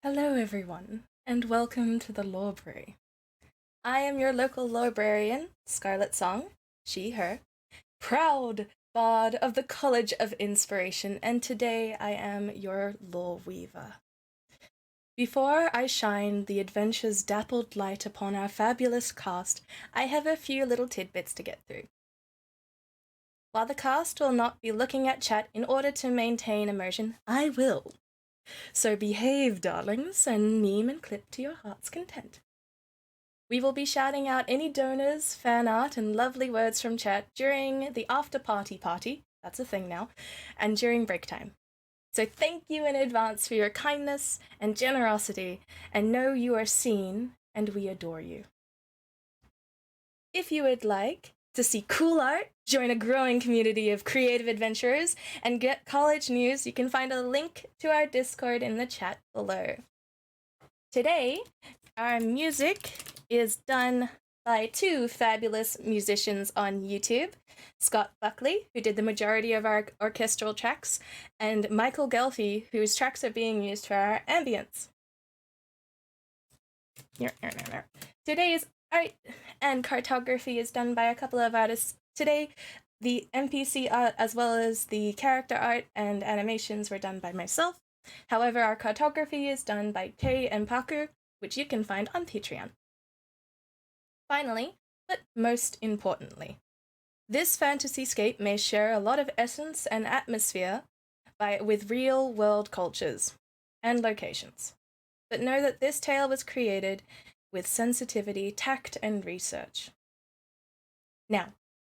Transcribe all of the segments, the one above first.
Hello, everyone, and welcome to the library. I am your local librarian, Scarlet Song, she, her, proud bard of the College of Inspiration, and today I am your lore weaver. Before I shine the adventure's dappled light upon our fabulous cast, I have a few little tidbits to get through. While the cast will not be looking at chat in order to maintain immersion, I will. So behave, darlings, and meme and clip to your heart's content. We will be shouting out any donors, fan art, and lovely words from chat during the after party, that's a thing now, and during break time. So thank you in advance for your kindness and generosity, and know you are seen, and we adore you. If you would like to see cool art, join a growing community of creative adventurers, and get college news, you can find a link to our Discord in the chat below. Today, our music is done by two fabulous musicians on YouTube, Scott Buckley, who did the majority of our orchestral tracks, and Michael Ghelfi, whose tracks are being used for our ambience. Today's art and cartography is done by a couple of artists. Today, the NPC art as well as the character art and animations were done by myself. However, our cartography is done by Kay and Paku, which you can find on Patreon. Finally, but most importantly, this fantasy-scape may share a lot of essence and atmosphere with real-world cultures and locations. But know that this tale was created with sensitivity, tact, and research. Now,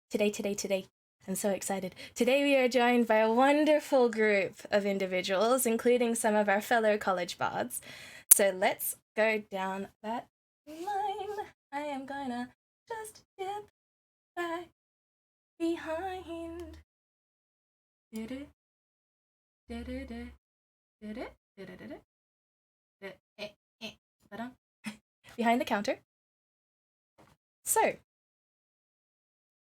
today, I'm so excited. Today we are joined by a wonderful group of individuals, including some of our fellow college bards. So let's go down that line. I am gonna just dip back behind. Behind the counter. So,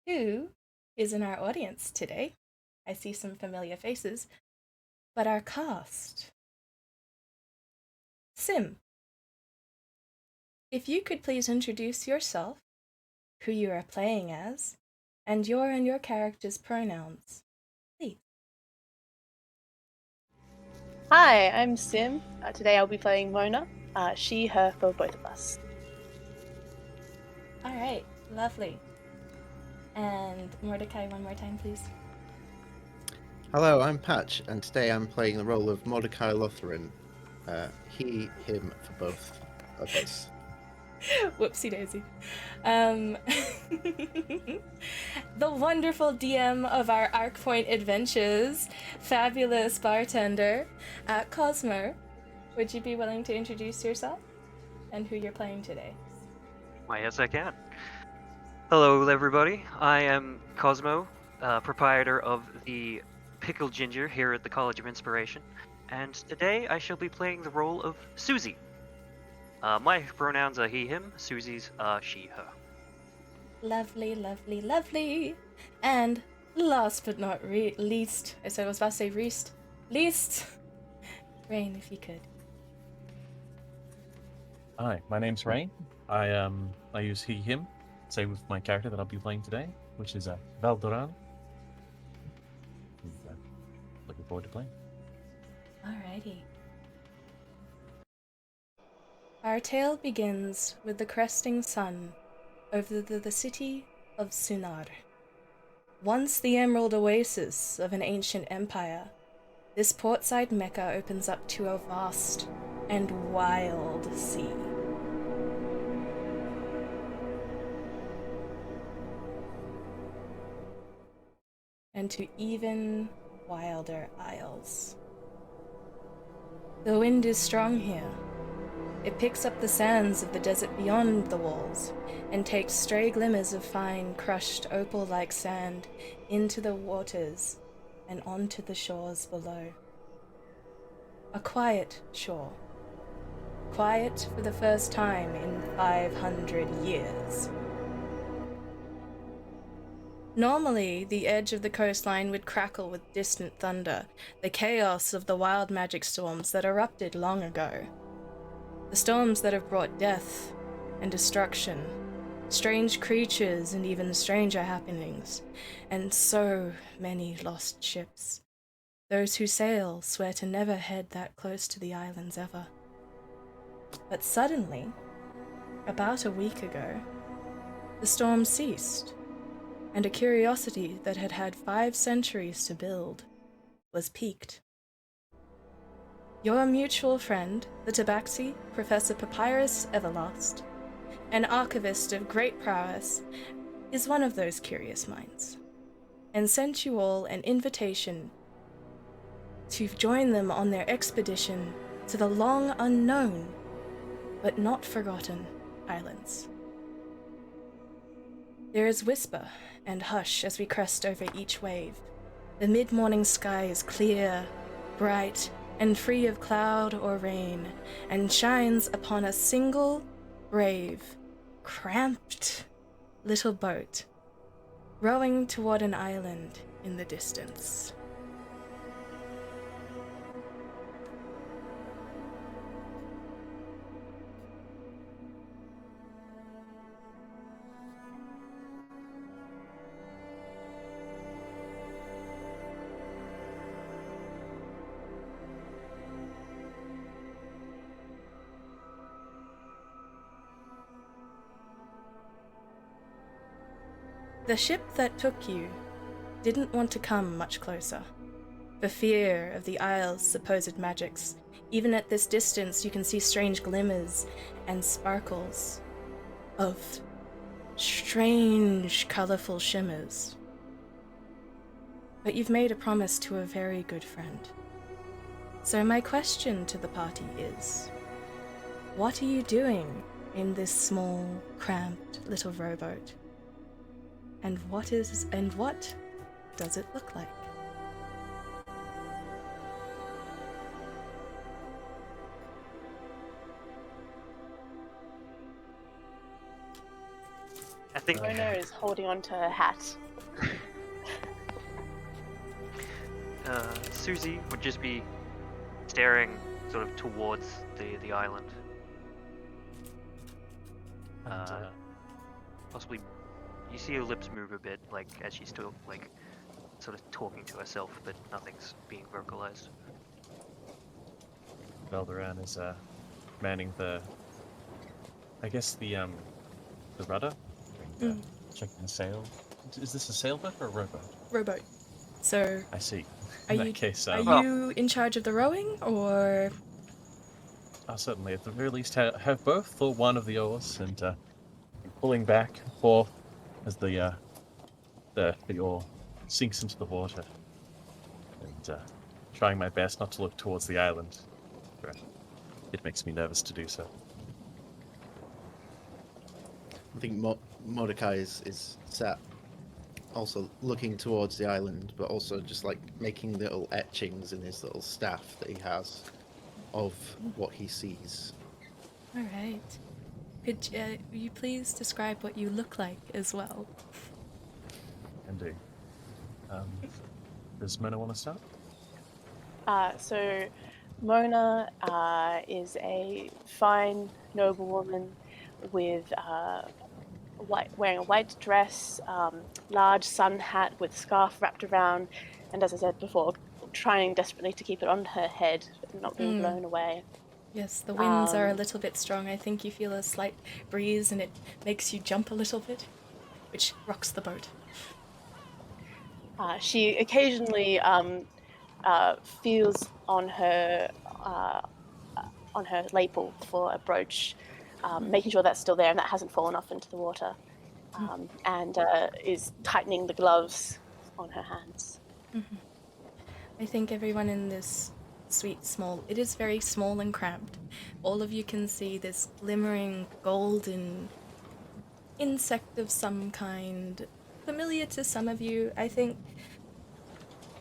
who is in our audience today? I see some familiar faces, but our cast. Sim, if you could please introduce yourself, who you are playing as, and your character's pronouns, please. Hi, I'm Sim. Today I'll be playing Mona. She, her for both of us. All right, lovely. And Mordecai, one more time, please. Hello, I'm Patch, and today I'm playing the role of Mordecai Lutheran. He, him for both of us. Whoopsie daisy. The wonderful DM of our Arc Point Adventures, fabulous bartender, Cosmo. Would you be willing to introduce yourself and who you're playing today? Why, yes, I can. Hello, everybody. I am Cosmo, proprietor of the Pickled Ginger here at the College of Inspiration, and today I shall be playing the role of Susie. My pronouns are he, him. Susie's she, her. Lovely, lovely, lovely. And last but not least, I was about to say least, Rain, if you could. Hi, my name's Rain. I use he, him. Same with my character that I'll be playing today, which is Daran. Looking forward to playing. Alrighty. Our tale begins with the cresting sun over the city of Sunar. Once the emerald oasis of an ancient empire, this portside mecca opens up to a vast and wild sea. And to even wilder isles. The wind is strong here. It picks up the sands of the desert beyond the walls and takes stray glimmers of fine, crushed, opal-like sand into the waters and onto the shores below. A quiet shore. Quiet for the first time in 500 years. Normally, the edge of the coastline would crackle with distant thunder, the chaos of the wild magic storms that erupted long ago. The storms that have brought death and destruction, strange creatures and even stranger happenings, and so many lost ships. Those who sail swear to never head that close to the islands ever. But suddenly, about a week ago, the storm ceased, and a curiosity that had had 5 centuries to build was piqued. Your mutual friend, the Tabaxi, Professor Papyrus Everlast, an archivist of great prowess, is one of those curious minds, and sent you all an invitation to join them on their expedition to the long unknown, but not forgotten, islands. There is whisper and hush as we crest over each wave. The mid-morning sky is clear, bright, and free of cloud or rain, and shines upon a single, brave, cramped little boat, rowing toward an island in the distance. The ship that took you didn't want to come much closer, for fear of the Isle's supposed magics. Even at this distance, you can see strange glimmers and sparkles of strange, colorful shimmers. But you've made a promise to a very good friend. So my question to the party is, what are you doing in this small, cramped little rowboat? And what does it look like? I think Mona is holding on to her hat. Susie would just be staring sort of towards the island. Possibly, you see her lips move a bit, like as she's still like sort of talking to herself, but nothing's being vocalized. Daran is manning the rudder, checking the sail. Is this a sailboat or a rowboat? Rowboat. So, I see. are In that you case, are Well- you in charge of the rowing, or? certainly, at the very least, have both or one of the oars, and pulling back and forth as the oar sinks into the water, and trying my best not to look towards the island. It makes me nervous to do so. I think Mordecai is sat also looking towards the island, but also just like making little etchings in his little staff that he has of what he sees. All right. Could you please describe what you look like as well? Indeed. Does Mona want to start? So Mona is a fine, noble woman with wearing a white dress, large sun hat with scarf wrapped around, and as I said before, trying desperately to keep it on her head, not being blown away. Yes, the winds are a little bit strong. I think you feel a slight breeze and it makes you jump a little bit, which rocks the boat. She occasionally feels on her lapel for a brooch, making sure that's still there and that hasn't fallen off into the water, and is tightening the gloves on her hands. I think everyone in this it is very small and cramped. All of you can see this glimmering golden insect of some kind, familiar to some of you. I think,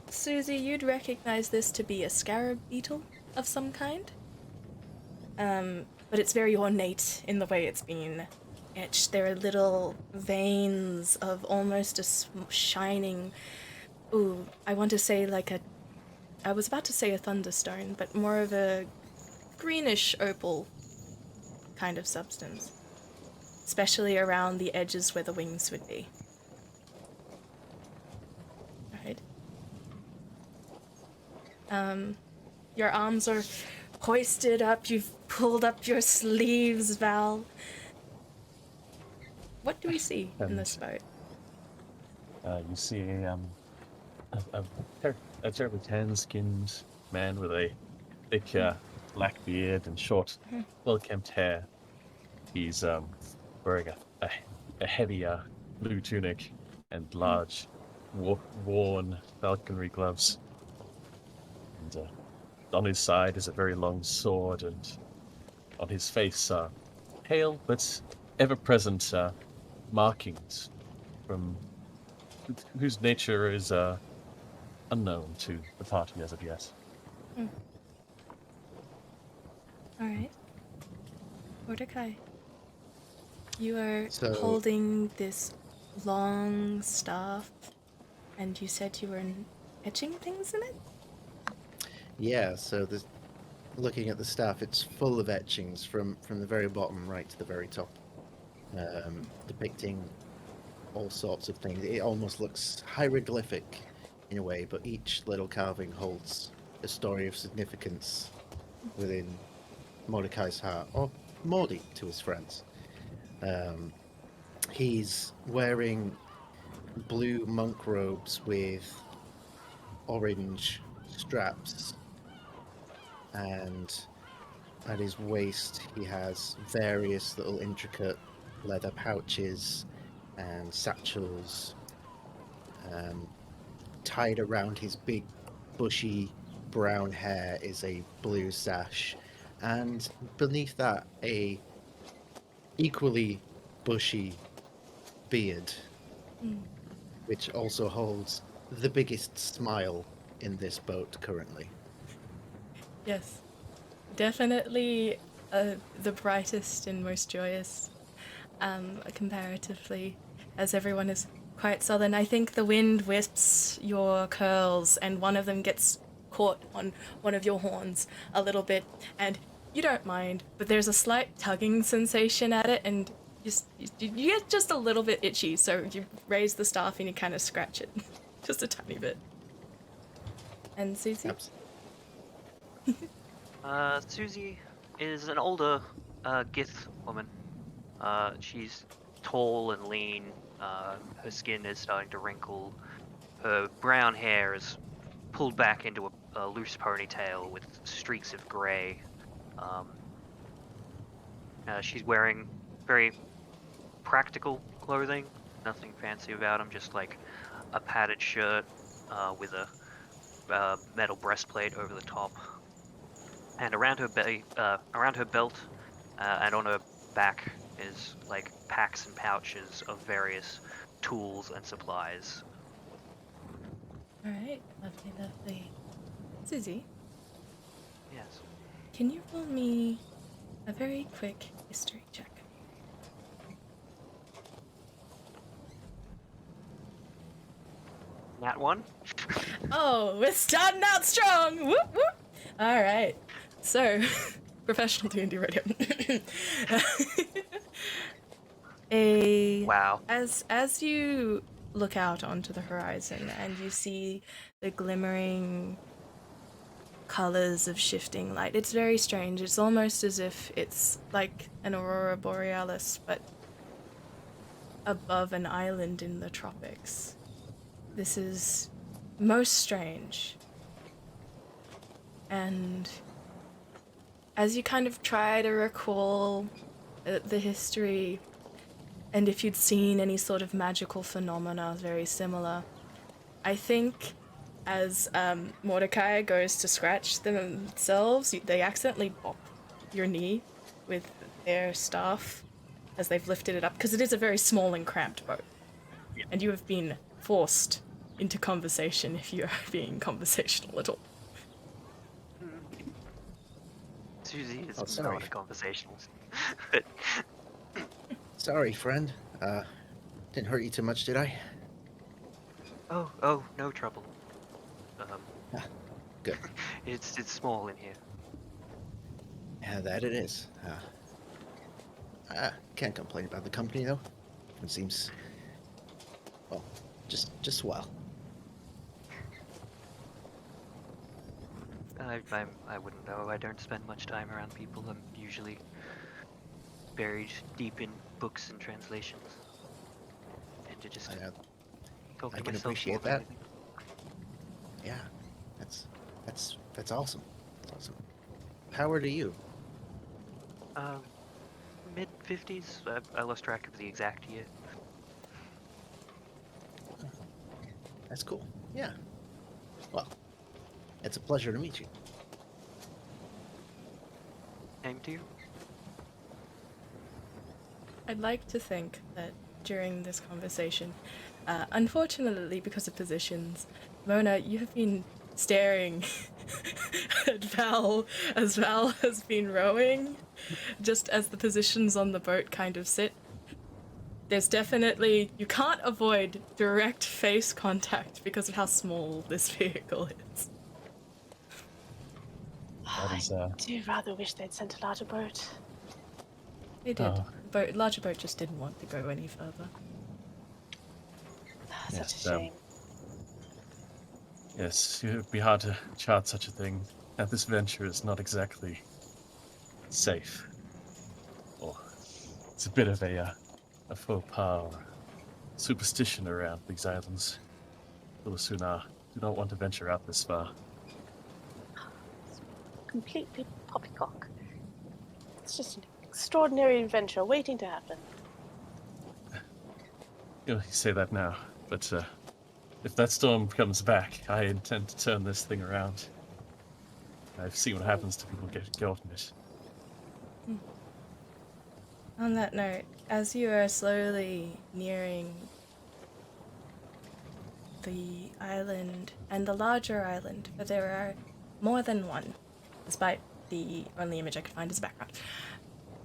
Susie, you'd recognize this to be a scarab beetle of some kind. But it's very ornate in the way it's been etched. There are little veins of almost a shining, I want to say I was about to say a thunderstone, but more of a greenish opal kind of substance, especially around the edges where the wings would be. Right. Your arms are hoisted up, you've pulled up your sleeves, Val. What do we see in this boat? You see a terribly tan-skinned man with a thick black beard and short, well-kempt hair. He's wearing a heavy blue tunic and large, worn falconry gloves. And on his side is a very long sword, and on his face are pale but ever-present markings from whose nature is unknown to the party as of yet. All right. Mordecai, you are So- holding this long staff, and you said you were etching things in it? Yeah, so looking at the staff, it's full of etchings from the very bottom right to the very top, depicting all sorts of things. It almost looks hieroglyphic in a way, but each little carving holds a story of significance within Mordecai's heart, or Mordy to his friends. He's wearing blue monk robes with orange straps, and at his waist he has various little intricate leather pouches and satchels. Tied around his big bushy brown hair is a blue sash, and beneath that a equally bushy beard, which also holds the biggest smile in this boat currently. Yes. Definitely the brightest and most joyous, comparatively, as everyone is quite southern. I think the wind wisps your curls, and one of them gets caught on one of your horns a little bit, and you don't mind, but there's a slight tugging sensation at it, and you get just a little bit itchy, so you raise the staff and you kind of scratch it, just a tiny bit. And Susie? Susie is an older Gith woman. She's tall and lean. Her skin is starting to wrinkle. Her brown hair is pulled back into a loose ponytail with streaks of grey. She's wearing very practical clothing. Nothing fancy about them, just like a padded shirt with a metal breastplate over the top. And around her belt, and on her back is like packs and pouches of various tools and supplies. Alright, lovely, lovely. Susie, Yes. can you roll me a very quick history check? That one? Oh, we're starting out strong! Whoop whoop! Alright, so, professional D&D radio. Wow. As you look out onto the horizon and you see the glimmering colors of shifting light, it's very strange. It's almost as if it's like an aurora borealis, but above an island in the tropics. This is most strange. And as you kind of try to recall the history, and if you'd seen any sort of magical phenomena very similar, I think as Mordecai goes to scratch themselves, they accidentally bop your knee with their staff as they've lifted it up, because it is a very small and cramped boat. Yeah. And you have been forced into conversation if you are being conversational at all. Susie is Oh, sorry. not a conversational. Sorry, friend. Didn't hurt you too much, did I? Oh, no trouble. Good. It's small in here. Yeah, that it is. Can't complain about the company though. It seems, well, just swell. I wouldn't know. I don't spend much time around people. I'm usually buried deep in books and translations, and to just talk I to can myself more appreciate than that. anything. Yeah, that's awesome. That's awesome. How old are you? Mid 50s. I lost track of the exact year. That's cool. Yeah. Well, it's a pleasure to meet you. Same to you. I'd like to think that during this conversation, unfortunately because of positions, Mona, you have been staring at Val as Val has been rowing, just as the positions on the boat kind of sit. There's definitely, you can't avoid direct face contact because of how small this vehicle is. That is, I do rather wish they'd sent a larger boat. They did. Oh. The larger boat just didn't want to go any further. Such Yes, a shame. yes, it would be hard to chart such a thing. And this venture is not exactly safe. Or it's a bit of a faux pas or superstition around these islands. The Lasuna do not want to venture out this far. Completely poppycock. It's just an extraordinary adventure waiting to happen. You say that now, but if that storm comes back, I intend to turn this thing around. I've seen what happens to people get caught in it. On that note, as you are slowly nearing the island, and the larger island, but there are more than one, despite the only image I could find as a background,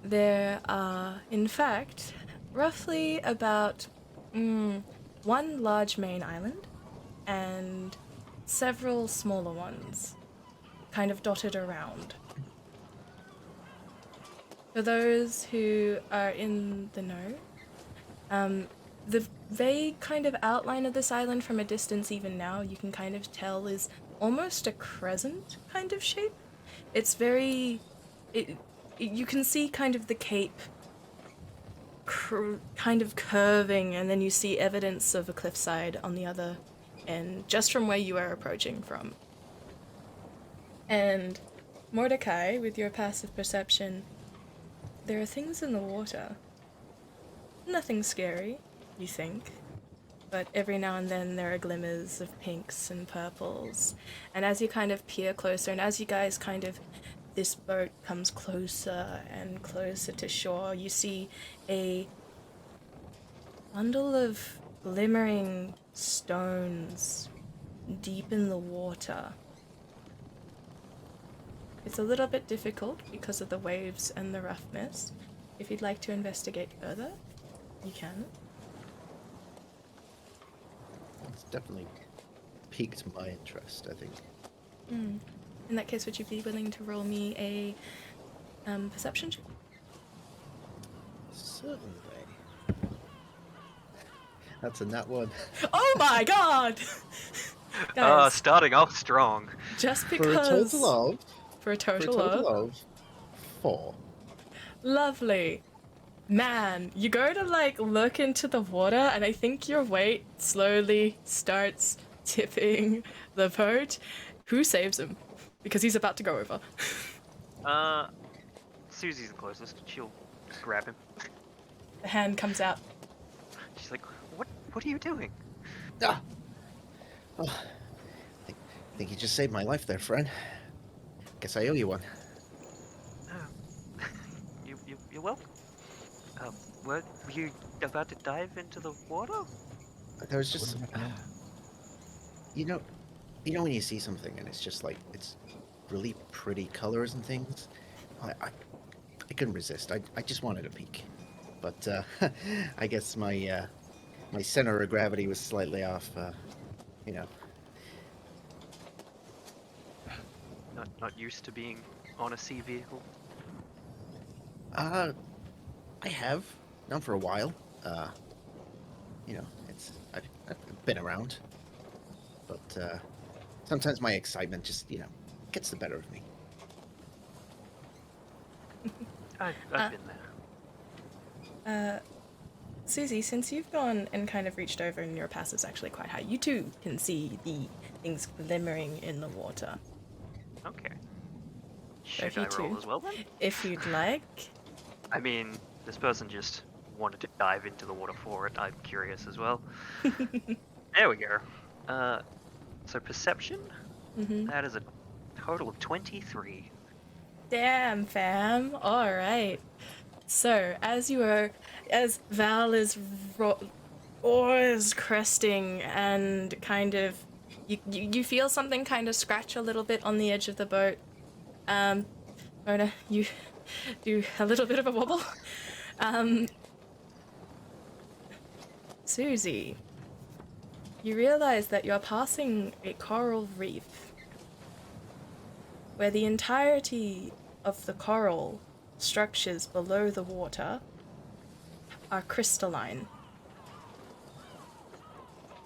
there are, in fact, roughly about one large main island and several smaller ones kind of dotted around. For those who are in the know, the vague kind of outline of this island from a distance even now, you can kind of tell is almost a crescent kind of shape. It's very... you can see kind of the cape kind of curving, and then you see evidence of a cliffside on the other end, just from where you are approaching from. And Mordecai, with your passive perception, there are things in the water. Nothing scary, you think, but every now and then there are glimmers of pinks and purples. And as you kind of peer closer, and as you guys kind of, this boat comes closer and closer to shore, you see a bundle of glimmering stones deep in the water. It's a little bit difficult because of the waves and the roughness. If you'd like to investigate further, you can. It's definitely piqued my interest, I think. In that case, would you be willing to roll me a perception check? Certainly. That's a nat one. Oh my god! Guys, Starting off strong. just For a because... total of... For a For a total total of... of 4. Lovely. Man, you go to, like, look into the water, and I think your weight slowly starts tipping the boat. Who saves him? Because he's about to go over. Susie's the closest. She'll grab him. The hand comes out. She's like, What are you doing? Ah! Oh, I think you just saved my life there, friend. Guess I owe you one. You're welcome. Were you about to dive into the water? There was just... Wouldn't recommend. You know when you see something and it's just like, it's really pretty colors and things? I couldn't resist. I just wanted a peek. But I guess my my center of gravity was slightly off, you know. Not used to being on a sea vehicle. I have. Not for a while. You know, I've been around. But sometimes my excitement just, gets the better of me. I've been there. Susie, since you've gone and kind of reached over and your pass is actually quite high, you too can see the things glimmering in the water. Okay. So if Should you I roll too, as well then? if you'd like. I mean, this person just wanted to dive into the water for it. I'm curious as well. There we go. So perception? Mm-hmm. That is a total of 23. Damn, fam. All right. So as Val is cresting and kind of, you feel something kind of scratch a little bit on the edge of the boat. Mona, you do a little bit of a wobble. Susie, you realize that you're passing a coral reef where the entirety of the coral structures below the water are crystalline.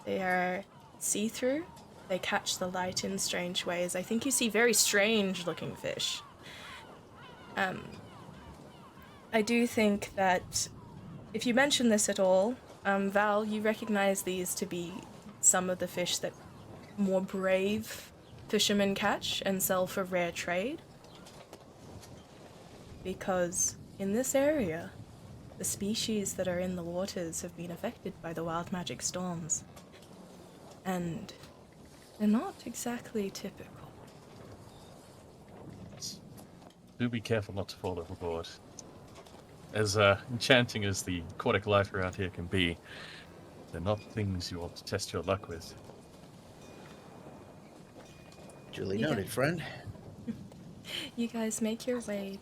They are see-through. They catch the light in strange ways. I think you see very strange-looking fish. I do think that if you mention this at all, Val, you recognize these to be some of the fish that more brave fishermen catch and sell for rare trade. Because in this area, the species that are in the waters have been affected by the wild magic storms. And they're not exactly typical. Do be careful not to fall overboard. As enchanting as the aquatic life around here can be, they're not things you want to test your luck with. Duly Yeah. noted, friend. You guys make your way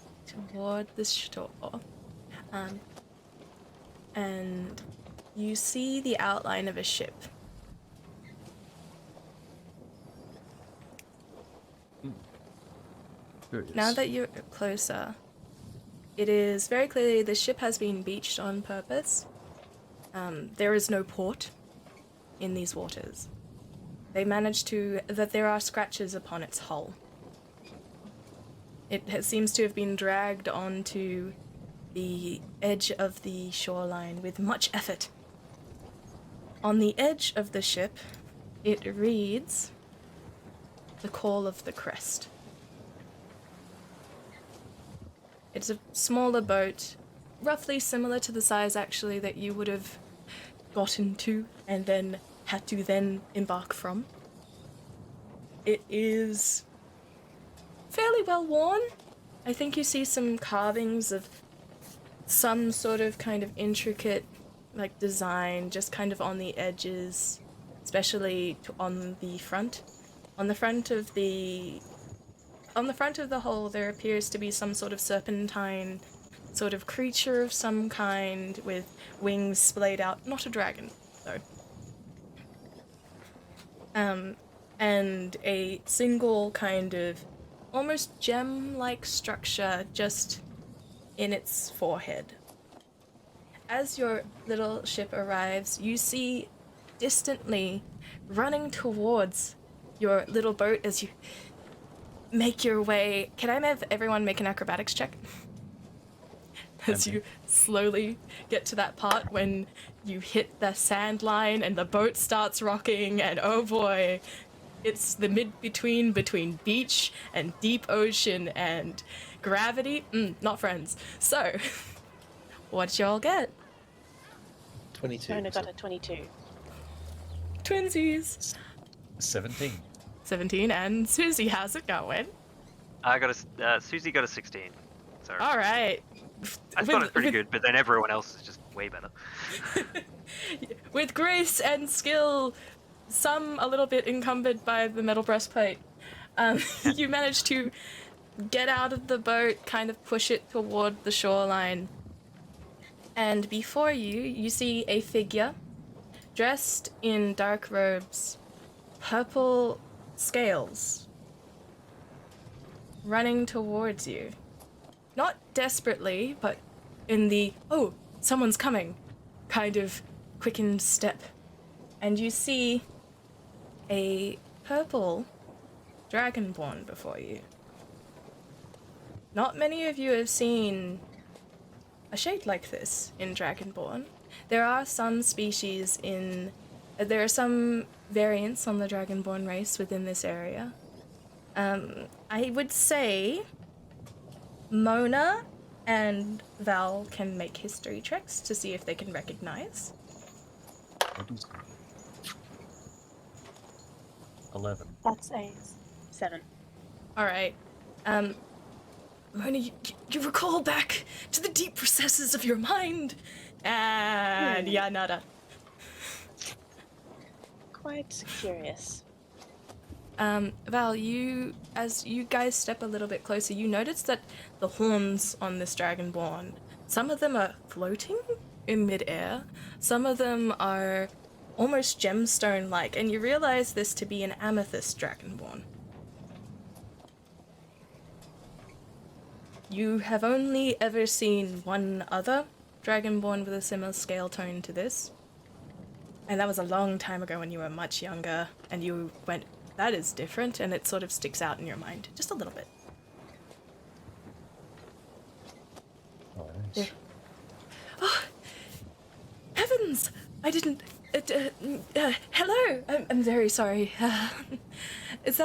toward the shore. And you see the outline of a ship. Curious. Now that you're closer, it is very clearly the ship has been beached on purpose. There is no port in these waters. They managed that there are scratches upon its hull. It seems to have been dragged onto the edge of the shoreline with much effort. On the edge of the ship, it reads, "The Call of the Crest." It's a smaller boat, roughly similar to the size, actually, that you would have gotten to and then had to then embark from. It is fairly well worn. I think you see some carvings of some sort of kind of intricate, design, just kind of on the edges, especially on the front. On the front of the hull, there appears to be some sort of serpentine sort of creature of some kind with wings splayed out. Not a dragon, though. And a single kind of almost gem-like structure just in its forehead. As your little ship arrives, you see distantly running towards your little boat as you make your way. Can I have everyone make an acrobatics check? As you slowly get to that part when you hit the sand line and the boat starts rocking, and oh boy, it's the mid-between between beach and deep ocean and gravity. Not friends. So, what y'all get? 22. Mona got a 22. Twinsies. 17. 17, and Susie, how's it going? Susie got a 16. So All right. I thought it was pretty good, but then everyone else is just way better. With grace and skill, some a little bit encumbered by the metal breastplate, you manage to get out of the boat, kind of push it toward the shoreline. And before you see a figure dressed in dark robes, purple scales, running towards you. Not desperately, but in the, oh, someone's coming, kind of quickened step. And you see a purple dragonborn before you. Not many of you have seen a shade like this in Dragonborn. There are some species there are some variants on the Dragonborn race within this area. I would say Mona and Val can make history checks to see if they can recognize. 11. That's a 7. Alright. Mona, you recall back to the deep recesses of your mind. And yeah, nada. Quite curious. Val, as you guys step a little bit closer, you notice that the horns on this Dragonborn, some of them are floating in midair, some of them are almost gemstone-like, and you realize this to be an amethyst Dragonborn. You have only ever seen one other Dragonborn with a similar scale tone to this. And that was a long time ago when you were much younger, and you went, that is different, and it sort of sticks out in your mind, just a little bit. Oh, nice. Oh, heavens! I didn't... hello! I'm very sorry. Is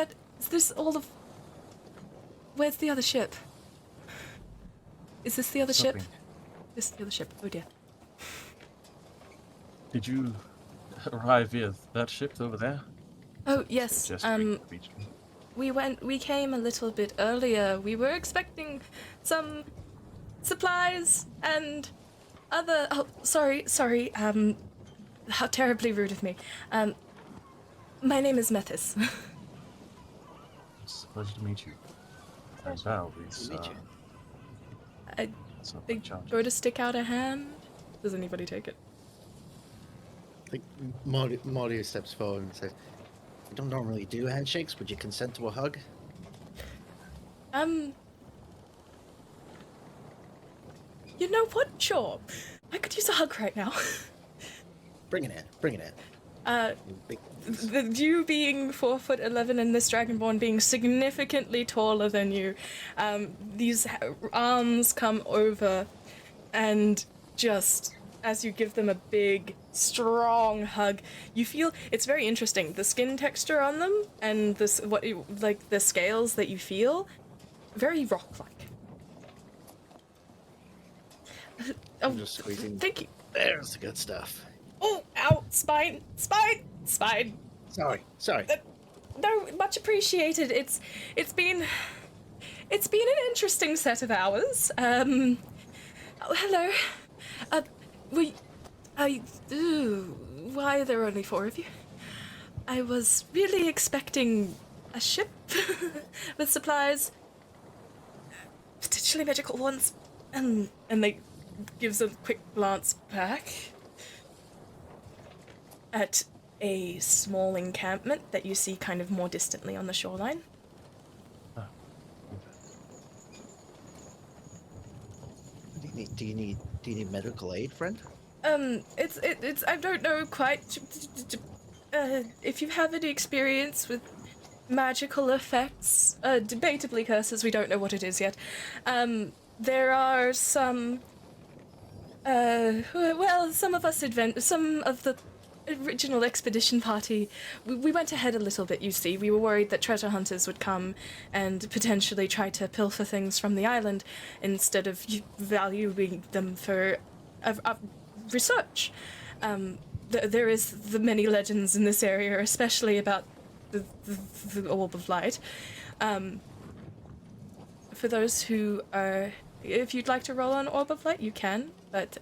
this all of... Where's the other ship? Is this the other ship? This is the other ship. Oh dear. Did you arrive via that ship over there? Oh yes. Gesturing to the beach. We came a little bit earlier. We were expecting some supplies and other... Oh, sorry. How terribly rude of me. My name is Methis. It's a pleasure to meet you. And Val is, Meet you. sort of They in charge. go to stick out a hand. Does anybody take it? I think Mario steps forward and says, "We don't normally do handshakes. Would you consent to a hug?" You know what? Sure. I could use a hug right now. Bring it in. You big You being 4'11" and this Dragonborn being significantly taller than you, these arms come over, and just as you give them a big, strong hug, you feel it's very interesting. The skin texture on them and the scales that you feel, very rock-like. I'm just squeezing. Thank you. There's the good stuff. Oh, ow, spine. Sorry. No, much appreciated. It's been an interesting set of hours. Oh, hello. Why are there only 4 of you? I was really expecting a ship with supplies, potentially magical ones, and they gives a quick glance back at a small encampment that you see kind of more distantly on the shoreline. Do you need medical aid, friend? It's I don't know quite if you have any experience with magical effects, debatably curses, we don't know what it is yet. There are some some of the original expedition party, we went ahead a little bit, you see. We were worried that treasure hunters would come and potentially try to pilfer things from the island instead of valuing them for research. There is the many legends in this area, especially about the Orb of Light. For those who are... If you'd like to roll on Orb of Light, you can, but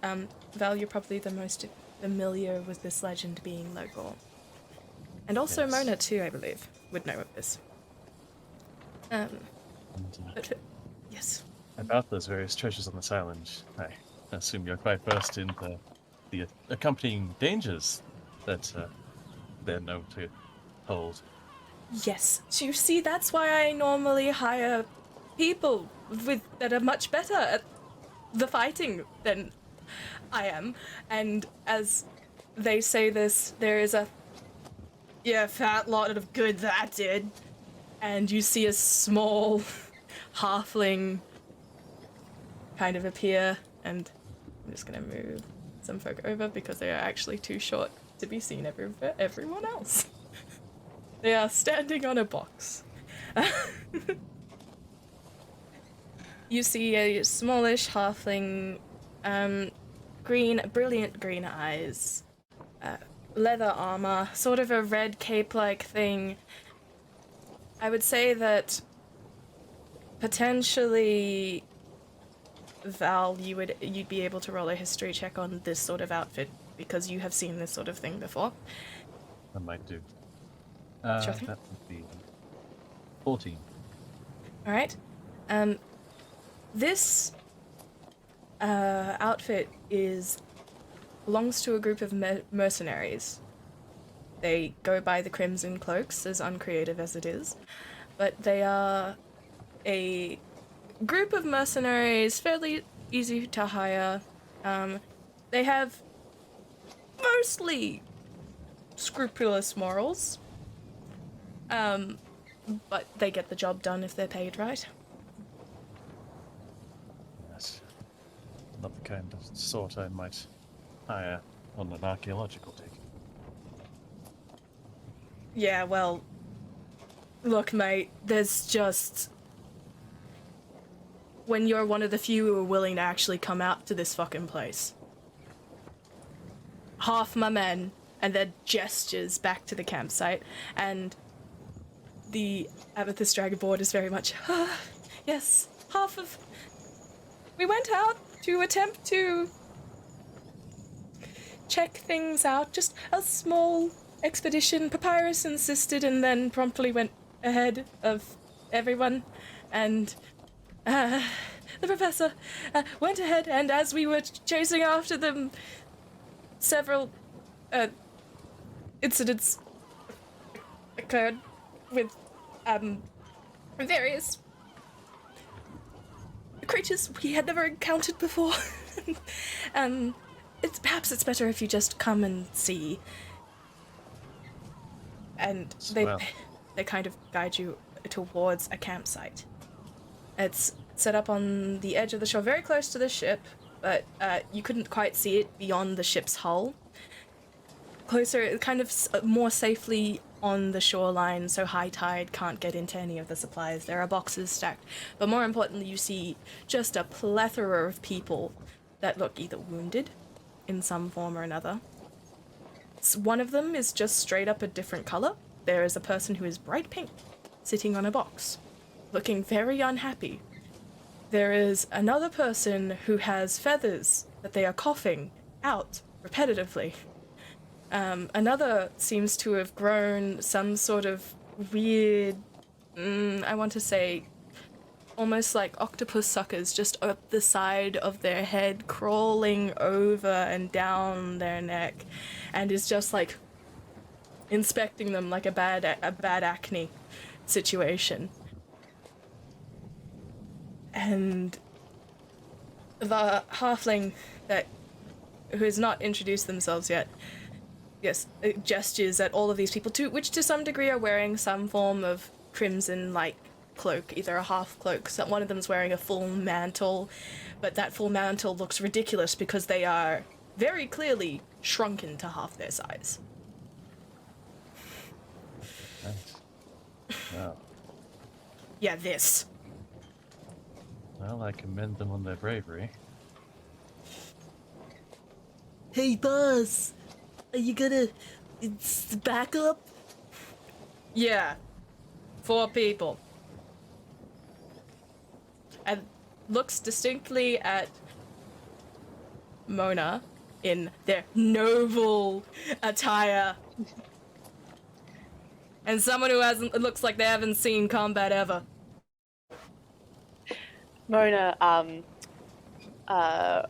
Val, you're probably the most familiar with this legend being local. And also Yes. Mona too, I believe, would know of this. But yes. About those various treasures on this island, I assume you're quite versed in the accompanying dangers that they're known to hold. Yes. So you see, that's why I normally hire people that are much better at the fighting than I am. And as they say this, there is a fat lot of good that did. And you see a small halfling kind of appear, and I'm just gonna move some folk over because they are actually too short to be seen everyone else. They are standing on a box. You see a smallish halfling, brilliant green eyes, leather armor, sort of a red cape-like thing. I would say that potentially, Val, you'd be able to roll a history check on this sort of outfit because you have seen this sort of thing before. I might do. Sure thing. That would be 14. All right. This outfit belongs to a group of mercenaries. They go by the Crimson Cloaks, as uncreative as it is, but they are a group of mercenaries, fairly easy to hire. They have mostly scrupulous morals, but they get the job done if they're paid right. Yes. Not the kind of sort I might hire on an archaeological dig. Yeah, well, look, mate, there's just... When you're one of the few who are willing to actually come out to this fucking place. Half my men, and their gestures back to the campsite, and the Amethyst Dragon Board is very much, yes, half of... We went out to attempt to check things out, just a small expedition. Papyrus insisted and then promptly went ahead of everyone, and the professor went ahead, and as we were chasing after them, several incidents occurred with various creatures we had never encountered before. Perhaps it's better if you just come and see. And they kind of guide you towards a campsite. It's set up on the edge of the shore, very close to the ship, but you couldn't quite see it beyond the ship's hull. Closer, kind of more safely on the shoreline, so high tide can't get into any of the supplies. There are boxes stacked, but more importantly, you see just a plethora of people that look either wounded in some form or another. One of them is just straight up a different color. There is a person who is bright pink, sitting on a box, looking very unhappy. There is another person who has feathers that they are coughing out repetitively. Another seems to have grown some sort of weird, I want to say, almost like octopus suckers just up the side of their head, crawling over and down their neck, and is just like inspecting them like a bad acne situation. And the halfling who has not introduced themselves yet, yes, gestures at all of these people too, which to some degree are wearing some form of crimson-like cloak, either a half cloak. So one of them's wearing a full mantle, but that full mantle looks ridiculous because they are very clearly shrunken to half their size. Nice. Wow. Yeah, this. Well, I commend them on their bravery. Hey, boss! Are you gonna back up? Yeah. 4 people. And looks distinctly at Mona in their noble attire. And someone who it looks like they haven't seen combat ever. Mona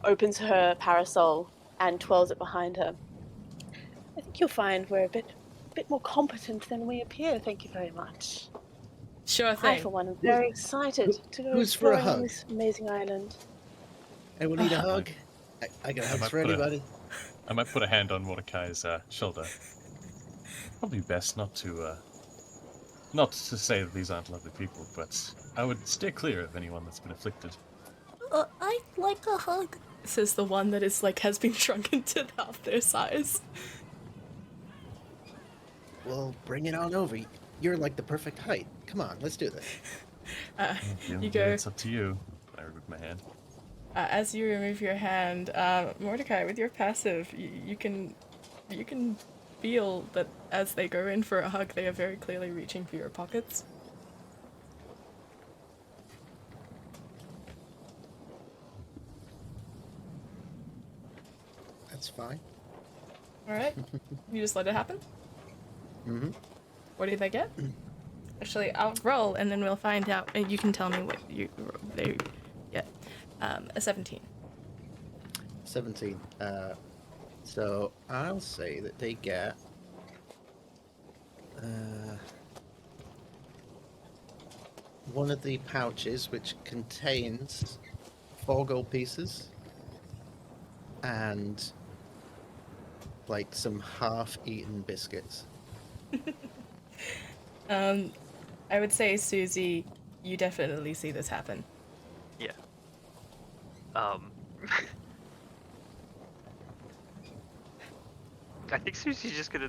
opens her parasol and twirls it behind her. I think you'll find we're a bit more competent than we appear. Thank you very much. Sure thing. I, for one, am very excited to go Who's for a exploring on hug? this amazing island. Anyone need a hug? I got hugs might for put a- anybody. I might put a hand on Mordecai's shoulder. Probably best not to say that these aren't lovely people, but I would steer clear of anyone that's been afflicted. I'd like a hug, says the one that is like has been shrunken to half their size. Well, bring it on over. You're like the perfect height. Come on, let's do this. You go. It's up to you. I remove my hand. As you remove your hand, Mordecai, with your passive, you can feel that as they go in for a hug, they are very clearly reaching for your pockets. That's fine. All right, you just let it happen. Mm-hmm. What do they get? Actually, I'll roll and then we'll find out. And you can tell me what they get. A 17. 17. So I'll say that they get one of the pouches which contains 4 gold pieces and like some half-eaten biscuits. I would say, Susie, you definitely see this happen. Yeah. I think Susie's just gonna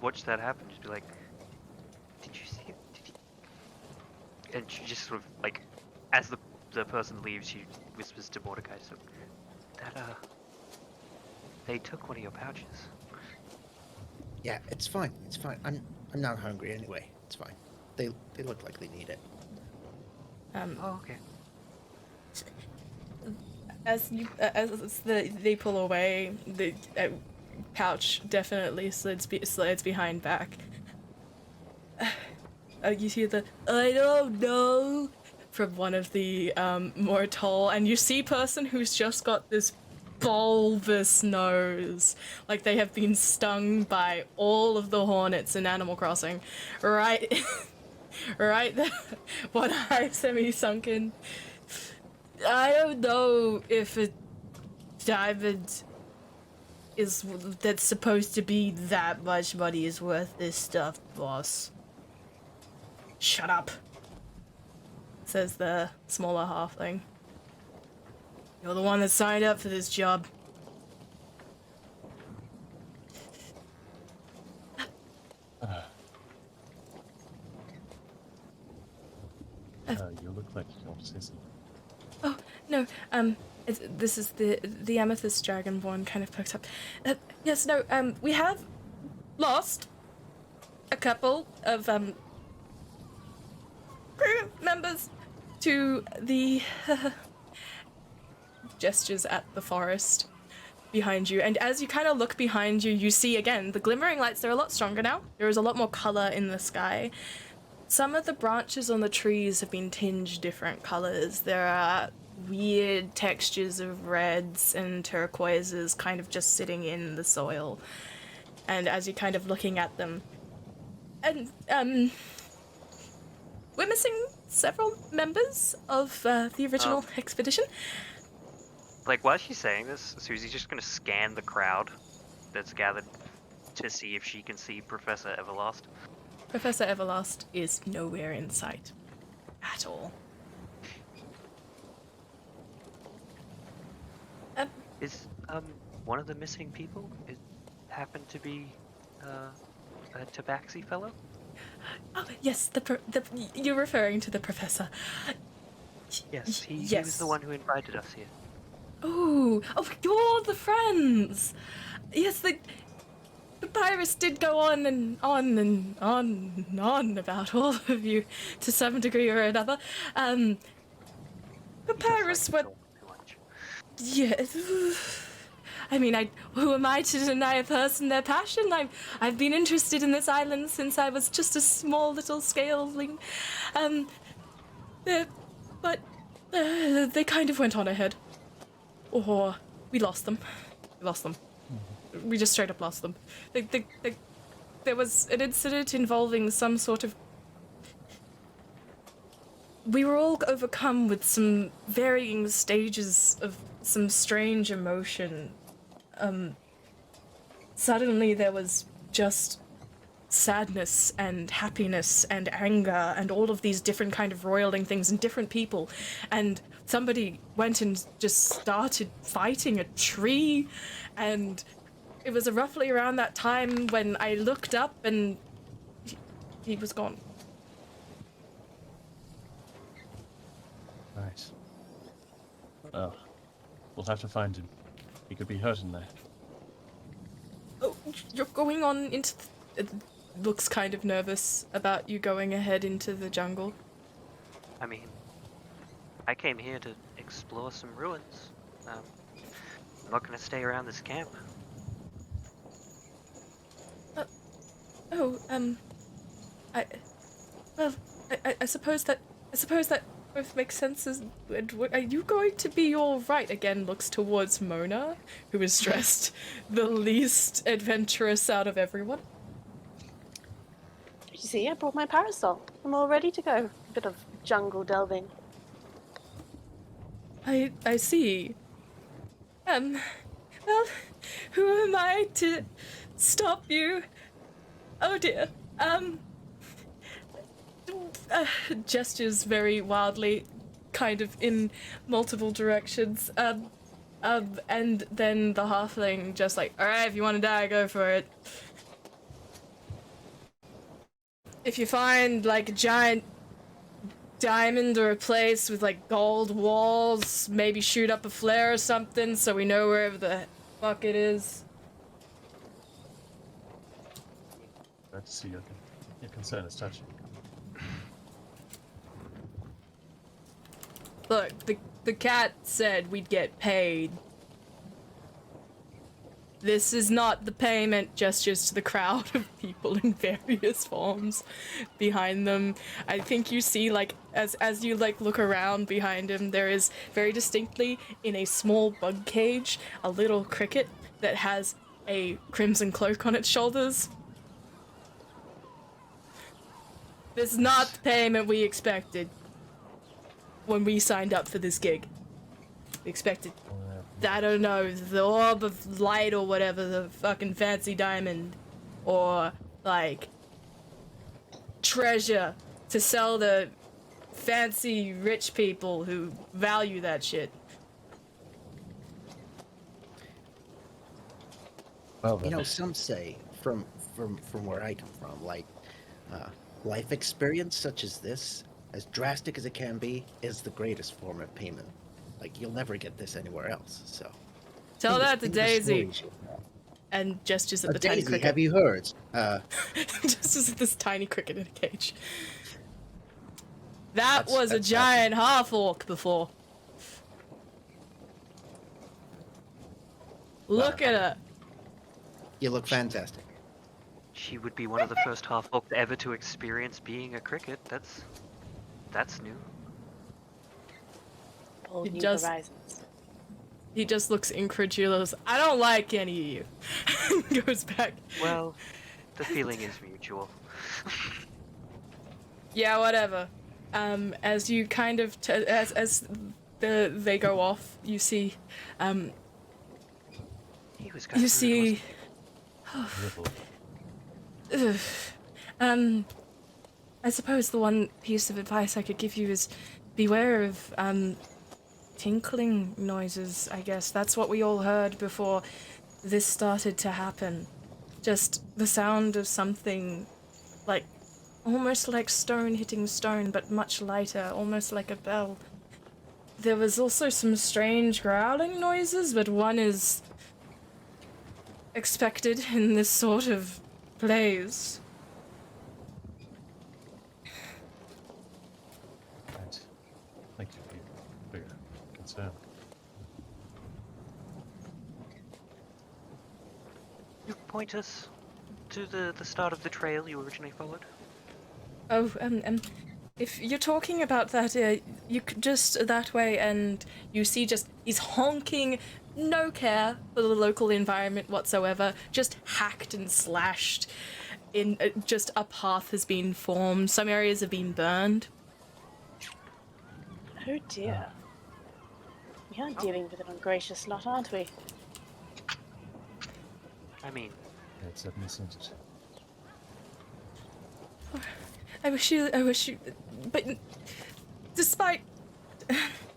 watch that happen. Just be like, "Did you see it? Did you?" And she just sort of like, as the person leaves, she whispers to Mordecai, "So that they took one of your pouches." Yeah, it's fine. It's fine. I'm not hungry anyway. It's fine. They look like they need it. Oh, okay. As they pull away, the pouch definitely slides behind back. You hear the "I don't know" from one of the more tall, and you see person who's just got this bulbous nose, like they have been stung by all of the hornets in Animal Crossing, right? Right there, one eye semi-sunken. I don't know if a diamond is that's supposed to be that much money is worth this stuff, boss. Shut up, says the smaller halfling. You're the one that signed up for this job. You look like you're sissy. Oh, no, this is the Amethyst Dragonborn kind of pokes up. Yes, no, we have lost a couple of, crew members to the, gestures at the forest behind you. And as you kind of look behind you, you see, again, the glimmering lights, they're a lot stronger now. There is a lot more color in the sky. Some of the branches on the trees have been tinged different colors. There are weird textures of reds and turquoises kind of just sitting in the soil. And as you're kind of looking at them, and we're missing several members of the original expedition. Like, while she's saying this, Susie's just gonna scan the crowd that's gathered to see if she can see Professor Everlast. Professor Everlast is nowhere in sight at all. Is one of the missing people happened to be a Tabaxi fellow? Oh, yes, you're referring to the professor. Yes, he Yes. was the one who invited us here. Oh, you're the friends. Yes, the Papyrus did go on and on and on and on about all of you to some degree or another. Papyrus He went. does like to talk too much. Yeah. I mean, who am I to deny a person their passion? I've been interested in this island since I was just a small little scaling. But they kind of went on ahead. Or we lost them. We just straight up lost them. There was an incident involving some sort of we were all overcome with some varying stages of some strange emotion. Suddenly there was just sadness and happiness and anger and all of these different kind of roiling things and different people, and somebody went and just started fighting a tree, and it was roughly around that time when I looked up and he was gone. Nice. Well, we'll have to find him. He could be hurt in there. Oh, you're going on into it looks kind of nervous about you going ahead into the jungle. I mean, I came here to explore some ruins. I'm not gonna stay around this camp. I suppose that both makes sense. Are you going to be all right? Again, looks towards Mona, who is dressed the least adventurous out of everyone. You see, I brought my parasol. I'm all ready to go. A bit of jungle delving. I see. Well, who am I to stop you? Oh dear. Gestures very wildly, kind of in multiple directions. And then the halfling just like, alright, if you want to die, go for it. If you find like a giant diamond or a place with like gold walls, maybe shoot up a flare or something so we know wherever the fuck it is. Glad to see your concern is touching. Look, the cat said we'd get paid. This is not the payment gestures to the crowd of people in various forms behind them. I think you see, like, as you, like, look around behind him, there is very distinctly, in a small bug cage, a little cricket that has a crimson cloak on its shoulders. This is not the payment we expected when we signed up for this gig. We expected, I don't know, the orb of light or whatever, the fucking fancy diamond, or like treasure to sell to fancy rich people who value that shit. Well, You know, some say from where I come from, like life experience such as this, as drastic as it can be, is the greatest form of payment. Like, you'll never get this anywhere else. So Tell that to think of the Daisy. stories you have. And gestures at the tiny Daisy, cricket. have you heard? Gestures at this tiny cricket in a cage. That That's- was a that's giant half-orc before. Look at her. You look fantastic. She would be one of the first half-orcs ever to experience being a cricket. That's new. Bold It new just- horizons. He just looks incredulous. I don't like any of you. Goes back. Well, the feeling is mutual. Yeah, whatever. As you kind of they go off, you see, He was you see, Little. I suppose the one piece of advice I could give you is beware of, tinkling noises, I guess. That's what we all heard before this started to happen. Just the sound of something, like, almost like stone hitting stone, but much lighter, almost like a bell. There was also some strange growling noises, but one is expected in this sort of place. Right. Thank you for your concern. You point us to the start of the trail you originally followed? Oh, if you're talking about that, you could just that way, and you see just he's honking, no care for the local environment whatsoever, just hacked and slashed. In just a path has been formed. Some areas have been burned. Oh dear. We are dealing with an ungracious lot, aren't we? I mean, Yeah, it certainly seems it. I wish you, but despite,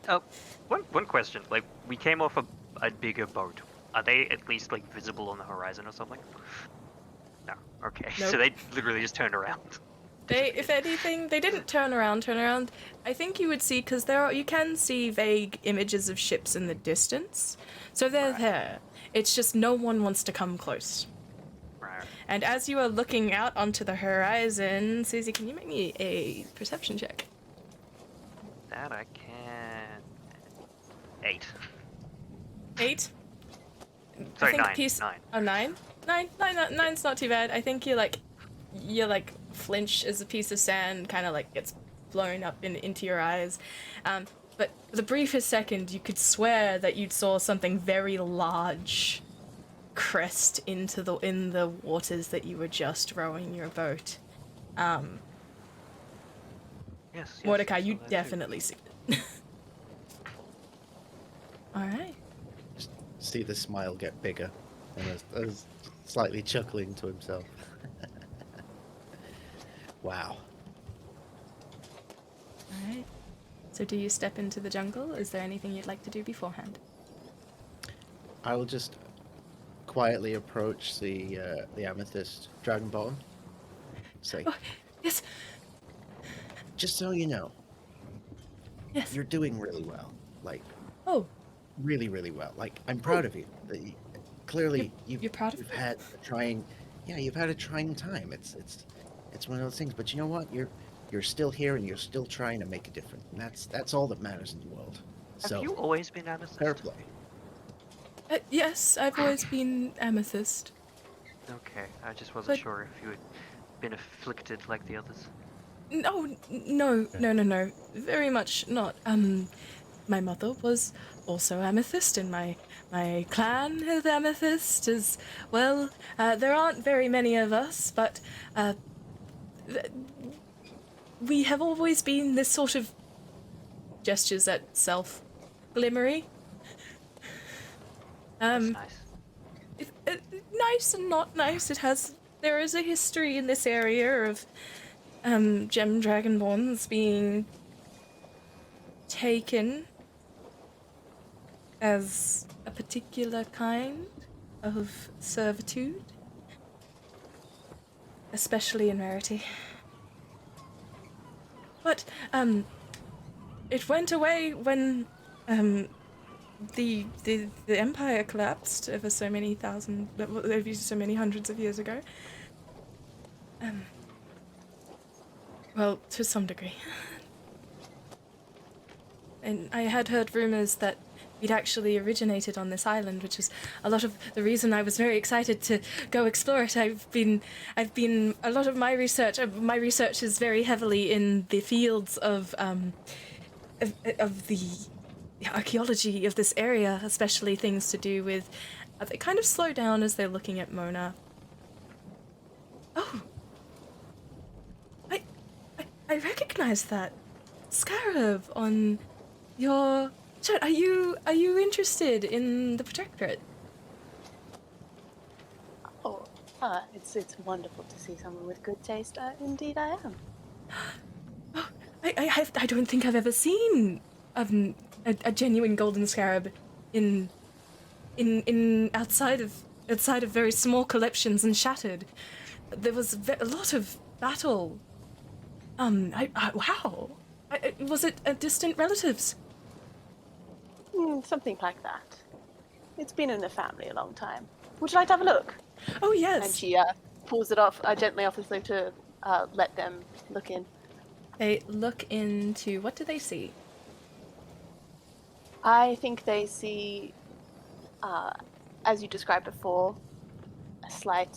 oh, one question. Like, we came off a bigger boat. Are they at least like visible on the horizon or something? No. Okay. Nope. So they literally just turned around. if anything, they didn't turn around. I think you would see, because you can see vague images of ships in the distance. So they're Right. there. It's just no one wants to come close. Right. And as you are looking out onto the horizon, Susie, can you make me a perception check? That I can. 8. 8? Sorry, I think 9. piece... 9. Oh, 9? 9's not too bad. I think you flinch as a piece of sand kind of like gets blown up into your eyes. But for the briefest second, you could swear that you saw something very large crest in the waters that you were just rowing your boat. Yes. Mordecai, I saw you that too. definitely see it. All right. Just see the smile get bigger, and as slightly chuckling to himself. Wow. All right. So do you step into the jungle? Is there anything you'd like to do beforehand? I will just quietly approach the amethyst dragon bottom. Say, Oh, yes. just so you know, Yes. you're doing really well. Like, Oh, really, really well. Like, I'm proud of you. Clearly, you're proud of you've me? had a trying, you've had a trying time. It's one of those things. But you know what? You're still here, and you're still trying to make a difference. And that's all that matters in the world. Have So, you always been amethyst? fair play. Yes, I've always been amethyst. Okay, I just wasn't But- sure if you had been afflicted like the others. No. Very much not. My mother was also amethyst, and my clan is amethyst as well. There aren't very many of us, but we have always been this sort of gestures at self glimmery. That's nice. Nice and not nice. There is a history in this area of gem dragonborns being taken as a particular kind of servitude, especially in Rarity. But it went away when the empire collapsed over so many hundreds of years ago. Well, to some degree. And I had heard rumors that we'd actually originated on this island, which is a lot of the reason I was very excited to go explore it. I've been a lot of my research is very heavily in the fields of the archaeology of this area, especially things to do with. They kind of slow down as they're looking at Mona. Oh, I recognize that scarab on your shirt. Are you interested in the Protectorate? Oh, it's wonderful to see someone with good taste. Indeed, I am. Oh, I don't think I've ever seen a genuine golden scarab in outside of very small collections and shattered. There was a lot of battle. Wow. Was it distant relatives? Something like that. It's been in the family a long time. Would you like to have a look? Oh, And yes. she pulls it off gently off the sleeve to let them look in. They look into... What do they see? I think they see, as you described before, a slight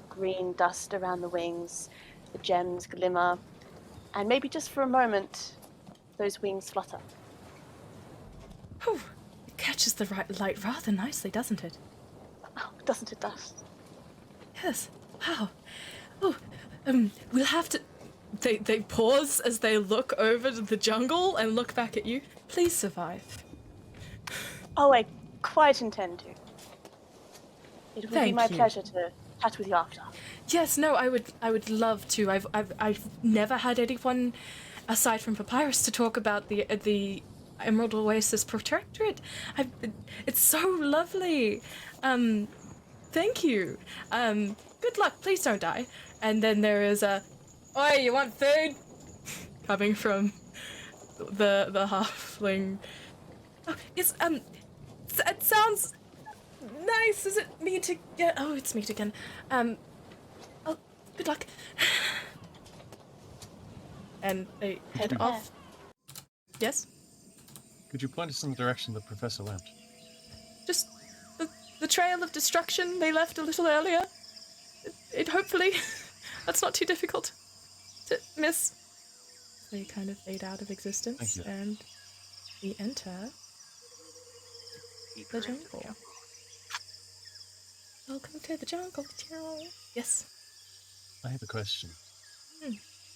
green dust around the wings, the gems glimmer, and maybe just for a moment, those wings flutter. Oh, it catches the right light rather nicely, doesn't it? Oh, doesn't it dust? Yes. Wow. Oh, we'll have to... They pause as they look over to the jungle and look back at you. Please survive. Oh, I quite intend to. It would be Thank my you. pleasure to chat with you after. Yes, no, I would love to. I've never had anyone aside from Papyrus to talk about the Emerald Oasis Protectorate. It's so lovely. Thank you. Good luck. Please don't die. And then there is a, oi, you want food? Coming from the halfling. Oh, it's it sounds nice. Is it me to get? Oh, it's me again. Oh, good luck. And they head Take off. Yes? Could you point us in the direction the professor went? Just the trail of destruction they left a little earlier. It hopefully, that's not too difficult to miss. They kind of fade out of existence, Thank you. and we enter the jungle. Welcome to the jungle. Yes. I have a question. Hmm.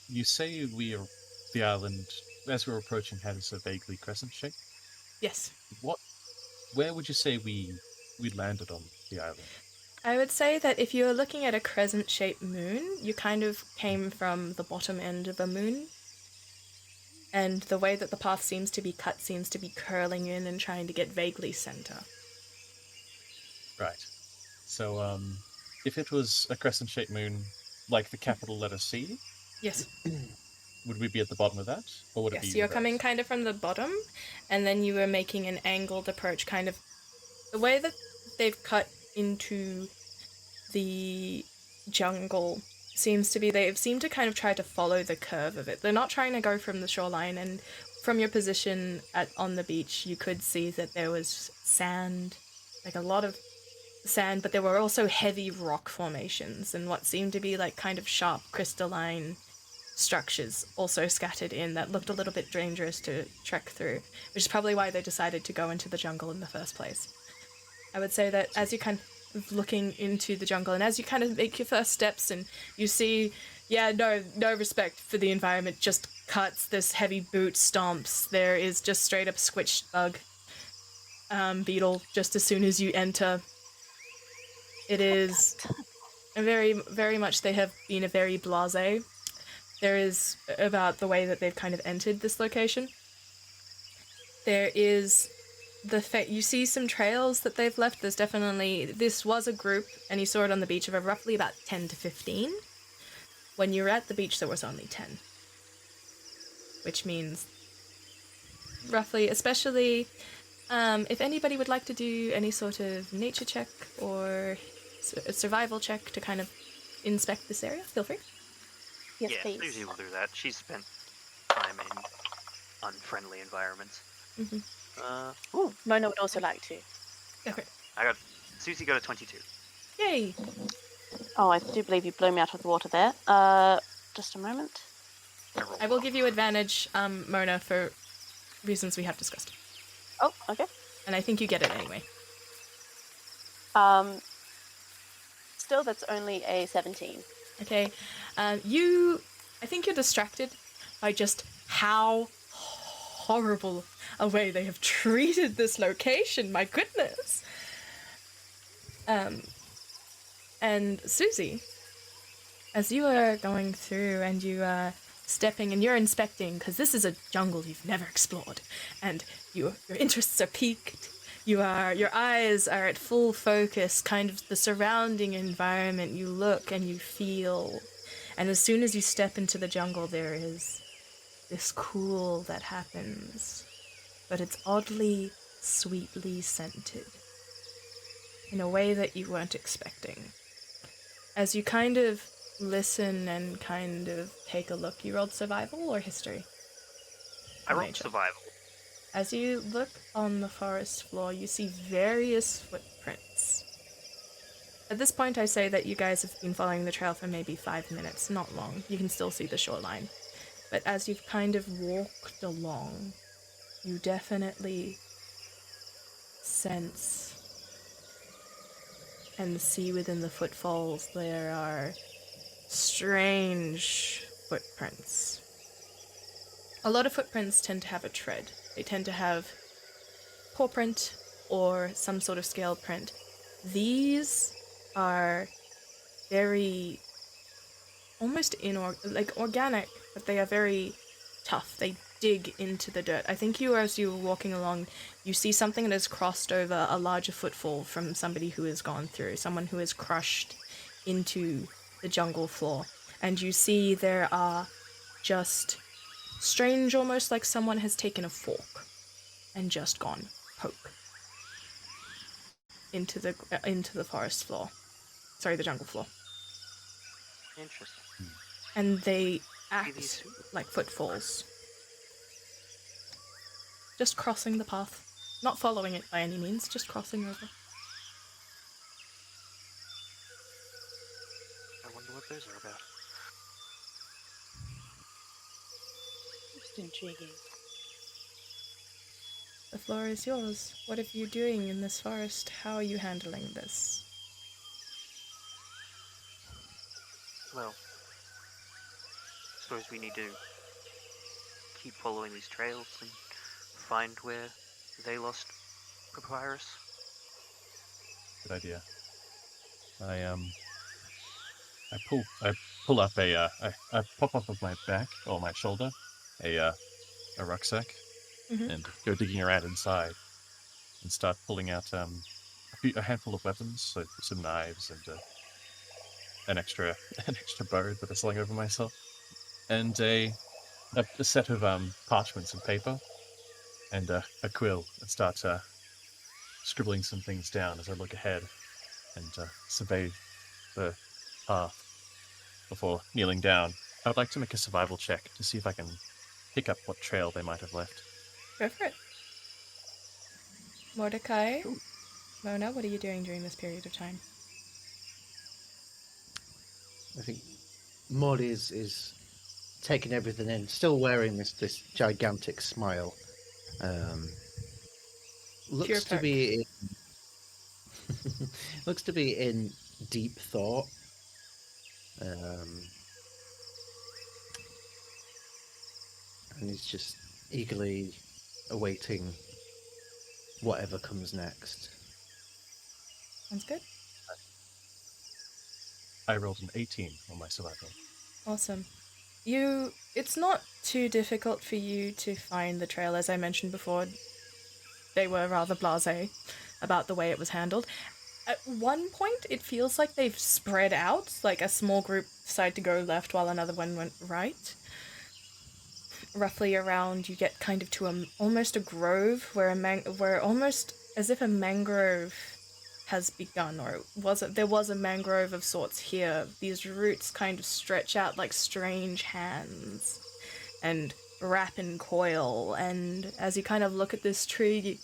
You say the island, as we're approaching, has a vaguely crescent shape. Yes. Where would you say we landed on the island? I would say that if you're looking at a crescent-shaped moon, you kind of came from the bottom end of a moon. And the way that the path seems to be cut seems to be curling in and trying to get vaguely center. Right. So, if it was a crescent-shaped moon, like the capital letter C, Yes. would we be at the bottom of that? Or would it be Yes, you're reversed? coming kind of from the bottom, and then you were making an angled approach, kind of the way that they've cut into the jungle seems to be they seem to kind of try to follow the curve of it. They're not trying to go from the shoreline, and from your position on the beach, you could see that there was sand, like a lot of sand, but there were also heavy rock formations and what seemed to be like kind of sharp crystalline structures also scattered in that looked a little bit dangerous to trek through, which is probably why they decided to go into the jungle in the first place. I would say that as you kind of looking into the jungle and as you kind of make your first steps and you see, no respect for the environment, just cuts, this heavy boot stomps, there is just straight up squished bug beetle just as soon as you enter. It is a very, very much they have been a very blasé. There is about the way that they've kind of entered this location. There is you see some trails that they've left. There's definitely, this was a group, and you saw it on the beach, of roughly about 10 to 15. When you were at the beach, there was only 10. Which means, roughly, especially, if anybody would like to do any sort of nature check or a survival check to kind of inspect this area, feel free. Yes, yeah, please. Susie will do that. She's spent time in unfriendly environments. Mm-hmm. Ooh, Mona would also like to. Okay. Susie got a 22. Yay! Oh, I do believe you blew me out of the water there. Just a moment. I will give you advantage, Mona, for reasons we have discussed. Oh, okay. And I think you get it anyway. Still, that's only a 17. Okay. I think you're distracted by just how horrible a way they have treated this location. My goodness. And Susie, as you are going through and you are stepping and you're inspecting, because this is a jungle you've never explored, and your interests are piqued. Your eyes are at full focus, kind of the surrounding environment. You look and you feel. And as soon as you step into the jungle, there is this cool that happens. But it's oddly, sweetly scented. In a way that you weren't expecting. As you kind of listen and kind of take a look, you rolled survival or history? I rolled Nature. survival. As you look on the forest floor, you see various footprints. At this point, I say that you guys have been following the trail for maybe 5 minutes, not long. You can still see the shoreline. But as you've kind of walked along, you definitely sense and see within the footfalls there are strange footprints. A lot of footprints tend to have a tread. They tend to have paw print or some sort of scale print. These are very almost organic, but they are very tough. They dig into the dirt. I think as you were walking along, you see something that has crossed over a larger footfall from somebody who has gone through, someone who has crushed into the jungle floor. And you see there are just strange, almost like someone has taken a fork and just gone poke into the forest floor. Sorry, the jungle floor. Interesting. And they See these act two? like footfalls. Just crossing the path. Not following it by any means, just crossing over. I wonder what those are about. Just intriguing. The floor is yours. What are you doing in this forest? How are you handling this? Well, suppose we need to keep following these trails and find where they lost Papyrus. Good idea. I pull up I pop up of my back or my shoulder a rucksack Mhm. and go digging around inside and start pulling out a handful of weapons, so some knives and an extra bow that I sling over myself, and a set of parchments and paper and a quill, and start scribbling some things down as I look ahead and survey the path before kneeling down. I would like to make a survival check to see if I can pick up what trail they might have left. Go for it. Mordecai, Mona, what are you doing during this period of time? I think Maud is taking everything in, still wearing this gigantic smile. Looks to perk. be looks to be in deep thought. And he's just eagerly awaiting whatever comes next. Sounds good. I rolled an 18 on my survival. Awesome. It's not too difficult for you to find the trail. As I mentioned before, they were rather blasé about the way it was handled. At one point, it feels like they've spread out, like a small group decided to go left while another one went right. Roughly around, you get kind of to almost a grove where almost as if a mangrove has begun, or there was a mangrove of sorts here. These roots kind of stretch out like strange hands and wrap and coil, and as you kind of look at this tree,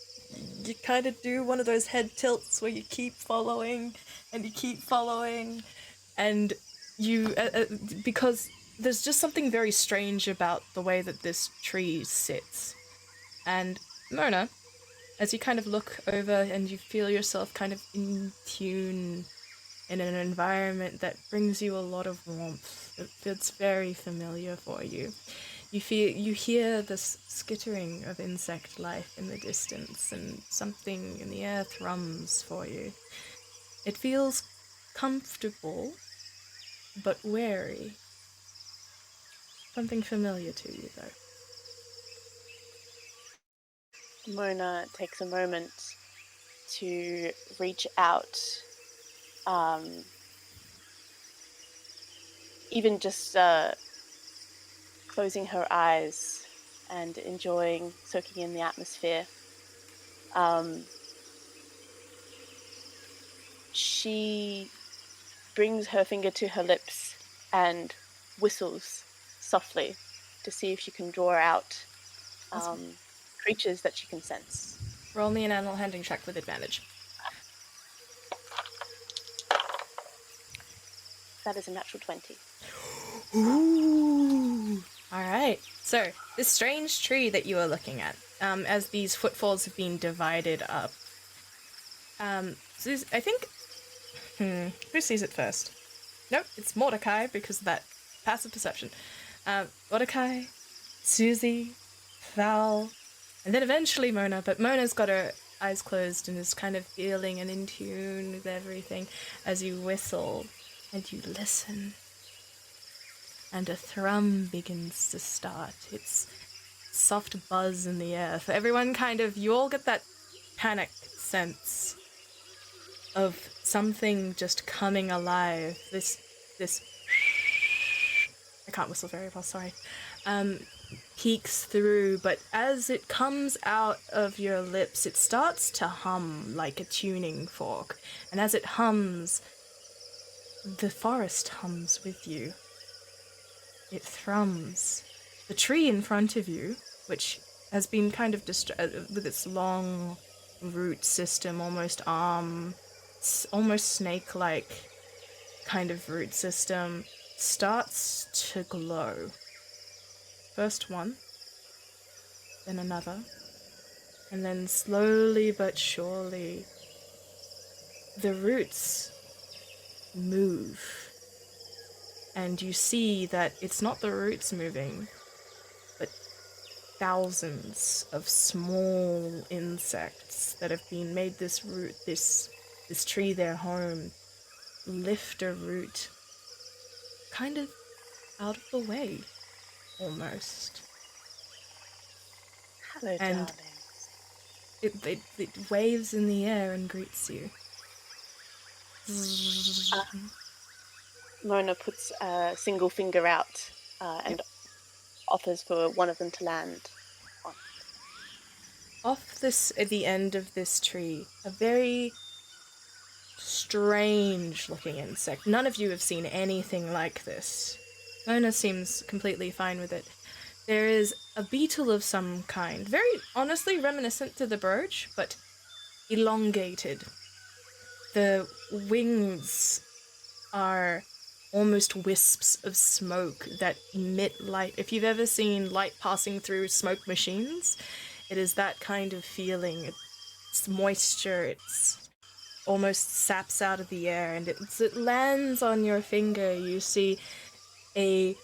you kind of do one of those head tilts where you keep following and you keep following, and you because there's just something very strange about the way that this tree sits. And Mona, as you kind of look over and you feel yourself kind of in tune in an environment that brings you a lot of warmth, it's very familiar for you. You hear this skittering of insect life in the distance, and something in the air thrums for you. It feels comfortable, but wary. Something familiar to you, though. Mona takes a moment to reach out, even just closing her eyes and soaking in the atmosphere. She brings her finger to her lips and whistles softly to see if she can draw out creatures that she can sense. Roll me an animal handling check with advantage. That is a natural 20. Ooh! Alright, so this strange tree that you are looking at, as these footfalls have been divided up, so I think, who sees it first? Nope, it's Mordecai because of that passive perception. Mordecai, Susie, Val, and then eventually Mona, but Mona's got her eyes closed and is kind of feeling and in tune with everything as you whistle and you listen. And a thrum begins to start. It's soft buzz in the air. For everyone you all get that panic sense of something just coming alive. This I can't whistle very well, sorry. Peeks through, but as it comes out of your lips, it starts to hum like a tuning fork. And as it hums, the forest hums with you. It thrums. The tree in front of you, which has been kind of with its long root system, almost snake-like kind of root system, starts to glow. First one, then another, and then slowly but surely, the roots move. And you see that it's not the roots moving, but thousands of small insects that have made this tree their home, lift a root kind of out of the way, almost. Hello, And darlings. it waves in the air and greets you. Mona puts a single finger out and offers for one of them to land on. At the end of this tree, a very strange looking insect. None of you have seen anything like this. Mona seems completely fine with it. There is a beetle of some kind, very honestly reminiscent to the birch, but elongated. The wings are almost wisps of smoke that emit light. If you've ever seen light passing through smoke machines, it is that kind of feeling. It's moisture, it's almost saps out of the air, and it lands on your finger. You see a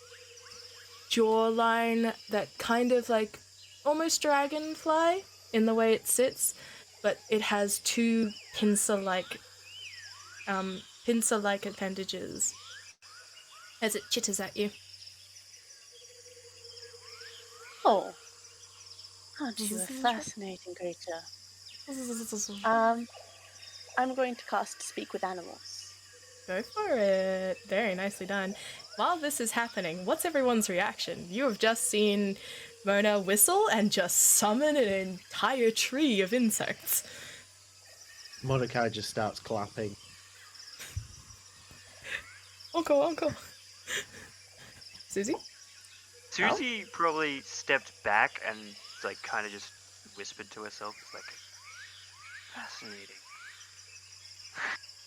jawline that kind of like almost dragonfly in the way it sits, but it has two pincer-like appendages as it chitters at you. Oh, aren't you a fascinating creature? I'm going to cast Speak with Animals. Go for it. Very nicely done. While this is happening, what's everyone's reaction? You have just seen Mona whistle and just summon an entire tree of insects. Mordecai just starts clapping. Uncle. Susie? Susie probably stepped back and kind of just whispered to herself. It's like, fascinating.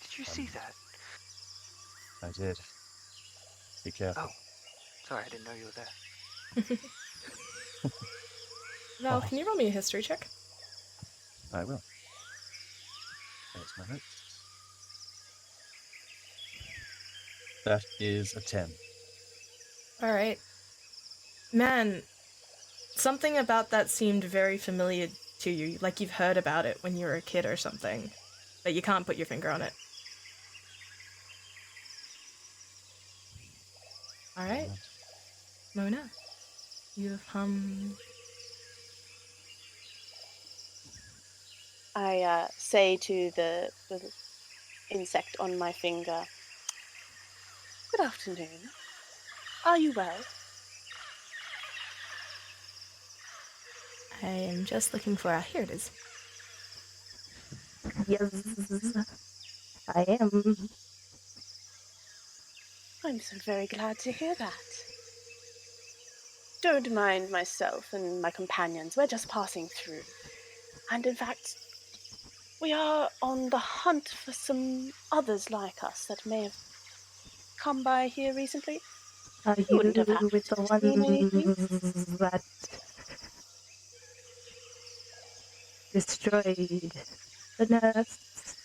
Did you see that? I did. Be careful. Oh, sorry, I didn't know you were there. Val, can you roll me a history check? I will. There's my notes. That is a 10. Alright. Man, something about that seemed very familiar to you, like you've heard about it when you were a kid or something, but you can't put your finger on it. Alright. Mona, you have hummed. I say to the insect on my finger, "Good afternoon. Are you well?" I am just looking for here it is. Yes, I am. I'm so very glad to hear that. Don't mind myself and my companions. We're just passing through. And in fact, we are on the hunt for some others like us that may have come by here recently. Are you wouldn't have happened with the to see anything. ones that destroyed the nests?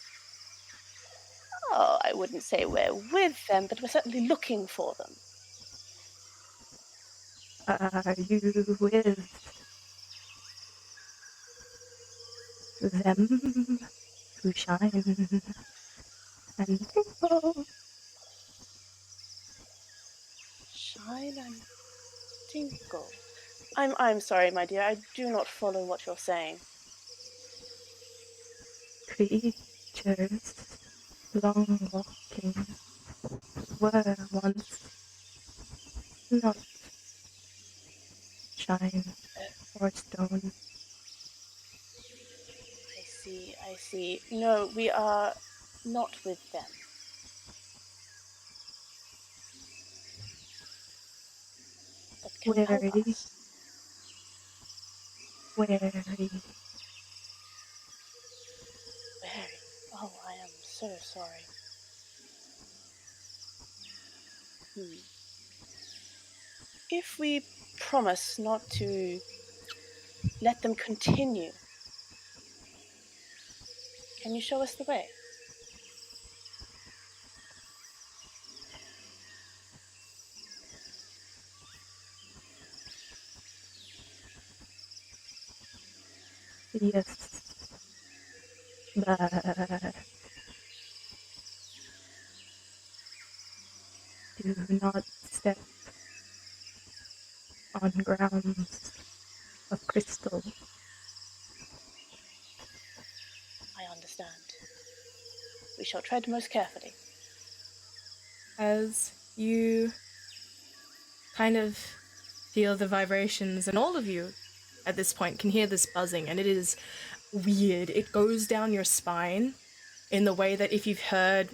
Oh, I wouldn't say we're with them, but we're certainly looking for them. Are you with them who shine and twinkle? Shine and tinkle. I'm sorry, my dear. I do not follow what you're saying. Creatures long walking were once not shine or stone. I see. No, we are not with them. But can you help Wary, us? wary. Very. Oh, I am so sorry. If we promise not to let them continue, can you show us the way? Yes, but do not step on grounds of crystal. I understand. We shall tread most carefully. As you kind of feel the vibrations, and all of you at this point can hear this buzzing, and it is weird. It goes down your spine in the way that if you've heard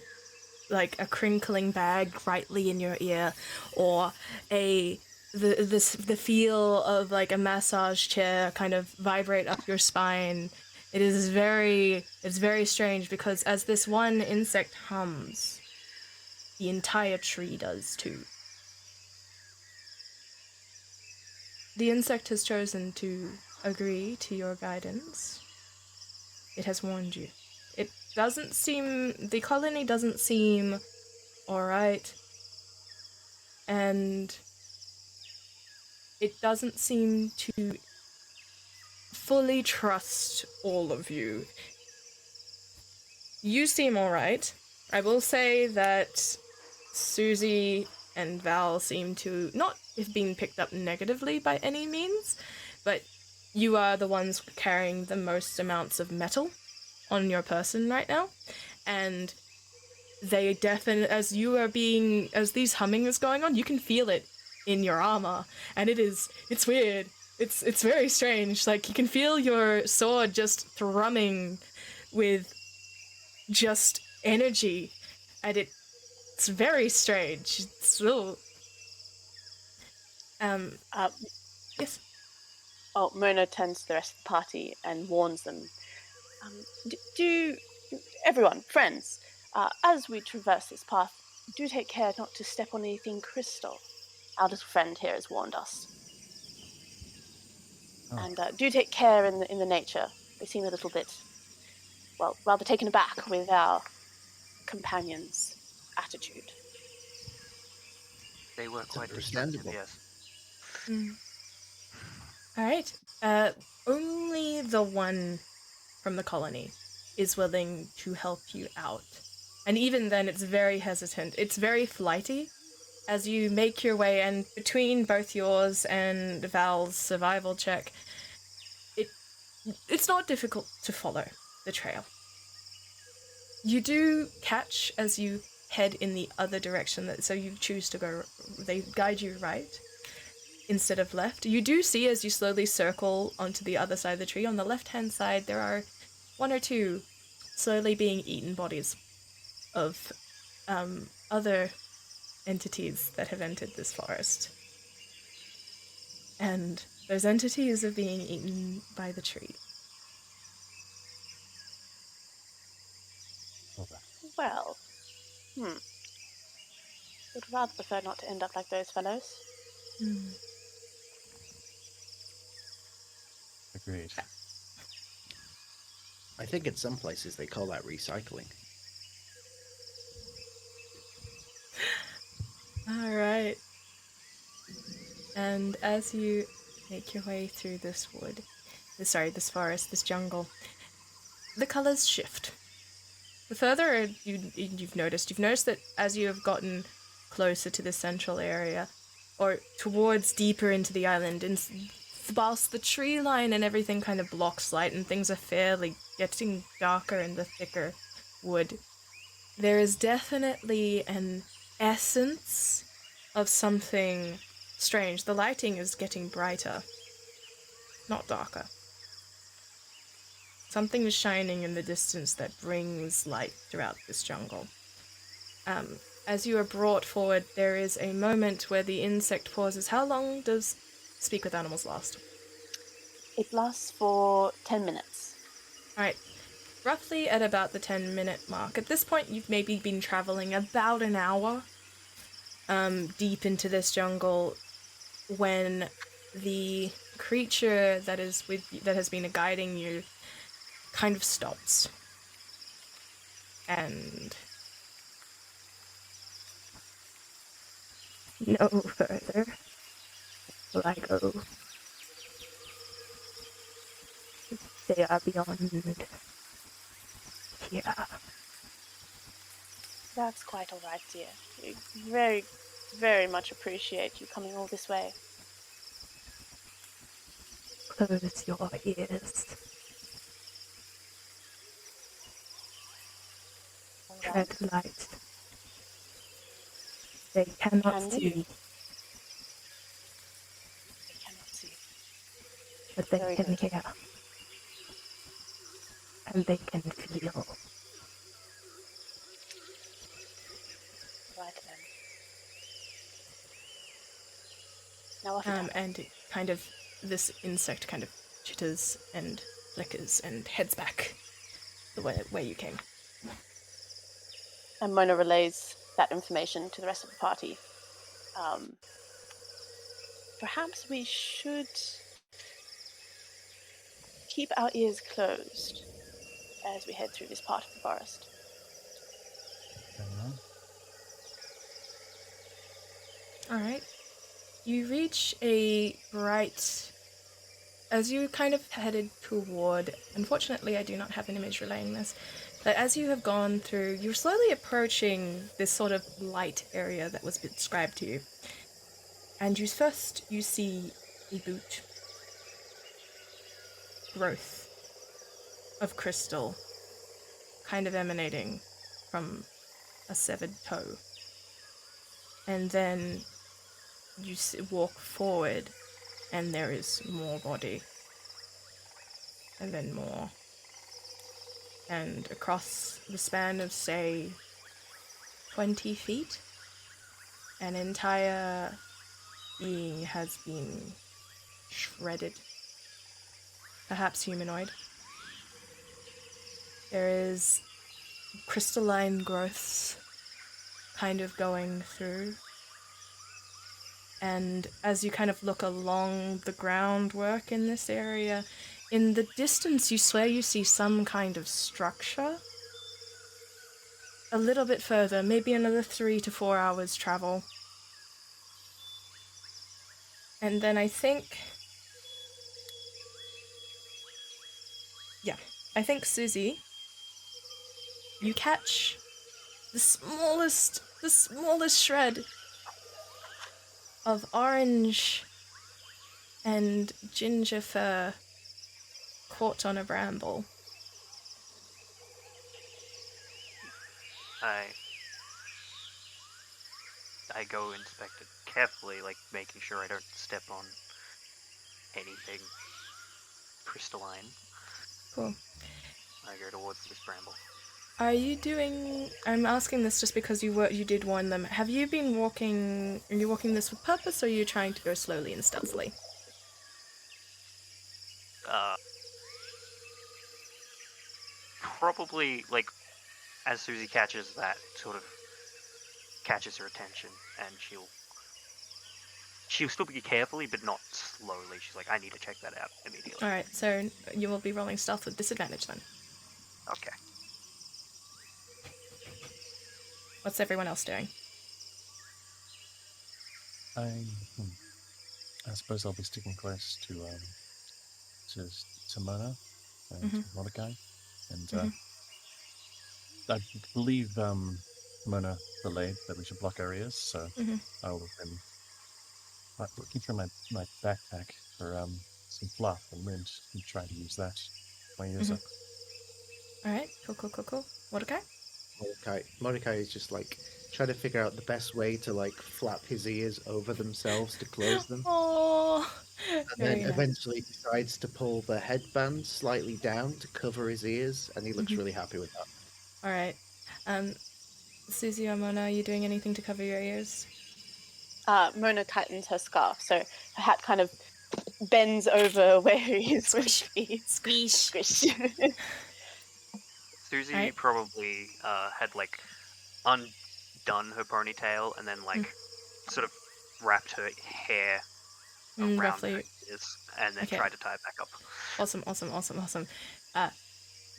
like a crinkling bag rightly in your ear, or the feel of like a massage chair kind of vibrate up your spine. It's very strange, because as this one insect hums, the entire tree does too. The insect has chosen to agree to your guidance. It has warned you. The colony doesn't seem alright, and it doesn't seem to fully trust all of you. You seem alright. I will say that Susie and Val seem to not have been picked up negatively by any means, but you are the ones carrying the most amounts of metal on your person right now, and they definitely, as these humming is going on, you can feel it in your armor, and it's weird. It's very strange. Like, you can feel your sword just thrumming with just energy, and it's very strange. It's little. Yes. Oh, Mona turns to the rest of the party and warns them. Everyone, friends, as we traverse this path, do take care not to step on anything crystal. Our little friend here has warned us. Oh. And do take care in the nature. They seem a little bit, well, rather taken aback with our companion's attitude. They were quite destructive, understandable. yes. Alright. Only the one from the colony is willing to help you out. And even then, it's very hesitant. It's very flighty. As you make your way, and between both yours and Val's survival check, it's not difficult to follow the trail. You do catch as you head in the other direction, so you choose to go, they guide you right instead of left. You do see, as you slowly circle onto the other side of the tree, on the left-hand side, there are one or two slowly being eaten bodies of other entities that have entered this forest. And those entities are being eaten by the tree. Well, would rather prefer not to end up like those fellows. Agreed. I think in some places they call that recycling. All right. And as you make your way through this forest, this jungle, the colors shift. The further you've noticed that as you have gotten closer to the central area, or towards deeper into the island, and whilst the tree line and everything kind of blocks light and things are fairly getting darker in the thicker wood, there is definitely an essence of something strange. The lighting is getting brighter, not darker. Something is shining in the distance that brings light throughout this jungle. As you are brought forward, there is a moment where the insect pauses. How long does Speak with Animals last? It lasts for 10 minutes. Alright, roughly at about the 10-minute mark. At this point, you've maybe been traveling about an hour deep into this jungle when the creature that has been guiding you kind of stops. And no further will I go. They are beyond here. That's quite all right, dear. We very, very much appreciate you coming all this way. Close your ears. All Tread right. light. They cannot Can see, They cannot see. but they Very can good. hear. And they can feel. Right then. Now off you go. And it kind of, this insect kind of chitters and flickers and heads back the way where you came. And Mona relays that information to the rest of the party. Perhaps we should keep our ears closed as we head through this part of the forest. Alright. You reach a bright... As you kind of headed toward... Unfortunately, I do not have an image relaying this. But as you have gone through, you're slowly approaching this sort of light area that was described to you. And you see a boot. Growth of crystal kind of emanating from a severed toe. And then you walk forward and there is more body. And then more. And across the span of, say, 20 feet, an entire being has been shredded. Perhaps humanoid. There is crystalline growths kind of going through. And as you kind of look along the groundwork in this area, in the distance you swear you see some kind of structure. A little bit further, maybe another 3 to 4 hours travel. And then I think Susie, you catch the smallest shred of orange and ginger fur caught on a bramble. I go inspect it carefully, like making sure I don't step on anything crystalline. Cool. I go towards this bramble. Are you doing... I'm asking this just because you did warn them. Have you been walking... Are you walking this with purpose, or are you trying to go slowly and stealthily? Probably, like, as Susie catches that, sort of catches her attention, and she'll still be carefully, but not slowly. She's like, I need to check that out immediately. Alright, so you will be rolling stealth with disadvantage then. Okay. What's everyone else doing? I suppose I'll be sticking close to Mona and Mordecai, and I believe Mona relayed that we should block our ears, so I will then looking through my backpack for some fluff and lint and try to use that. My ears up. Alright, cool. Mordecai? Mordecai is just like trying to figure out the best way to like flap his ears over themselves to close them. Oh, And very then nice. eventually decides to pull the headband slightly down to cover his ears, and he looks really happy with that. Alright. Susie or Mona, are you doing anything to cover your ears? Mona tightens her scarf, so her hat kind of bends over where her ears would be. Squish. Squish. Susie Alright. probably had like undone her ponytail and then like sort of wrapped her hair around Roughly. her ears and then Okay. tried to tie it back up. Awesome.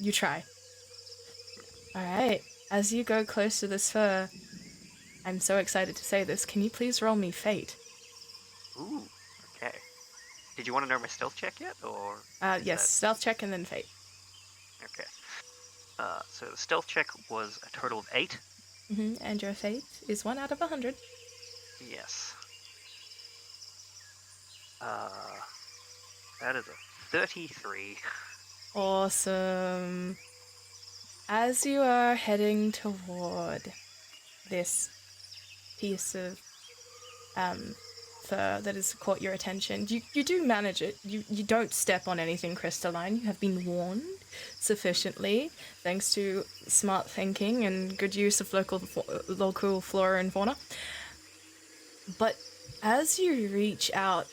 You try. Alright. As you go close to this fur, I'm so excited to say this. Can you please roll me Fate? Ooh, okay. Did you want to know my stealth check yet, or? Yes, stealth check and then Fate. Okay. So the stealth check was a total of 8. And your Fate is 1 out of 100. Yes. That is a 33. Awesome. As you are heading toward this piece of fur that has caught your attention, you do manage it. You don't step on anything crystalline. You have been warned sufficiently, thanks to smart thinking and good use of local flora and fauna. But as you reach out,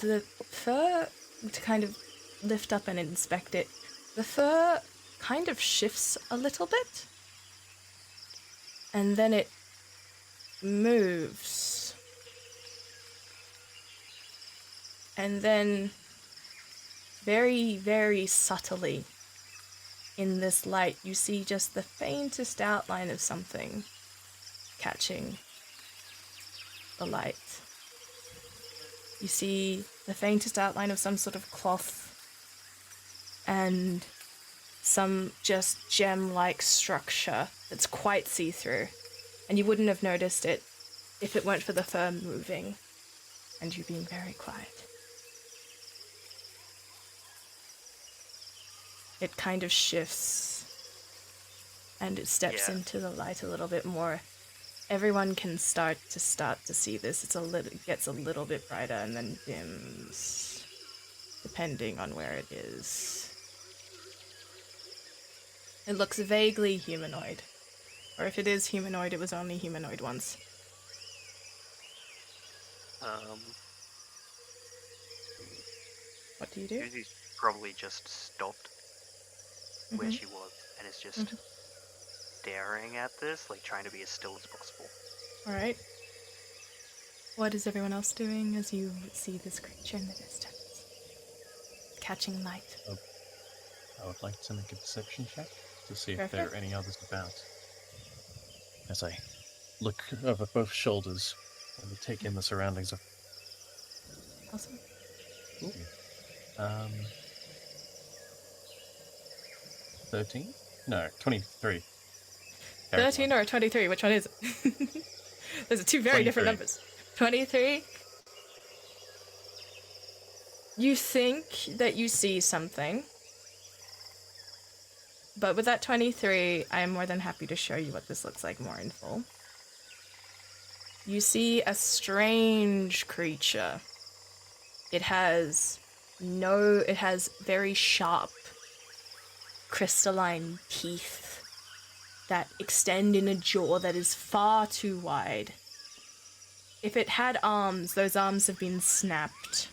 the fur, to kind of lift up and inspect it, the fur kind of shifts a little bit, and then it moves, and then very, very subtly in this light you see just the faintest outline of something catching the light. You see the faintest outline of some sort of cloth and some just gem-like structure that's quite see-through, and you wouldn't have noticed it if it weren't for the fur moving and you being very quiet. It kind of shifts and it steps into the light a little bit more. Everyone can start to see this. It gets a little bit brighter and then dims, depending on where it is. It looks vaguely humanoid. Or if it is humanoid, it was only humanoid once. What do you do? Susie's probably just stopped where she was and is just staring at this, like trying to be as still as possible. Alright. What is everyone else doing as you see this creature in the distance? Catching light. I would like to make a perception check to see if Perfect. there are any others about. As I look over both shoulders and take in the surroundings of. Awesome. 13? No, 23. 13 or 23, which one is it? Those are two very different numbers. 23? You think that you see something, but with that 23, I am more than happy to show you what this looks like more in full. You see a strange creature. It has very sharp, crystalline teeth that extend in a jaw that is far too wide. If it had arms, those arms have been snapped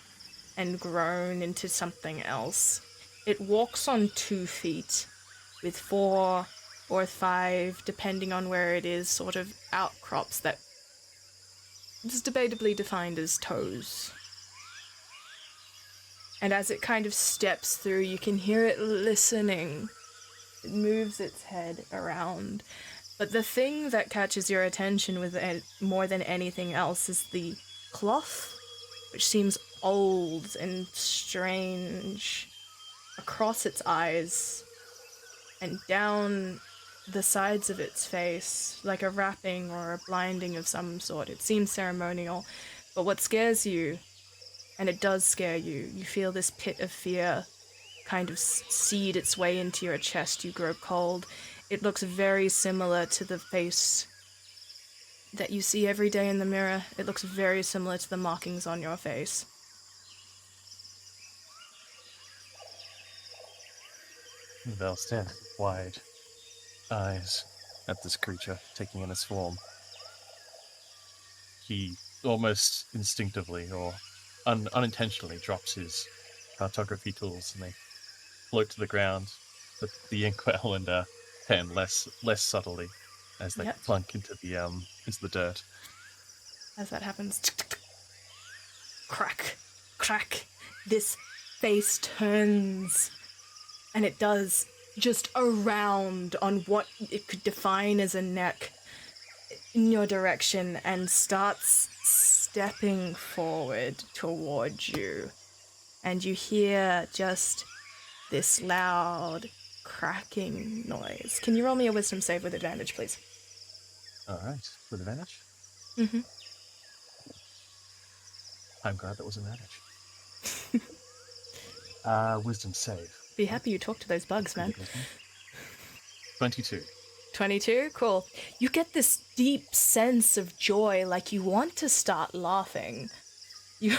and grown into something else. It walks on 2 feet with 4 or 5, depending on where it is, sort of outcrops that is debatably defined as toes. And as it kind of steps through, you can hear it listening. It moves its head around. But the thing that catches your attention with it more than anything else is the cloth which seems old and strange, across its eyes and down the sides of its face, like a wrapping or a blinding of some sort. It seems ceremonial, but what scares you, and it does scare you, you feel this pit of fear kind of seed its way into your chest. You grow cold. It looks very similar to the face that you see every day in the mirror. It looks very similar to the markings on your face. They'll stand with wide eyes at this creature taking in its form. He almost instinctively or unintentionally drops his cartography tools and they float to the ground, but the inkwell and pen less subtly as they Yep. plunk into the dirt. As that happens, crack, crack, this face turns, and it does just around on what it could define as a neck in your direction and starts stepping forward towards you. And you hear just this loud cracking noise. Can you roll me a wisdom save with advantage, please? All right, with advantage. Mm-hmm. I'm glad that was advantage. Wisdom save. Be happy you talked to those bugs, man. 22. 22? Cool. You get this deep sense of joy, like you want to start laughing. You...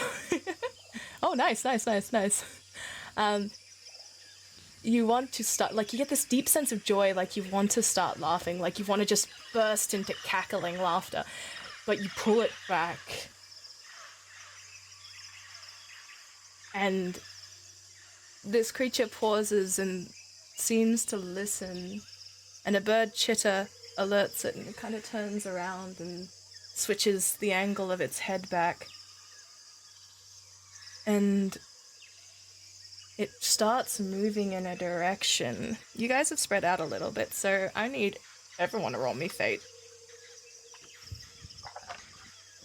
Oh, nice. You want to start, like, you get this deep sense of joy, like you want to start laughing, like you want to just burst into cackling laughter, but you pull it back. And this creature pauses and seems to listen, and a bird chitter alerts it, and it kind of turns around and switches the angle of its head back. And it starts moving in a direction. You guys have spread out a little bit, so I need everyone to roll me fate.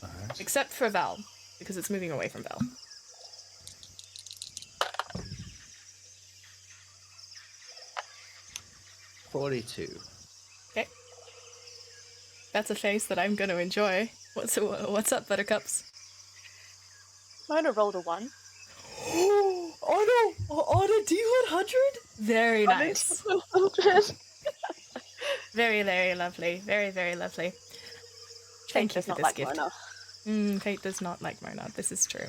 All right. Except for Val, because it's moving away from Val. $42. Okay. That's a face that I'm going to enjoy. What's up, Buttercups? Mona rolled a 1. Oh no! On a D100? Very nice. Very, very lovely. Very, very lovely. Thank you for this gift. Fate does not like Mona. This is true.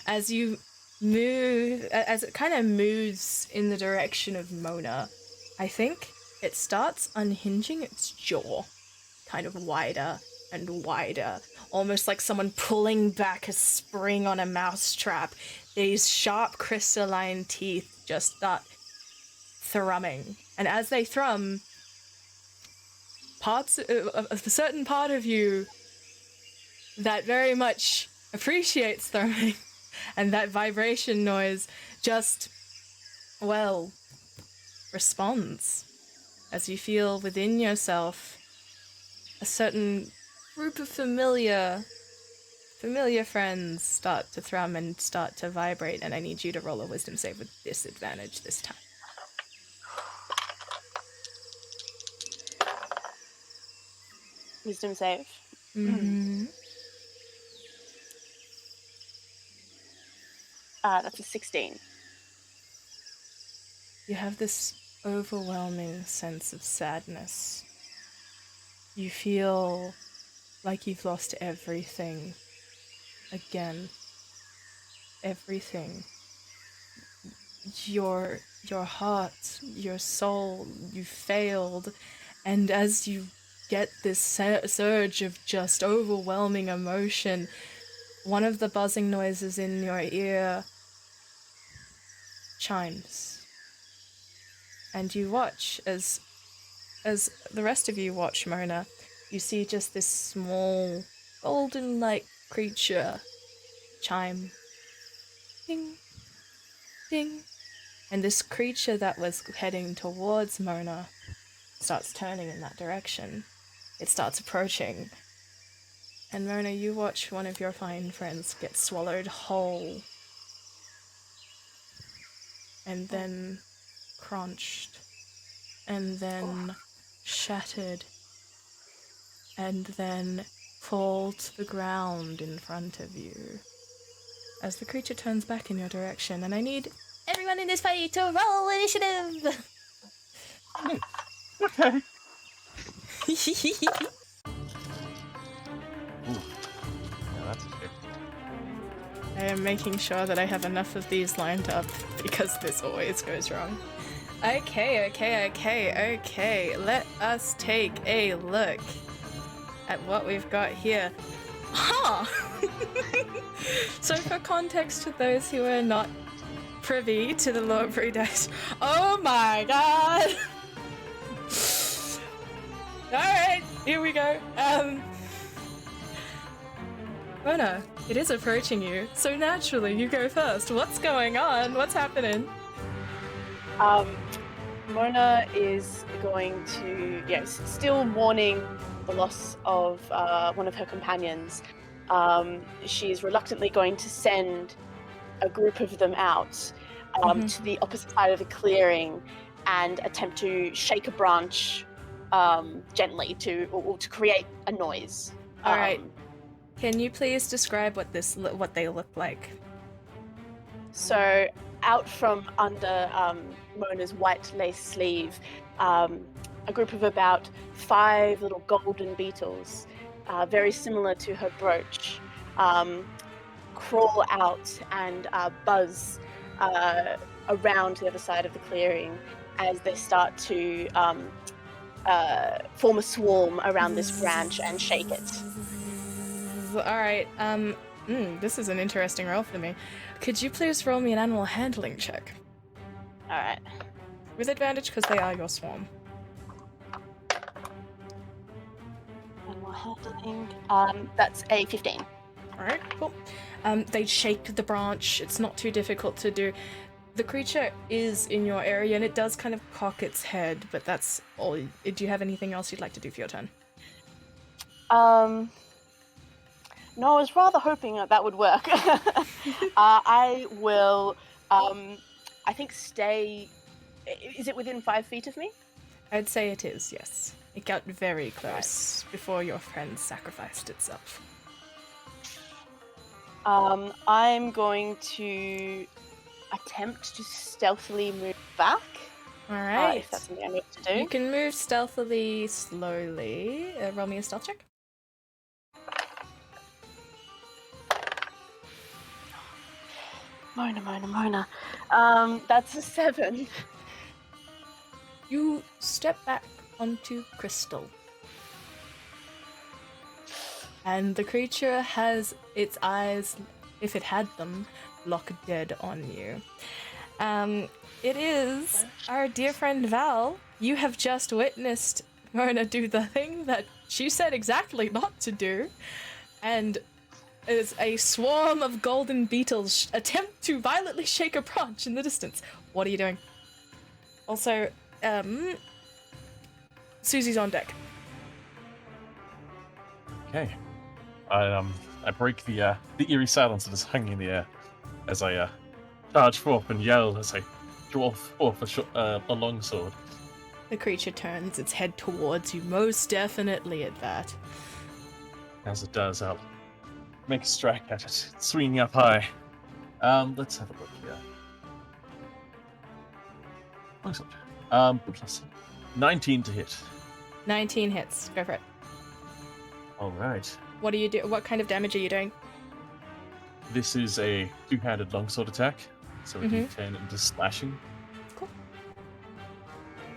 As you move, as it kind of moves in the direction of Mona, I think it starts unhinging its jaw, kind of wider and wider, almost like someone pulling back a spring on a mousetrap. These sharp crystalline teeth just start thrumming, and as they thrum, parts of a certain part of you that very much appreciates thrumming and that vibration noise just, well, responds as you feel within yourself a certain group of familiar friends start to thrum and start to vibrate, and I need you to roll a wisdom save with disadvantage this time. Wisdom save. Mm-hmm. That's a 16. You have this overwhelming sense of sadness. You feel like you've lost everything. Again. Everything. Your heart, your soul, you failed. And as you get this surge of just overwhelming emotion, one of the buzzing noises in your ear chimes. And you watch as the rest of you watch, Mona, you see just this small golden-like creature chime. Ding, ding. And this creature that was heading towards Mona starts turning in that direction. It starts approaching. And Mona, you watch one of your fine friends get swallowed whole. And then crunched. And then shattered. And then fall to the ground in front of you. As the creature turns back in your direction, and I need everyone in this fight to roll initiative! Okay. Ooh. Yeah, that's okay. I am making sure that I have enough of these lined up because this always goes wrong. Okay. Let us take a look at what we've got here. Huh! So for context to those who are not privy to the Lord Brew dice, oh my god! Alright, here we go. Mona, it is approaching you, so naturally you go first. What's going on? What's happening? Mona is going to, yes, still mourning the loss of one of her companions. She is reluctantly going to send a group of them out to the opposite side of the clearing and attempt to shake a branch gently to create a noise. All right. Can you please describe what they look like? So, out from under Mona's white lace sleeve, a group of about 5 little golden beetles, very similar to her brooch, crawl out and buzz around the other side of the clearing as they start to form a swarm around this branch and shake it. Alright, this is an interesting roll for me. Could you please roll me an animal handling check? Alright. With advantage, because they are your swarm. Animal handling. That's a 15. Alright, cool. They shake the branch. It's not too difficult to do. The creature is in your area, and it does kind of cock its head, but that's all. Do you have anything else you'd like to do for your turn? No, I was rather hoping that would work. I will, I think stay... Is it within 5 feet of me? I'd say it is, yes. It got very close before your friend sacrificed itself. I'm going to attempt to stealthily move back. Alright. If that's something I need to do. You can move stealthily, slowly. Roll me a stealth check. Mona. That's a 7. You step back onto crystal. And the creature has its eyes, if it had them, lock dead on you. It is our dear friend Val. You have just witnessed Mona do the thing that she said exactly not to do. And as a swarm of golden beetles attempt to violently shake a branch in the distance. What are you doing? Also, Susie's on deck. Okay. I break the eerie silence that is hanging in the air as I charge forth and yell as I draw forth a longsword. The creature turns its head towards you, most definitely at that. As it does, I'll make a strike at it, swinging up high. Let's have a look here. Longsword. Plus 19 to hit. 19 hits. Go for it. All right. What do you do? What kind of damage are you doing? This is a two-handed longsword attack, so a d10 into slashing. Cool.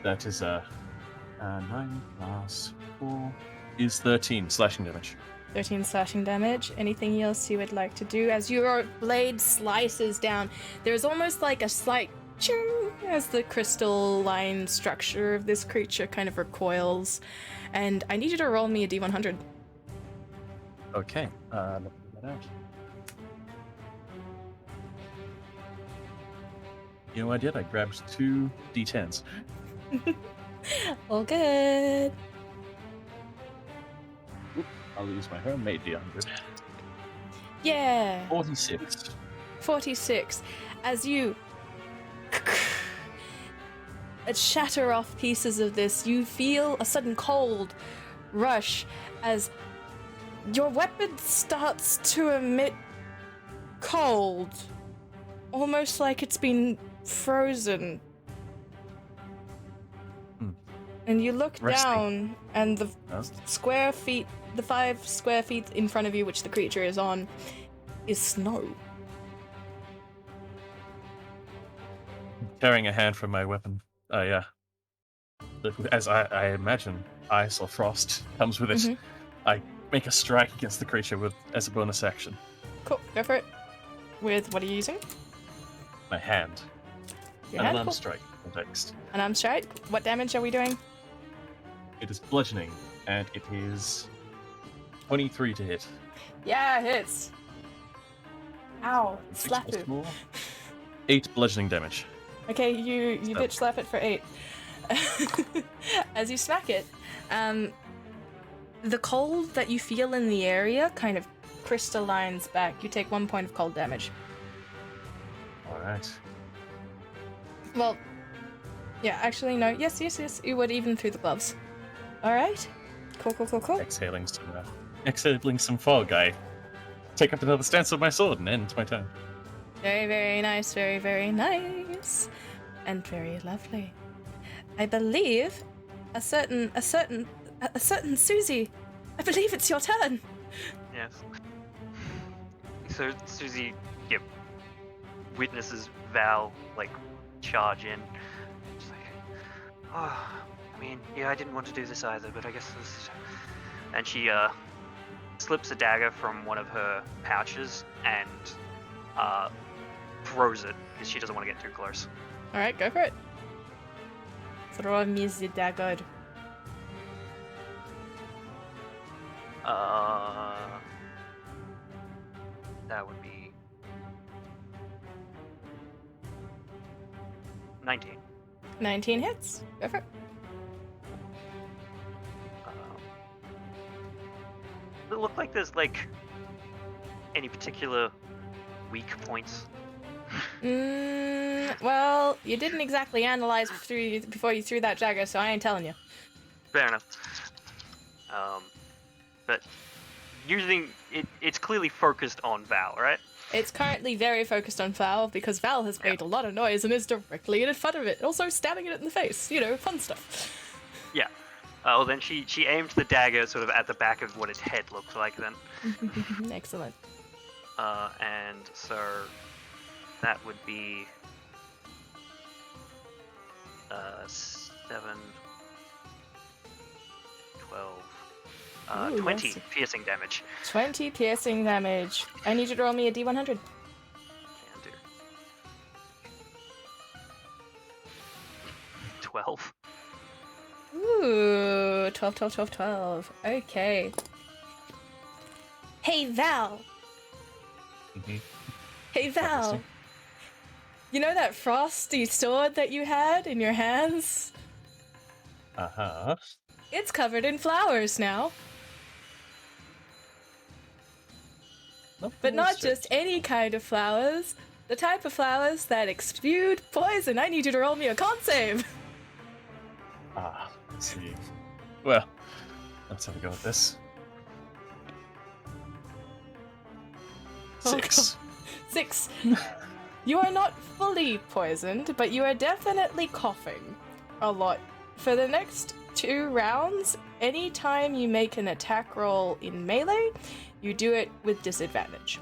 That is 9 plus 4 is 13 slashing damage. 13 slashing damage. Anything else you would like to do? As your blade slices down, there's almost like a slight ching as the crystalline structure of this creature kind of recoils. And I need you to roll me a d100. Okay, let me get that out. You know what I did? I grabbed 2 d10s. All good. I'll use my homemade D100. Yeah. 46. 46. As you shatter off pieces of this, you feel a sudden cold rush as your weapon starts to emit cold, almost like it's been frozen. And you look down, and the square feet, the 5 square feet in front of you, which the creature is on, is snow. Tearing a hand from my weapon. As I imagine ice or frost comes with it, Mhm. I make a strike against the creature as a bonus action. Cool, go for it. With what are you using? My hand. Your An hand? unarmed Cool. strike context. An arm strike. What damage are we doing? It is bludgeoning, and it is 23 to hit. Yeah, it hits. Ow. 6 Slap plus it. 4. 8 bludgeoning damage. Okay, you So- bitch slap it for 8. As you smack it, the cold that you feel in the area kind of crystallines back. You take 1 point of cold damage. Alright. Well, yeah, actually, no. Yes, you would even through the gloves. Alright. Cool. Exhaling some fog, I take up another stance with my sword and end my turn. Very, very nice, very, very nice. And very lovely. I believe a certain Susie. I believe it's your turn. Yes. So Susie, witnesses Val charge in. She's like, oh, I mean, yeah, I didn't want to do this either, but I guess this. And she slips a dagger from one of her pouches and throws it because she doesn't want to get too close. Alright, go for it. Throw me the dagger. That would be 19. 19 hits. Go for it. Does it look like there's any particular weak points? Well, you didn't exactly analyze before you threw that dagger, so I ain't telling you. Fair enough. But using it's clearly focused on Val, right? It's currently very focused on Val because Val has made a lot of noise and is directly in front of it, also stabbing it in the face. You know, fun stuff. Yeah. Well, then she aimed the dagger sort of at the back of what its head looked like then. Excellent. And so that would be 7, 12, Ooh, 20 that's- piercing damage. 20 piercing damage. I need you to roll me a D100. Can do. 12. Ooh, 12. Okay. Hey, Val. Mhm. Hey, Val. Interesting. You know that frosty sword that you had in your hands? Uh-huh. It's covered in flowers now. But not just any kind of flowers. The type of flowers that exude poison. I need you to roll me a con save. Let's see. Well, let's have a go at this. Oh, 6. 6. You are not fully poisoned, but you are definitely coughing a lot. For the next 2 rounds, anytime you make an attack roll in melee, you do it with disadvantage.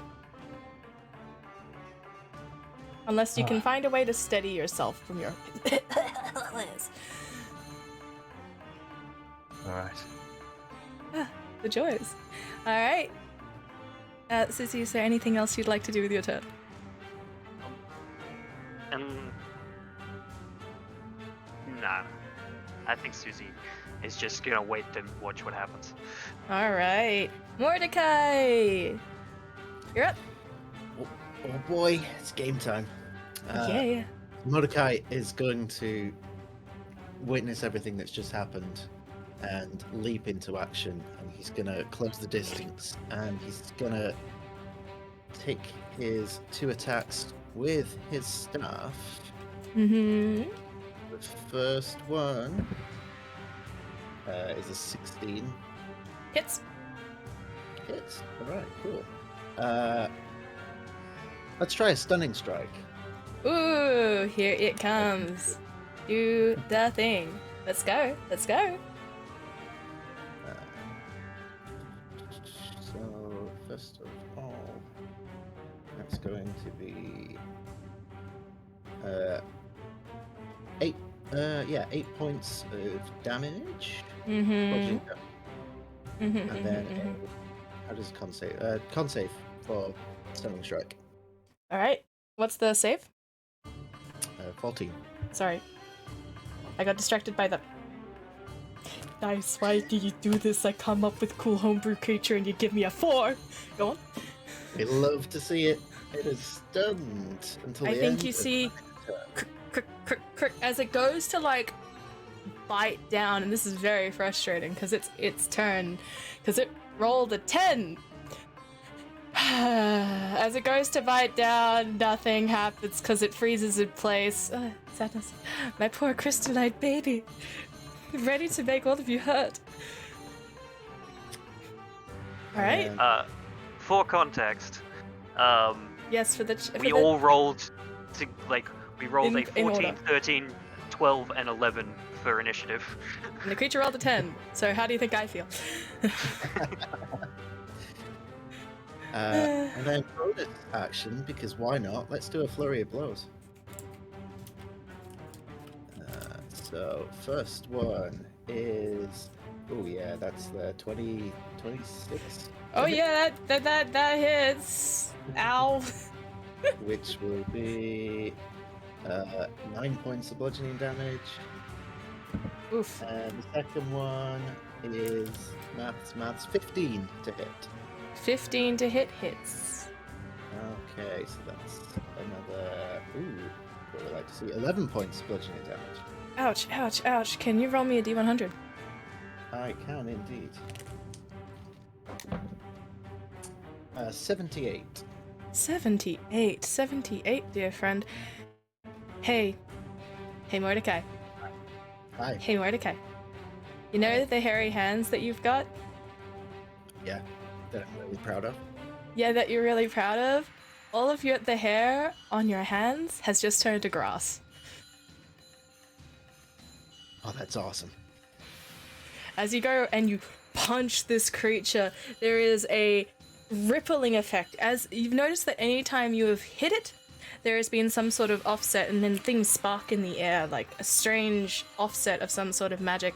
Unless you can find a way to steady yourself from your... Alright. The joys. Alright. Susie, is there anything else you'd like to do with your turn? Nah. I think Susie is just gonna wait and watch what happens. Alright. Mordecai! You're up. Oh boy, it's game time. Yeah. Mordecai is going to witness everything that's just happened and leap into action. And he's gonna close the distance, and he's gonna take his 2 attacks with his staff. Mm-hmm. The first one is a 16. Hits. Hits. Alright, cool. Let's try a stunning strike. Ooh, here it comes. Do the thing. Let's go. Let's go. So, first of all, that's going to be 8 points of damage. Mm-hmm. And then how does con save? Con save for stunning strike. All right. What's the save? 14. Sorry. I got distracted by the... Nice, why do you do this? I come up with cool homebrew creature and you give me a 4. Go on. We love to see it. It is stunned until I the think end you of see the turn. as it goes to like bite down, and this is very frustrating because it's its turn because it rolled a 10. As it goes to bite down, nothing happens because it freezes in place. Sadness. My poor crystallite baby. Ready to make all of you hurt. Alright. And For context, Yes, we all rolled to, we rolled a in 14, order. 13, 12, and 11 for initiative. And the creature rolled a 10. So how do you think I feel? and then bonus action, because why not? Let's do a flurry of blows. So first one is, oh yeah, that's the 26. Oh yeah, that hits. Ow. Which will be 9 points of bludgeoning damage. Oof. And the second one is maths 15 to hit. 15 to hit hits. Okay, so that's another, what would I like to see? 11 points of bludgeoning damage. Ouch, ouch, ouch. Can you roll me a D100? I can indeed. 78. 78, dear friend. Hey Mordecai. Hi. Hey Mordecai. You know the hairy hands that you've got? Yeah, that I'm really proud of. Yeah, that you're really proud of? All of the hair on your hands has just turned to grass. Oh, that's awesome. As you go and you punch this creature, there is a rippling effect. As you've noticed that anytime you have hit it, there has been some sort of offset, and then things spark in the air, like a strange offset of some sort of magic.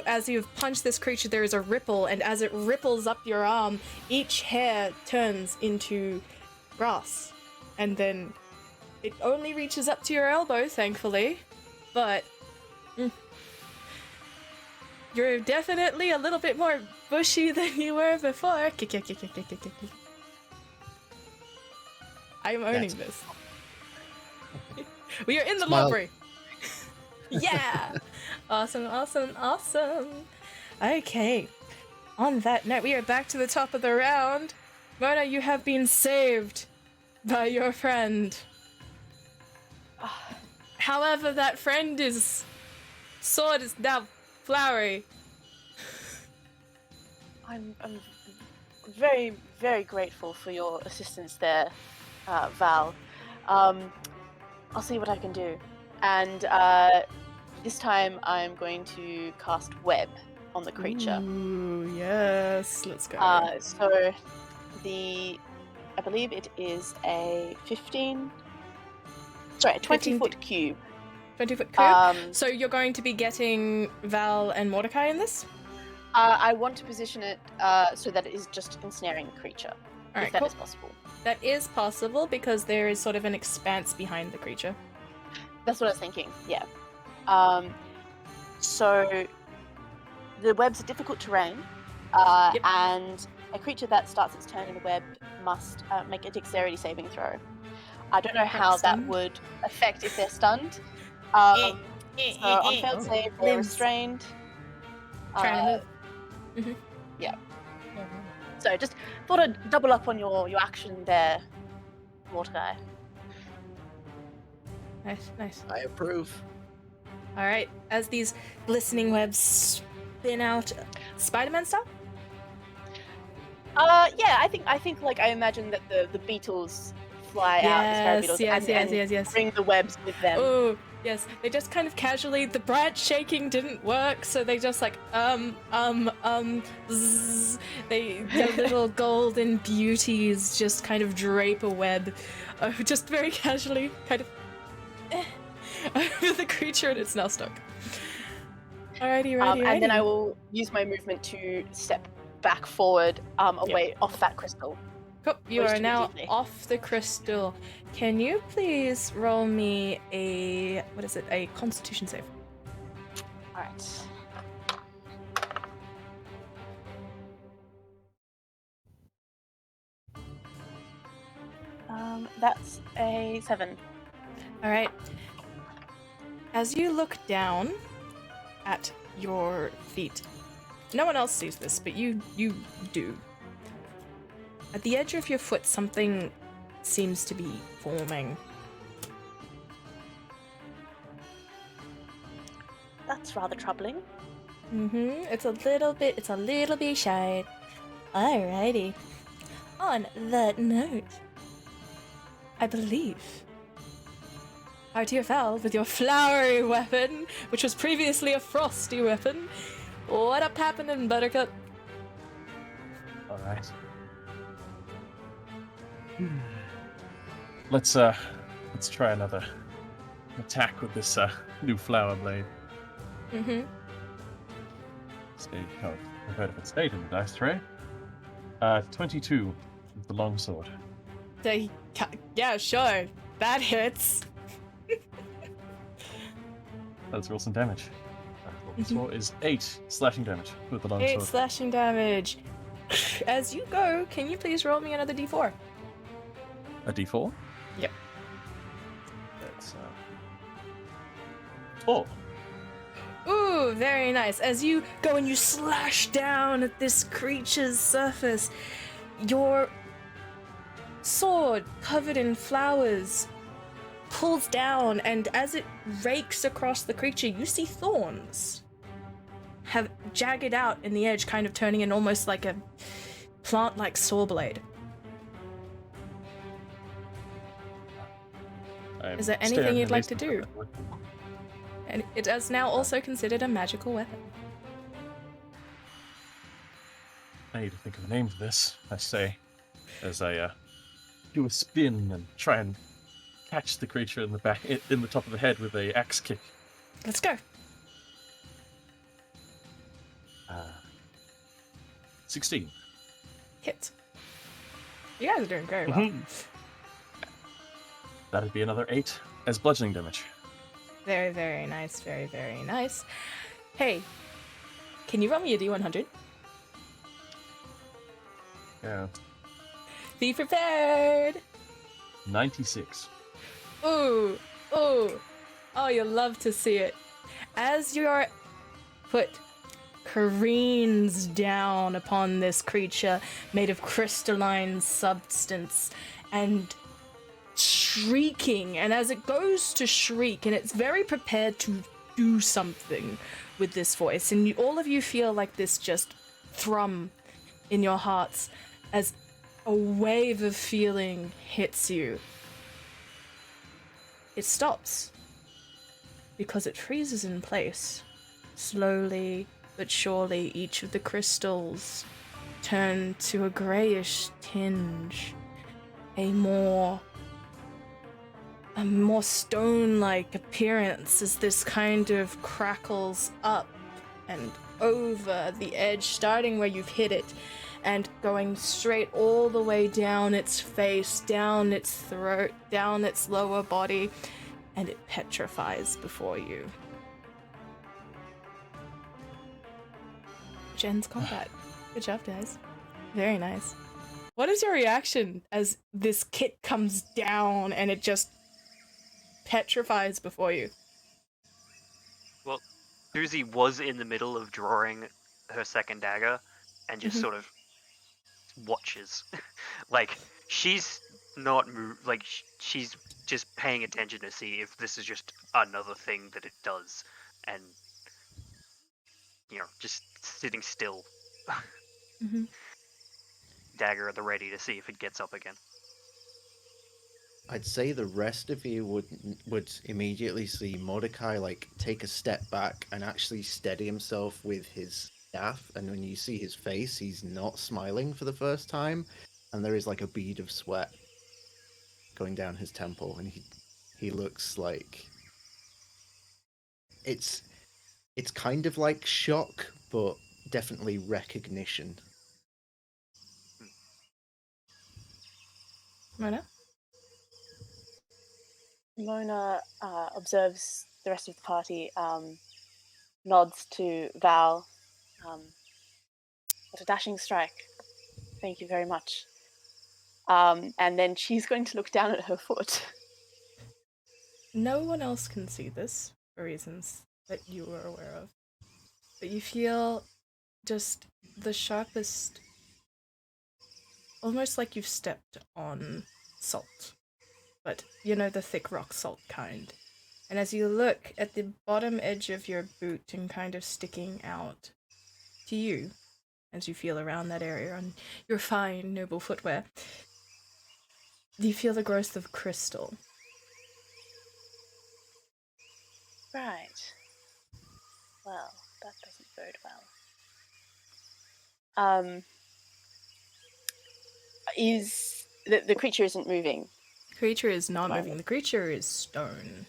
As you've punched this creature, there is a ripple, and as it ripples up your arm, each hair turns into grass. And then it only reaches up to your elbow, thankfully, but you're definitely a little bit more bushy than you were before. I'm owning this. We are in the Smile. library. Yeah! Awesome. Okay. On that note, we are back to the top of the round. Mona, you have been saved by your friend. However, that friend's sword is now flowery. I'm very, very grateful for your assistance there, Val. I'll see what I can do. And this time I'm going to cast Web on the creature. Ooh, yes. Let's go. So I believe it is a 20-foot cube. 20-foot cube. So you're going to be getting Val and Mordecai in this? I want to position it so that it is just ensnaring the creature, Alright, if that cool. is possible. That is possible because there is sort of an expanse behind the creature. That's what I was thinking, yeah. So the web's a difficult terrain, Yep. and a creature that starts its turn in the web must make a dexterity saving throw. I don't know how that Stunned? would affect if they're stunned. So on failed save, they're Limbs. restrained. Trying to move. So just thought I'd double up on your action there, Mordecai. Nice. I approve. All right. As these glistening webs spin out, Spider-Man style. Yeah, I think like I imagine that the beetles fly out, the sparrow beetles, and bring the webs with them. Oh, yes. They just kind of casually, the branch shaking didn't work, so they just like, zzz. Their little golden beauties just kind of drape a web, just very casually, kind of, over the creature, and it's now stuck. Alrighty, And then I will use my movement to step back forward, away off that crystal. Cool. You Close are to now immediately. off the crystal. Can you please roll me a Constitution save? All right. That's a 7. All right. As you look down at your feet, no one else sees this, but you do. At the edge of your foot, something seems to be forming. That's rather troubling. It's a little bit shy. Alrighty. On that note, I believe RTFL with your flowery weapon, which was previously a frosty weapon. What up happening, Buttercup? All right. Let's try another attack with this new flower blade. See how competitive it's stayed in the dice tray. 22 with the longsword. Yeah, sure. That hits. Let's roll some damage. Longsword is 8 slashing damage with the longsword. 8 slashing damage. As you go, can you please roll me another d4? A d4? Yep. That's 4. Ooh, very nice. As you go and you slash down at this creature's surface, your sword, covered in flowers, pulls down, and as it rakes across the creature, you see thorns have jagged out in the edge, kind of turning in almost like a plant-like saw blade. Is there anything you'd like to do? And it is now also considered a magical weapon. I need to think of a name for this, I say, as I do a spin and try and catch the creature in the top of the head with a axe kick. Let's go. 16. Hit. You guys are doing very well. That'd be another 8 as bludgeoning damage. Very, very nice. Very, very nice. Hey, can you roll me a D100? Yeah. Be prepared. 96. Ooh, ooh. Oh, you'll love to see it. As your foot careens down upon this creature made of crystalline substance and shrieking, and as it goes to shriek, and it's very prepared to do something with this voice, and all of you feel like this just thrum in your hearts as a wave of feeling hits you. It stops because it freezes in place. Slowly but surely, each of the crystals turn to a grayish tinge, a more stone-like appearance as this kind of crackles up and over the edge, starting where you've hit it, and going straight all the way down its face, down its throat, down its lower body, and it petrifies before you. Which ends combat. Good job, guys. Very nice. What is your reaction as this kit comes down and it just petrifies before you? Well, Susie was in the middle of drawing her second dagger and just Mhm. sort of watches. Like she's not like she's just paying attention to see if this is just another thing that it does, and just sitting still, Mm-hmm. dagger at the ready to see if it gets up again. I'd say the rest of you would immediately see Mordecai like take a step back and actually steady himself with his staff. And when you see his face, he's not smiling for the first time, and there is like a bead of sweat going down his temple, and he looks like it's kind of like shock, but definitely recognition. Mona? Mona observes the rest of the party, nods to Val. What a dashing strike. Thank you very much. And then she's going to look down at her foot. No one else can see this for reasons that you are aware of. But you feel just the sharpest, almost like you've stepped on salt. But you know, the thick rock salt kind. And as you look at the bottom edge of your boot and kind of sticking out to you, as you feel around that area on your fine, noble footwear, you feel the growth of crystal. Right. Well, that doesn't bode well. Is the creature isn't moving? The creature is not Right. moving. The creature is stone.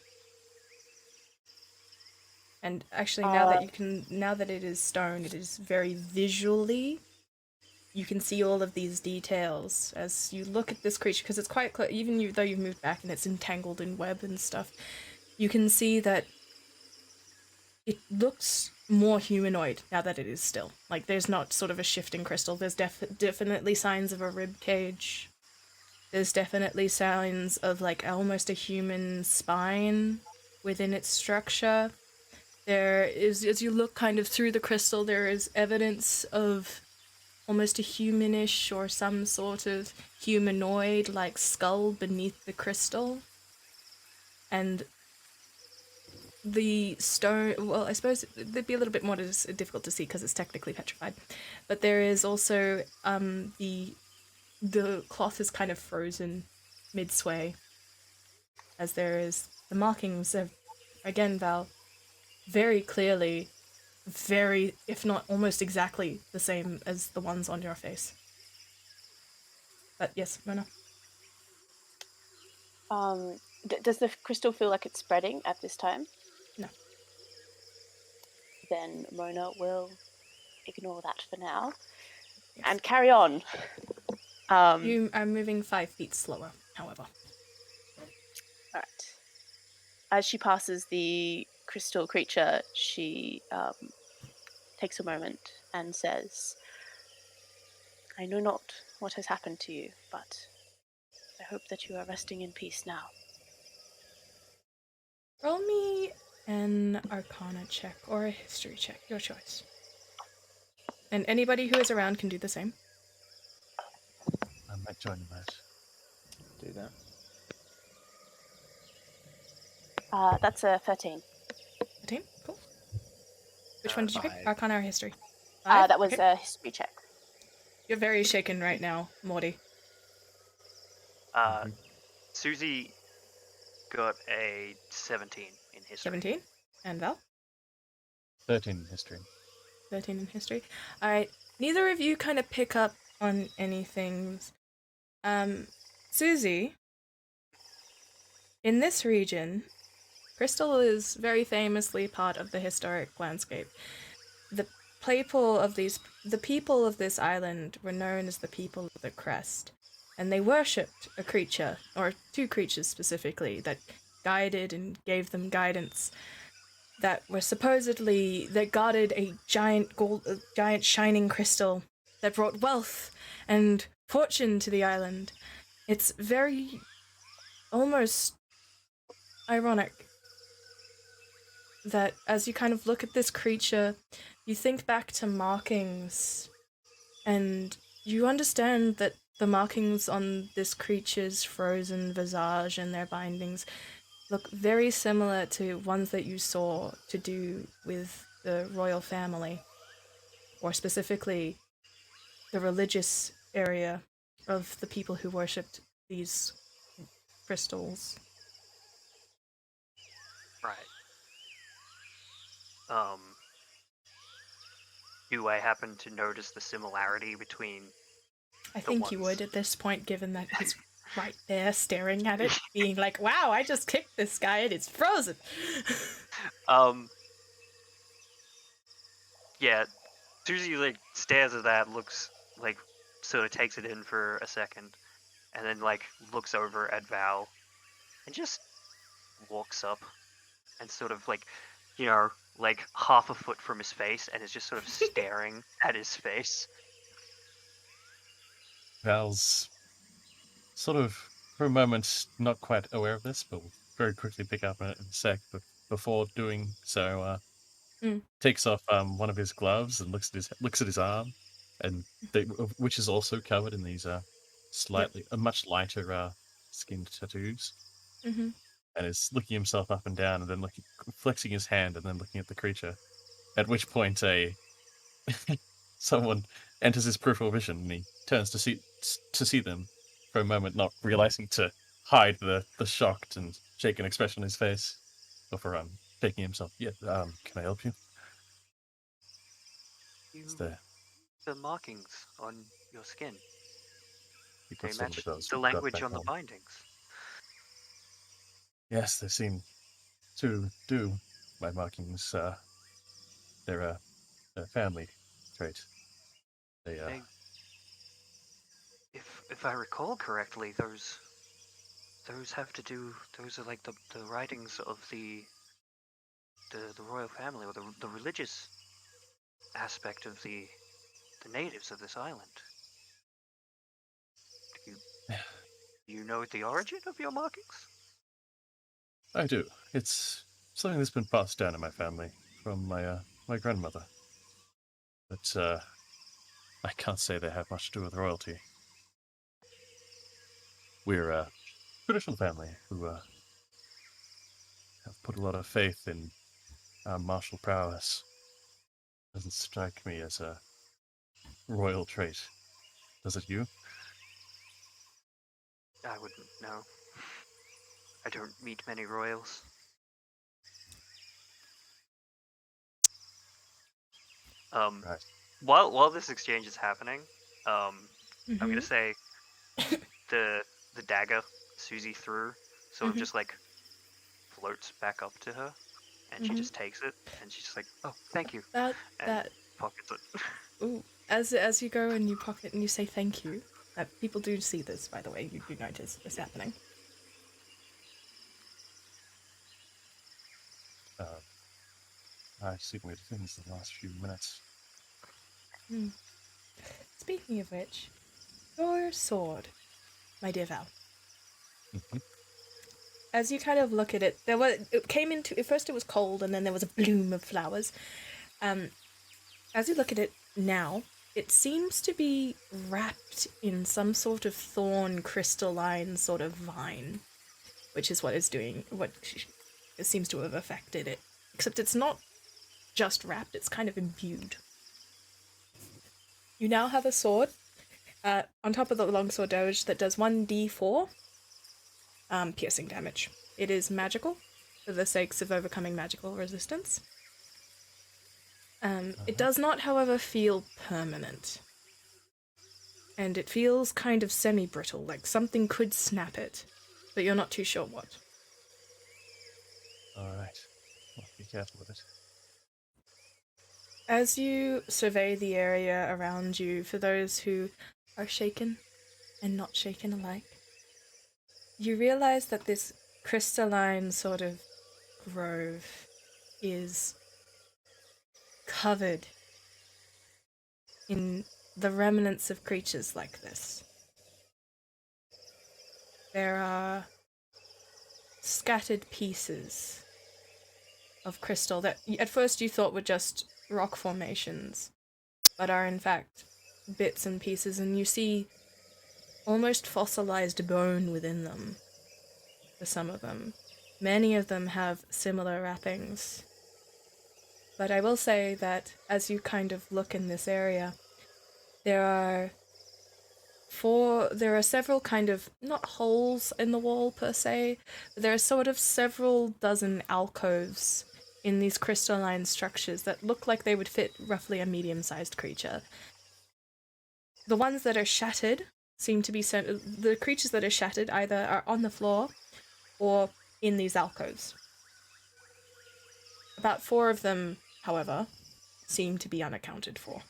And actually, now that it is stone, it is very visually. You can see all of these details as you look at this creature, because it's quite close. Even though you've moved back and it's entangled in web and stuff, you can see that it looks more humanoid now that it is still. Like, there's not sort of a shifting crystal. There's definitely signs of a rib cage. There's definitely signs of, like, almost a human spine within its structure. There is, as you look kind of through the crystal, there is evidence of almost a humanish or some sort of humanoid-like skull beneath the crystal. And the stone, well, I suppose it'd be a little bit more difficult to see because it's technically petrified. But there is also the cloth is kind of frozen mid-sway, as there is the markings of, again, Val, very clearly, very, if not almost exactly the same as the ones on your face. But yes, Mona. Does the crystal feel like it's spreading at this time? No. Then Mona will ignore that for now and carry on. You are moving 5 feet slower, however. All right. As she passes the crystal creature, she takes a moment and says, "I know not what has happened to you, but I hope that you are resting in peace now." Roll me an Arcana check or a History check, your choice. And anybody who is around can do the same. I might join that. Do that. That's a 13. 13? Cool. Which one did you pick? 5. Arcana or History? 5? That was Okay. a history check. You're very shaken right now, Morty. Susie got a 17 in history. 17? And Val? 13 in history. 13 in History. Alright, neither of you kind of pick up on anything. Susie, in this region, crystal is very famously part of the historic landscape. The people of this island were known as the people of the Crest, and they worshipped a creature, or 2 creatures specifically, that guided and gave them guidance, that guarded a giant shining crystal that brought wealth and fortune to the island. It's very almost ironic. that as you kind of look at this creature, you think back to markings, and you understand that the markings on this creature's frozen visage and their bindings look very similar to ones that you saw to do with the royal family, or specifically the religious area of the people who worshipped these crystals. Right. Do I happen to notice the similarity between I the think you ones? would at this point, given that he's right there staring at it, being like, wow, I just kicked this guy and it's frozen. Yeah. Susie like stares at that, looks like sort of takes it in for a second, and then like looks over at Val, and just walks up and sort of like, like half a foot from his face, and is just sort of staring at his face. Val's sort of, for a moment, not quite aware of this, but will very quickly pick up on it in a sec. But before doing so, takes off one of his gloves and looks at his arm, and which is also covered in these much lighter skinned tattoos, Mm-hmm. and is looking himself up and down, and then flexing his hand, and then looking at the creature. At which point, someone enters his peripheral vision, and he turns to see them for a moment, not realizing to hide the shocked and shaken expression on his face before taking himself. Yeah, can I help you? Is You, there? the markings on your skin, He they puts on the match gloves. the Got language back on the on. bindings. Yes, they seem to do. My markings. They're a family trait. They They, if I recall correctly, those have to do. Those are like the writings of the royal family, or the religious aspect of the natives of this island. Do you know the origin of your markings? I do. It's something that's been passed down in my family from my grandmother. But I can't say they have much to do with royalty. We're a traditional family who have put a lot of faith in our martial prowess. Doesn't strike me as a royal trait. Does it you? I wouldn't know. I don't meet many royals. Right. While this exchange is happening, I'm Mm-hmm. gonna say the dagger Susie threw sort of Mm-hmm. just like floats back up to her, and she Mm-hmm. just takes it, and she's just like, "Oh, thank you," That and that pockets it. ooh, as you go and you pocket and you say thank you. People do see this, by the way. You do notice this happening. Uh, I've seen weird things in the last few minutes. Hmm. Speaking of which, your sword, my dear Val. Mhm. As you kind of look at it, it came into at first it was cold and then there was a bloom of flowers. As you look at it now, it seems to be wrapped in some sort of thorn crystalline sort of vine, which is what is doing what it seems to have affected it. Except it's not just wrapped; it's kind of imbued. You now have a sword on top of the longsword doge that does 1d4 piercing damage. It is magical for the sakes of overcoming magical resistance. It does not, however, feel permanent. And it feels kind of semi-brittle, like something could snap it, but you're not too sure what. All right. Well, be careful with it. As you survey the area around you, for those who are shaken and not shaken alike, you realize that this crystalline sort of grove is covered in the remnants of creatures like this. There are scattered pieces of crystal that at first you thought were just rock formations, but are in fact bits and pieces, and you see almost fossilized bone within them for some of them. Many of them have similar wrappings. But I will say that as you kind of look in this area, there are several kind of, not holes in the wall per se, but there are sort of several dozen alcoves in these crystalline structures that look like they would fit roughly a medium-sized creature. The ones that are shattered seem to be the creatures that are shattered either are on the floor or in these alcoves. About 4 of them, however, seem to be unaccounted for.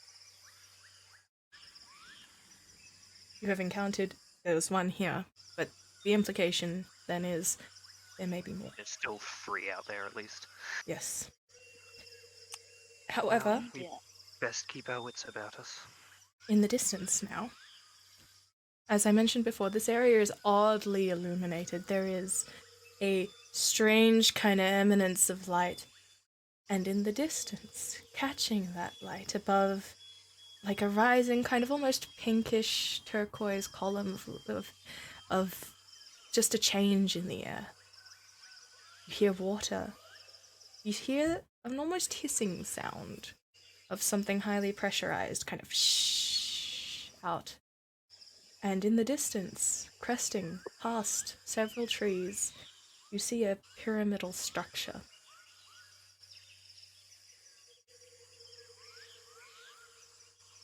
You have encountered there's one here, but the implication then is there may be more. There's still 3 out there at least. Yes. However, We Yeah. best keep our wits about us. in the distance now, as I mentioned before, this area is oddly illuminated. There is a strange kind of eminence of light, and in the distance, catching that light above, like a rising kind of almost pinkish turquoise column of just a change in the air. You hear water. You hear an almost hissing sound of something highly pressurized, kind of shh out. And in the distance, cresting past several trees, you see a pyramidal structure.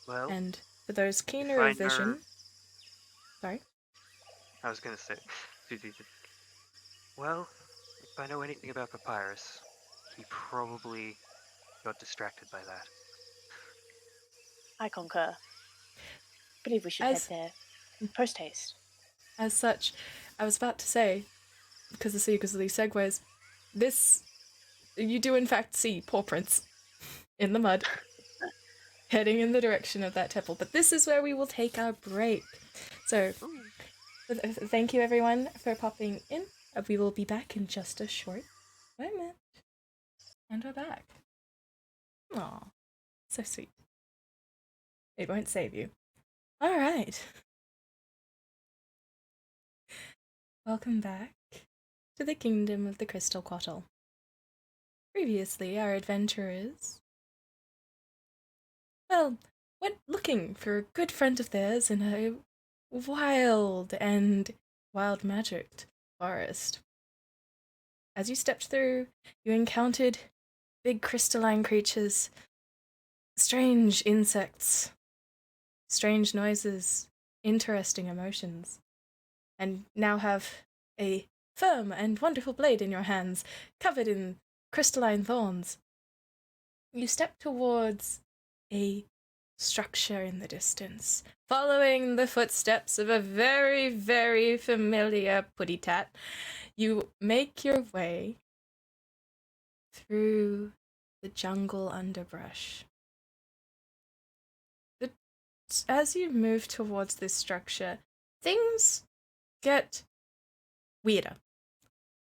Well, And for those keener if I of vision... know- Sorry? I was gonna say, well, if I know anything about Papyrus, he probably got distracted by that. I concur. Believe we should As- head there. Post haste. As such, I was about to say, because of these segues, you do in fact see paw prints in the mud, heading in the direction of that temple. But this is where we will take our break. So, thank you everyone for popping in. We will be back in just a short moment. And we're back. Aw, so sweet. It won't save you. Alright. Welcome back to the Kingdom of the Crystal Couatl. Previously, our adventurers, went looking for a good friend of theirs in a wild magicked forest. As you stepped through, you encountered big crystalline creatures, strange insects, strange noises, interesting emotions, and now have a firm and wonderful blade in your hands, covered in crystalline thorns. You step towards a structure in the distance, following the footsteps of a very, very familiar putty tat. You make your way through the jungle underbrush. As you move towards this structure, things get weirder.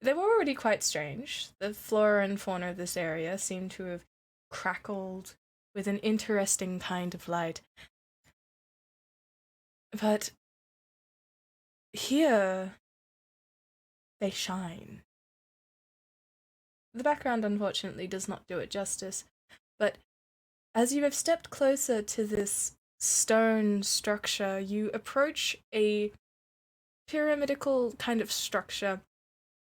They were already quite strange. The flora and fauna of this area seem to have crackled with an interesting kind of light. But here, they shine. The background, unfortunately, does not do it justice, but as you have stepped closer to this stone structure, you approach a pyramidical kind of structure.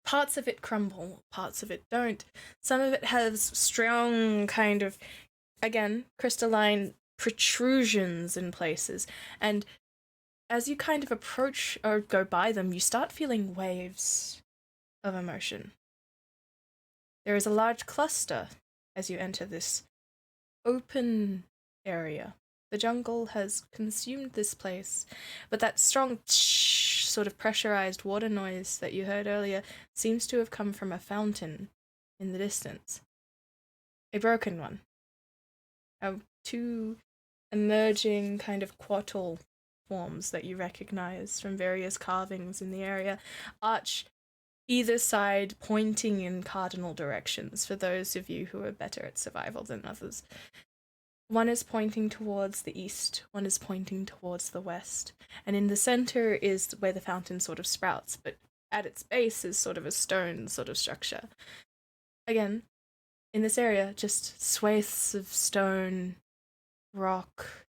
Parts of it crumble, parts of it don't. Some of it has strong kind of, again, crystalline protrusions in places. And as you kind of approach or go by them, you start feeling waves of emotion. There is a large cluster as you enter this open area. The jungle has consumed this place, but that strong sort of pressurized water noise that you heard earlier seems to have come from a fountain in the distance. A broken one. 2 emerging kind of Couatl forms that you recognize from various carvings in the area arch either side pointing in cardinal directions for those of you who are better at survival than others. One is pointing towards the east, one is pointing towards the west, and in the center is where the fountain sort of sprouts, but at its base is sort of a stone sort of structure. Again, in this area, just swathes of stone, rock,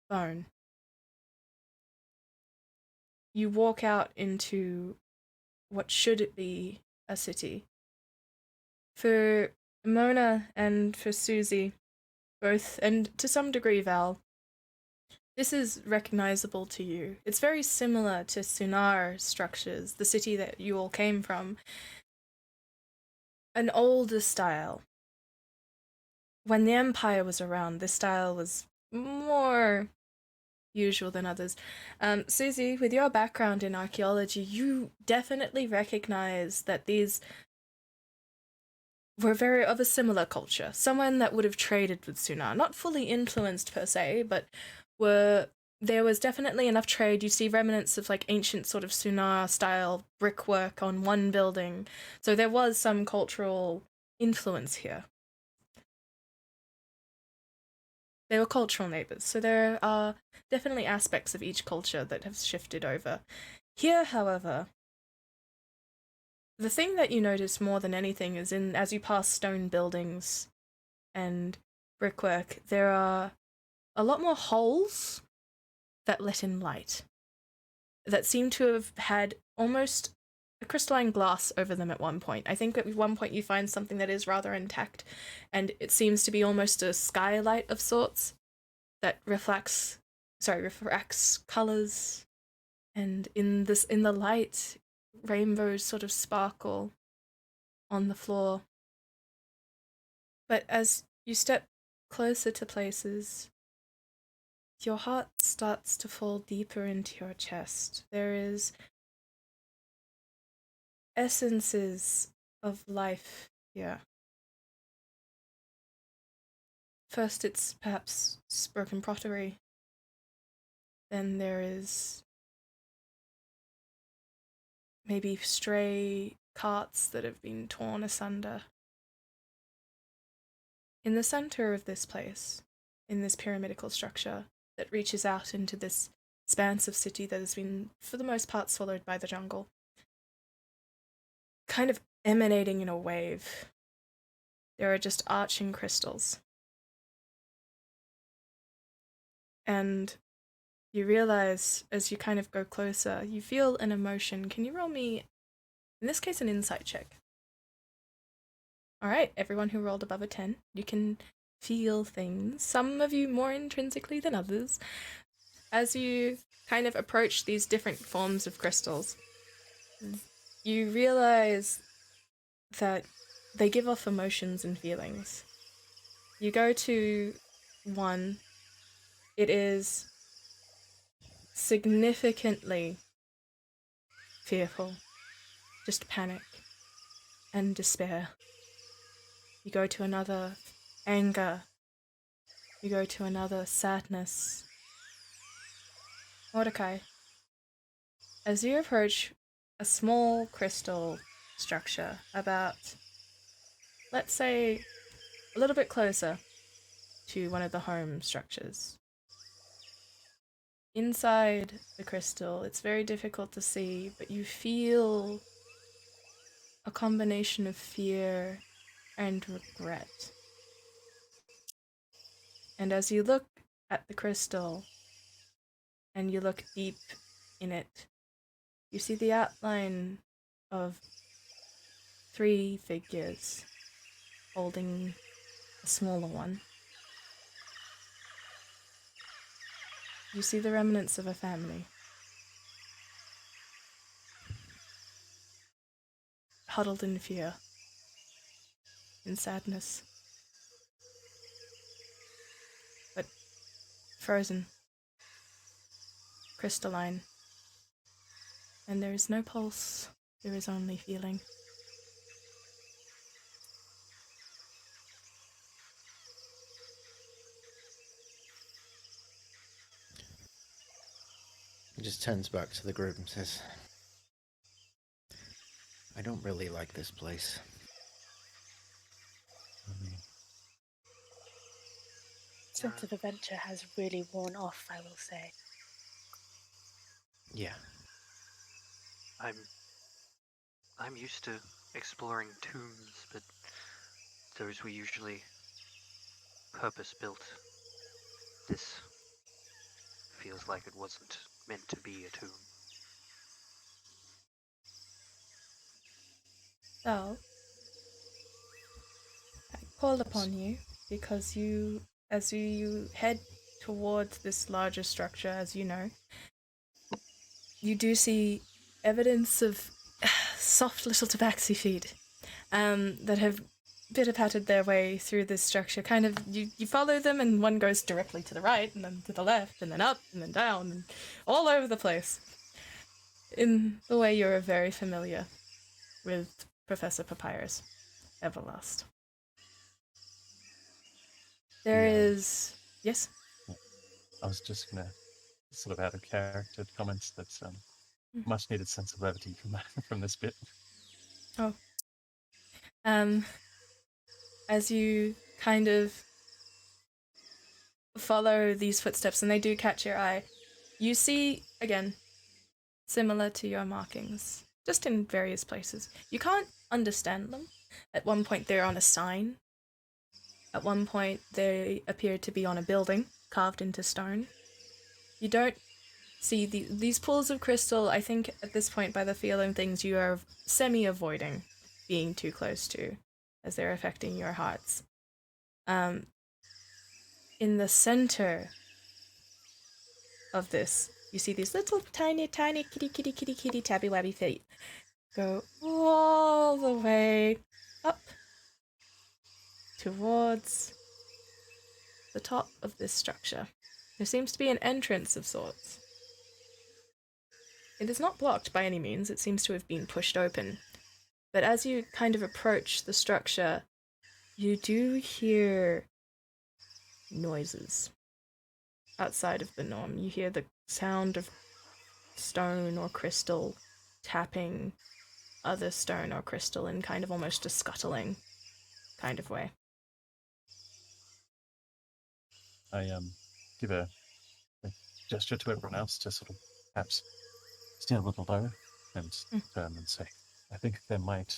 bone. You walk out into what should be a city. For Mona and for Susie, both, and to some degree Val, this is recognizable to you. It's very similar to Sunar structures, the city that you all came from. An older style. When the Empire was around, this style was more usual than others. Susie, with your background in archaeology, you definitely recognize that these were very of a similar culture. Someone that would have traded with Sunar, not fully influenced per se, but there was definitely enough trade. You see remnants of like ancient sort of Sunar style brickwork on one building. So there was some cultural influence here. They were cultural neighbors, so there are definitely aspects of each culture that have shifted over. Here, however, the thing that you notice more than anything is as you pass stone buildings and brickwork, there are a lot more holes that let in light, that seem to have had almost a crystalline glass over them at one point. I think at one point you find something that is rather intact, and it seems to be almost a skylight of sorts that refracts colors, and in the light, rainbows sort of sparkle on the floor. But as you step closer to places, your heart starts to fall deeper into your chest. There is essences of life here. First, it's perhaps broken pottery. Then there is maybe stray carts that have been torn asunder. In the center of this place, in this pyramidical structure that reaches out into this expanse of city that has been, for the most part, swallowed by the jungle, kind of emanating in a wave, there are just arching crystals. And you realize, as you kind of go closer, you feel an emotion. Can you roll me, in this case, an insight check? Alright, everyone who rolled above a 10, you can feel things, some of you more intrinsically than others. As you kind of approach these different forms of crystals, you realize that they give off emotions and feelings. You go to one, it is significantly fearful, just panic and despair. You go to another, anger. You go to another, sadness. Mordecai, as you approach a small crystal structure about, let's say, a little bit closer to one of the home structures, inside the crystal, it's very difficult to see, but you feel a combination of fear and regret. And as you look at the crystal and you look deep in it, you see the outline of 3 figures holding a smaller one. You see the remnants of a family, huddled in fear, in sadness, but frozen, crystalline, and there is no pulse, there is only feeling. He just turns back to the group and says, I don't really like this place. Sense of adventure has really worn off, I will say. Yeah. I'm used to exploring tombs, but those were usually purpose-built. This feels like it wasn't meant to be a tomb. So, I called upon you because as you head towards this larger structure, as you know, you do see evidence of soft little tabaxi feet that have pitter-pattered their way through this structure. Kind of, you follow them, and one goes directly to the right, and then to the left, and then up, and then down, and all over the place. In the way you're very familiar with Professor Papyrus Everlast. There Yeah. is... Yes? I was just gonna sort of out of character comments that much needed sense of levity from this bit. Oh. As you kind of follow these footsteps, and they do catch your eye, you see, again, similar to your markings, just in various places. You can't understand them. At one point, they're on a sign. At one point, they appear to be on a building, carved into stone. You don't see these pools of crystal. I think at this point, by the feel of things, you are semi-avoiding being too close to, as they're affecting your hearts. In the center of this, you see these little tiny kitty tabby wabby feet go all the way up towards the top of this structure. There seems to be an entrance of sorts. It is not blocked by any means, it seems to have been pushed open. But as you kind of approach the structure, you do hear noises outside of the norm. You hear the sound of stone or crystal tapping other stone or crystal in kind of almost a scuttling kind of way. I give a gesture to everyone else to sort of perhaps stand a little lower and turn and say, I think there might...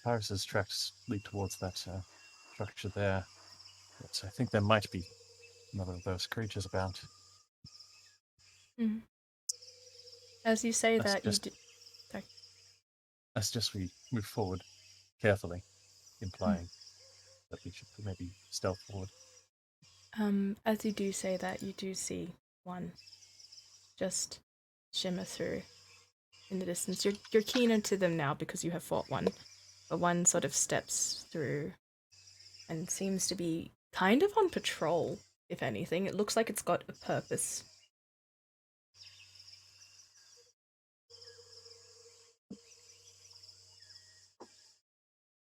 Paris's tracks lead towards that structure there. But I think there might be another of those creatures about. As you say That's that, just- you do... Sorry. As just we move forward carefully, implying that we should maybe stealth forward. As you do say that, you do see one just shimmer through in the distance. You're keener to them now because you have fought one, but one sort of steps through and seems to be kind of on patrol, if anything. It looks like it's got a purpose.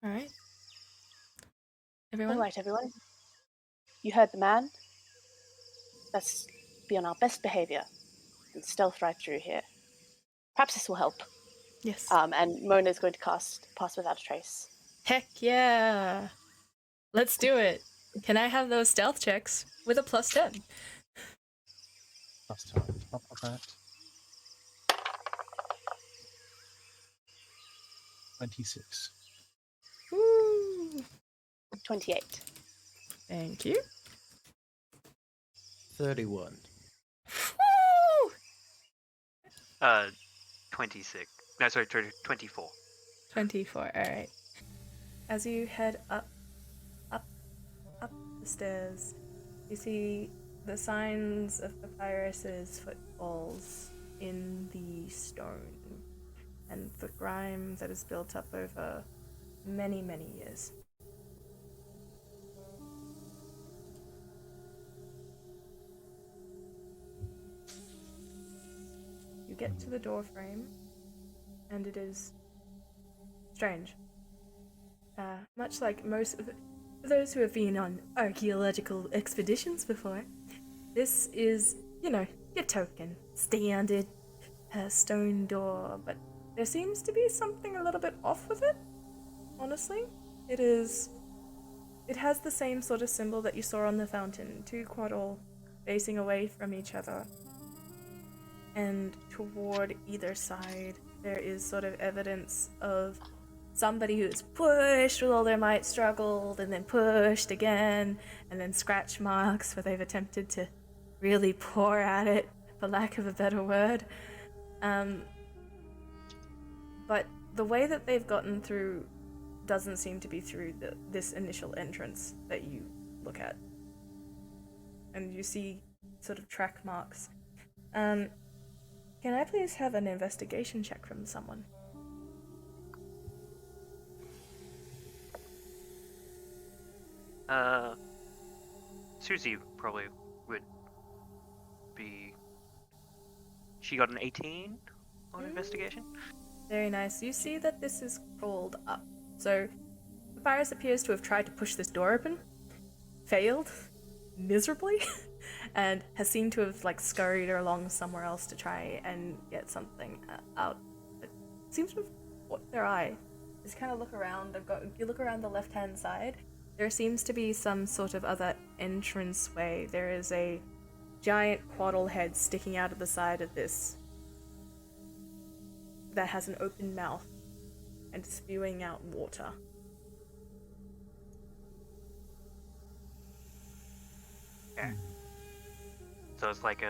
Alright. Everyone? All right, everyone. You heard the man. Let's be on our best behavior and stealth right through here. Perhaps this will help. Yes. And Mona is going to cast Pass Without a Trace. Heck yeah! Let's do it! Can I have those stealth checks with a +10? Last time on top of that. 26. Woo! 28. Thank you. 31. Woo! 26. No, sorry, 24. 24, alright. As you head up the stairs, you see the signs of Papyrus's footfalls in the stone and the grime that is built up over many, many years. You get to the door frame, and it is strange. Much like most of those who have been on archaeological expeditions before, this is, your token, standard stone door, but there seems to be something a little bit off with it, honestly. It has the same sort of symbol that you saw on the fountain, two Couatl facing away from each other. And toward either side, there is sort of evidence of somebody who's pushed with all their might, struggled, and then pushed again, and then scratch marks where they've attempted to really pour at it, for lack of a better word. But the way that they've gotten through doesn't seem to be through this initial entrance that you look at. And you see sort of track marks. Can I please have an investigation check from someone? Susie probably would be... She got an 18 on investigation? Very nice. You see that this is crawled up. So, Papyrus appears to have tried to push this door open, failed miserably, and has seemed to have like scurried along somewhere else to try and get something out. It seems to have caught their eye. Just kind of look around. You look around the left-hand side. There seems to be some sort of other entranceway. There is a giant Couatl head sticking out of the side of this that has an open mouth and spewing out water. Okay. So it's like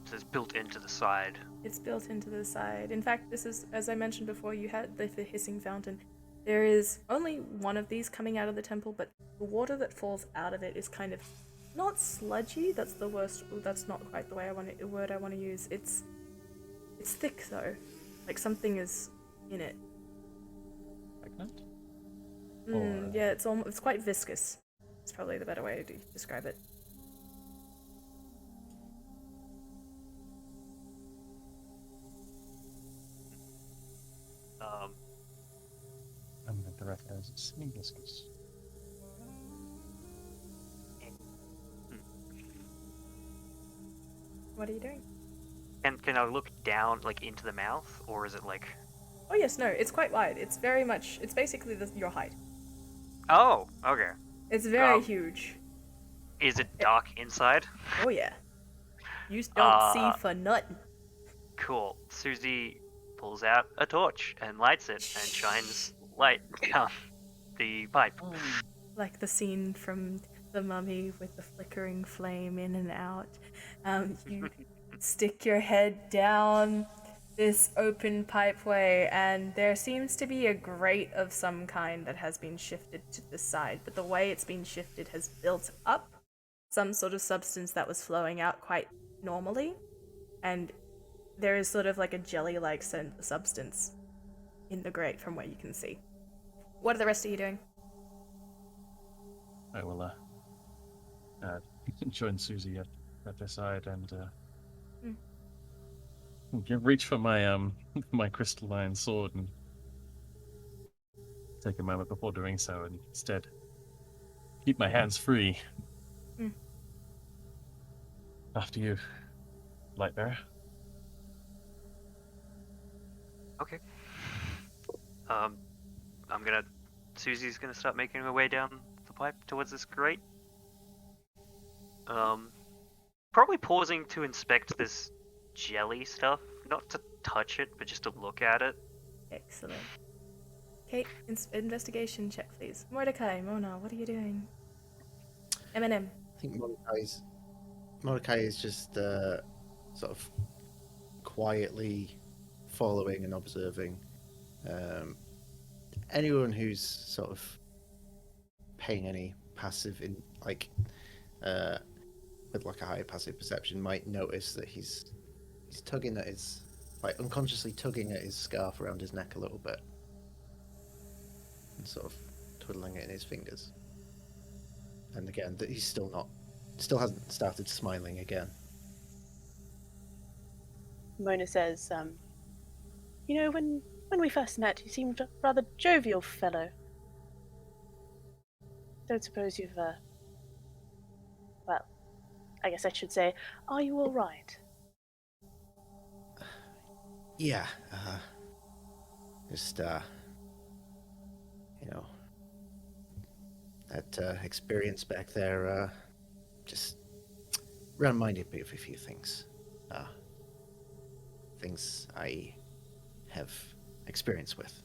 so it's built into the side. It's built into the side. In fact, this is, as I mentioned before, you had the hissing fountain. There is only one of these coming out of the temple, but the water that falls out of it is kind of not sludgy. That's the worst. That's not quite the word I want to use. It's thick though, like something is in it. Pregnant? Yeah, it's quite viscous. It's probably the better way to describe it. I'm going to direct as semi-viscous. What are you doing? And can I look down, like, into the mouth, or is it like... Oh yes, no, it's quite wide. It's basically your height. Oh, okay. It's very huge. Is it dark inside? Oh yeah. You don't see for nothing. Cool. Susie pulls out a torch and lights it and shines light down the pipe. Like the scene from The Mummy with the flickering flame in and out. You stick your head down this open pipeway, and there seems to be a grate of some kind that has been shifted to the side, but the way it's been shifted has built up some sort of substance that was flowing out quite normally, and there is sort of like a jelly-like substance in the grate from what you can see. What are the rest of you doing? I will join Susie at their side and reach for my my crystalline sword and take a moment before doing so, and instead keep my hands free. After you, Lightbearer. Okay. Susie's gonna start making her way down the pipe towards this grate. Probably pausing to inspect this jelly stuff. Not to touch it, but just to look at it. Excellent. Okay, investigation check, please. Mordecai, Mona, what are you doing? Eminem. I think Mordecai is just sort of quietly following and observing anyone who's sort of paying any passive with like a higher passive perception might notice that he's tugging at his, like unconsciously tugging at his scarf around his neck a little bit and sort of twiddling it in his fingers. And again, that he's still hasn't started smiling again. Mona says, you know, when we first met, you seemed a rather jovial fellow. Don't suppose you've, well, I guess I should say, are you all right? Yeah, just, you know, that experience back there, just reminded me of a few things. Things I have experience with.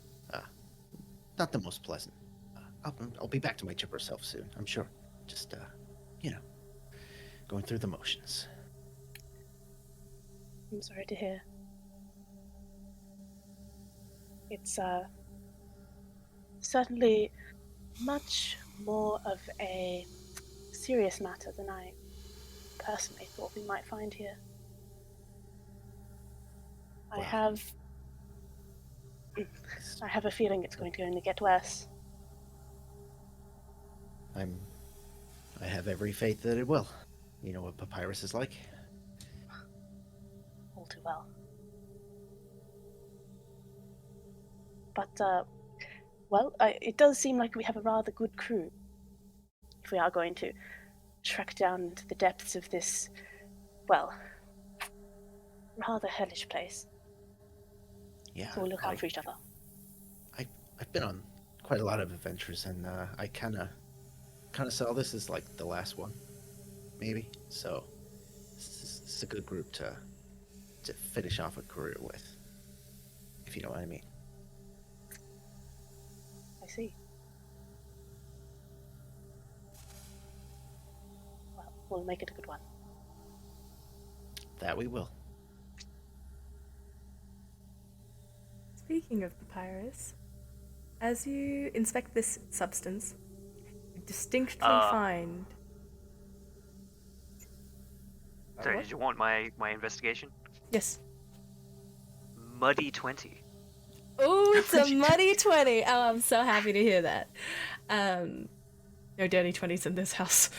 Not the most pleasant. I'll be back to my chipper self soon, I'm sure. Just, you know, going through the motions. I'm sorry to hear. It's certainly much more of a serious matter than I personally thought we might find here. I Well, have a feeling it's going to only get worse. I have every faith that it will. You know what Papyrus is like. All too well. But, it does seem like we have a rather good crew. If we are going to trek down into the depths of this, well, rather hellish place. Yeah. So we'll look out for each other. I've been on quite a lot of adventures, and I kind of saw this as like the last one, maybe. So this is a good group to finish off a career with, if you know what I mean. I see. Well, we'll make it a good one. That we will. Speaking of papyrus, as you inspect this substance, you distinctly find... Sorry, did you want my investigation? Yes. Muddy 20. Oh, it's a muddy 20. Oh, I'm so happy to hear that. No dirty 20s in this house.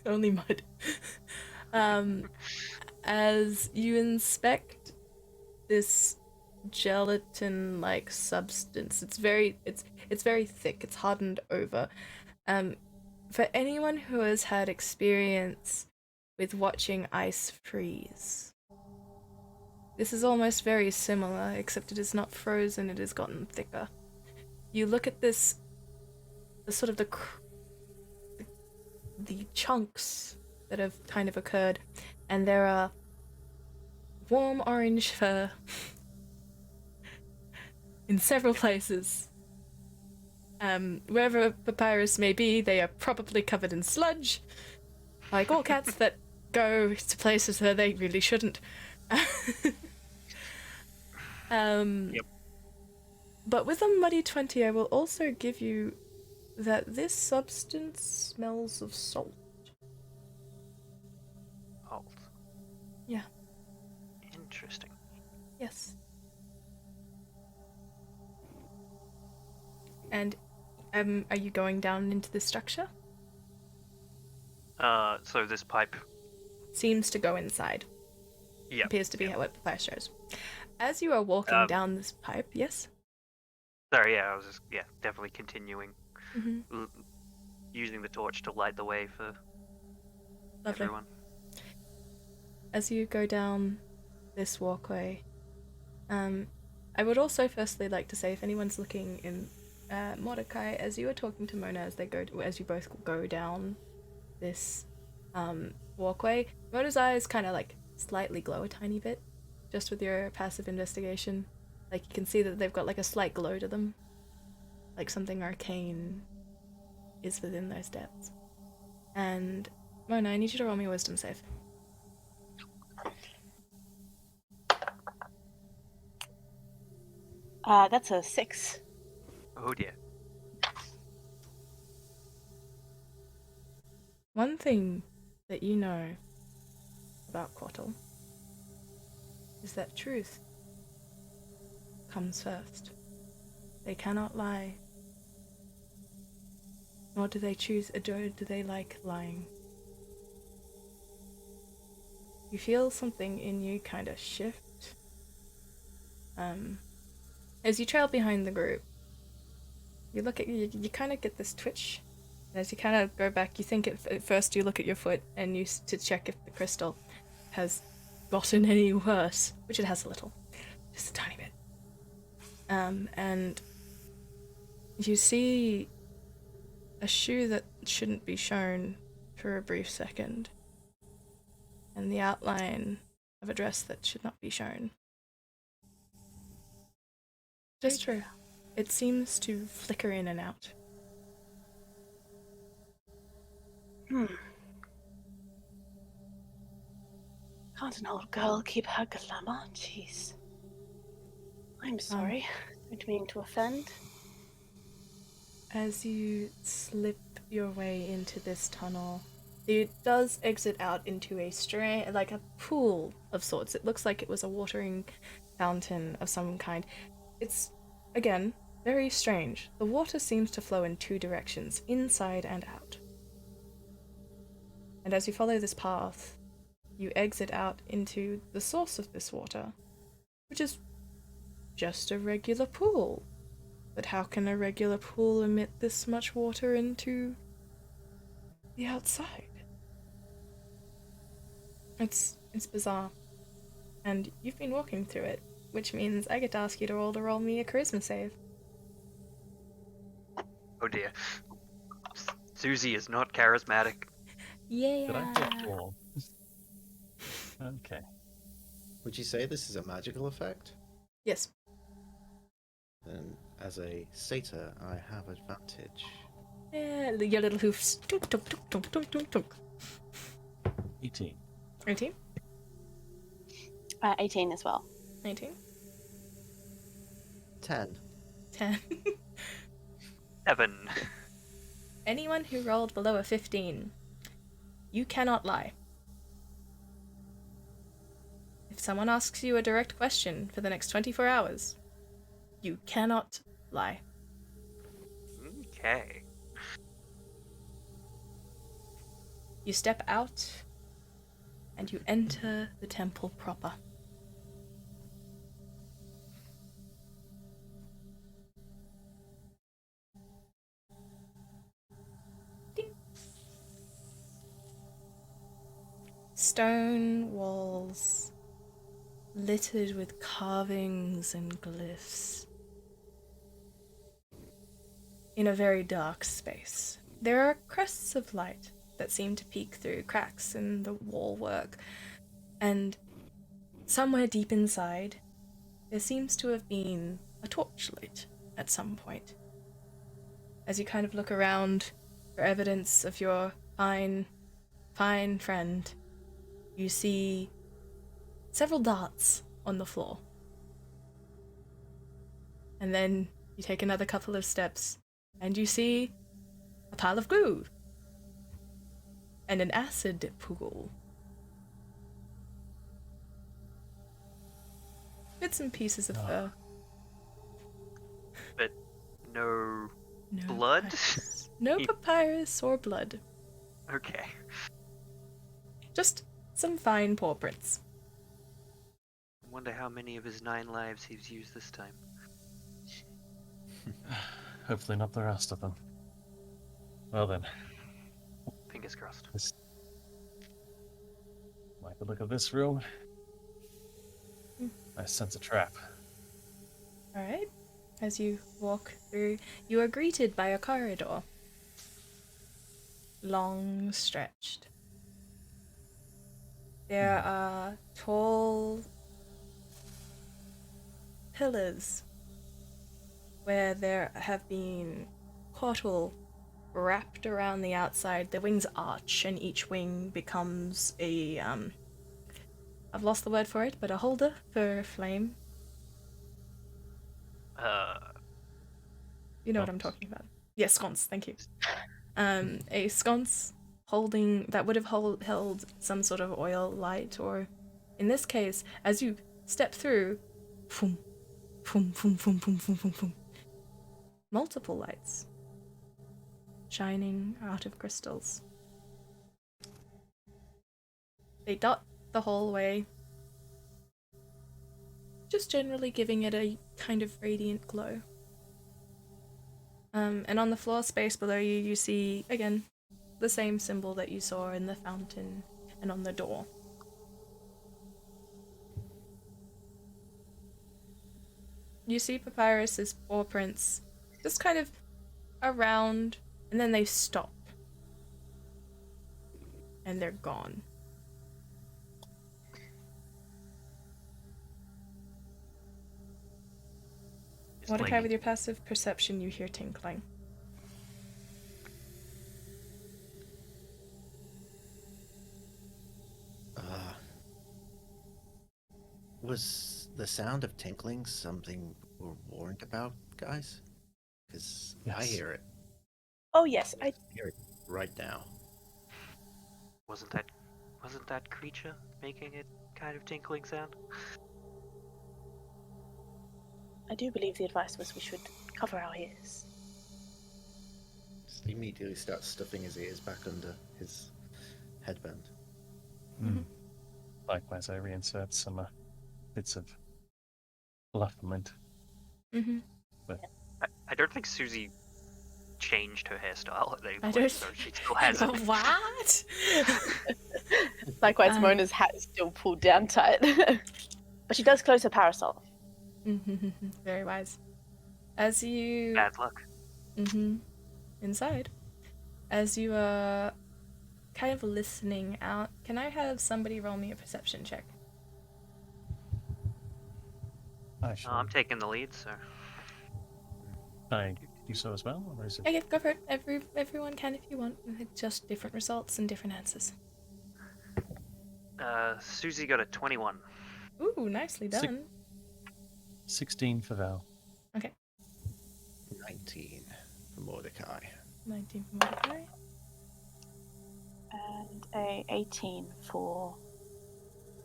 Only mud. As you inspect this gelatin-like substance, it's very thick. It's hardened over. For anyone who has had experience with watching ice freeze, this is almost very similar, except it is not frozen, it has gotten thicker. You look at this, the chunks that have kind of occurred, and there are warm orange fur in several places. Wherever papyrus may be, they are probably covered in sludge, like all cats that go to places where they really shouldn't. Yep. But with a muddy 20, I will also give you that this substance smells of salt. Halt. Yeah. Interesting. Yes. And are you going down into the structure? So this pipe. Seems to go inside. Yeah. Appears to be what the fire shows. As you are walking down this pipe, yes? Sorry, yeah, I was just definitely continuing Mm-hmm. using the torch to light the way for Lovely. everyone. As you go down this walkway, I would also firstly like to say, if anyone's looking in Mordecai, as you were talking to Mona as you both go down this walkway, Mona's eyes kind of like slightly glow a tiny bit, just with your passive investigation. Like you can see that they've got like a slight glow to them, like something arcane is within those depths. And Mona, I need you to roll me a wisdom save. That's a 6. Oh dear. One thing that you know about Couatl is that truth comes first. They cannot lie. Nor do they do they like lying. You feel something in you kind of shift. As you trail behind the group, you look at you kind of get this twitch. And as you kind of go back, you think at first you look at your foot and to check if the crystal has gotten any worse, which it has a little. just a tiny bit. And you see a shoe that shouldn't be shown for a brief second, and the outline of a dress that should not be shown. Just true. It seems to flicker in and out. Can't an old girl keep her glamour? Jeez. I'm sorry. Don't mean to offend. As you slip your way into this tunnel, it does exit out into a like a pool of sorts. It looks like it was a watering fountain of some kind. It's, again, very strange. The water seems to flow in two directions, inside and out. And as you follow this path, you exit out into the source of this water, which is just a regular pool. But how can a regular pool emit this much water into the outside? It's bizarre. And you've been walking through it, which means I get to ask you to roll me a charisma save. Oh dear. Susie is not charismatic. Yeah. Did I get all? Okay. Would you say this is a magical effect? Yes. Then, as a satyr, I have advantage. Yeah, your little hoofs. Tunk, tunk, tunk, tunk, tunk, tunk, tunk. 18. 18? 18 as well. 19? 10. 10. 7. Anyone who rolled below a 15, you cannot lie. If someone asks you a direct question for the next 24 hours, you cannot lie. Okay. You step out, and you enter the temple proper. Ding. Stone walls littered with carvings and glyphs. In a very dark space, there are crests of light that seem to peek through cracks in the wall work, and somewhere deep inside, there seems to have been a torchlight at some point. As you kind of look around for evidence of your fine friend, you see several darts on the floor. And then you take another couple of steps, and you see a pile of glue and an acid pool. Bits and pieces of fur. But no No blood? papyrus. No papyrus or blood. Okay. Just some fine paw prints. I wonder how many of his 9 lives he's used this time. Hopefully not the rest of them. Well then, Fingers crossed. like the look of this room. I sense a trap. Alright. As you walk through, you are greeted by a corridor. Long stretched. There are tall pillars where there have been Couatl wrapped around the outside. The wings arch, and each wing becomes a, I've lost the word for it, but a holder for flame. You know what I'm Sconce. talking about. Yes, sconce, thank you. A sconce holding, that would have held some sort of oil light, or in this case, as you step through, boom, boom, boom, boom, boom, boom, boom, boom. Multiple lights shining out of crystals. They dot the hallway, just generally giving it a kind of radiant glow. And on the floor space below you, you see, again, the same symbol that you saw in the fountain and on the door. you see Papyrus's paw prints just kind of around, and then they stop. And they're gone. Just Mordecai, like- with your passive perception, you hear tinkling. Was the sound of tinkling something we're warned about, guys? Because I Yes. hear it. Oh yes, I Hear it right now. Wasn't that creature making a kind of tinkling sound? do believe the advice was we should cover our ears. Just immediately starts stuffing his ears back under his headband. Mhm. Likewise, I reinsert some bits of lament. Mm-hmm. I don't think Susie changed her hairstyle at any I point, don't- so she still has it. What? Likewise, Um, Mona's hat is still pulled down tight. But she does close her parasol. Very wise. As you Bad luck. inside, as you are kind of listening out, can I have somebody roll me a perception check? I shall I'm taking the lead, so. I do so as well, or is it? Okay, go for it. Everyone can if you want. Just different results and different answers. Susie got a 21. Ooh, nicely Six- done. 16 for Val. 19 for Mordecai. 19 for Mordecai. And a 18 for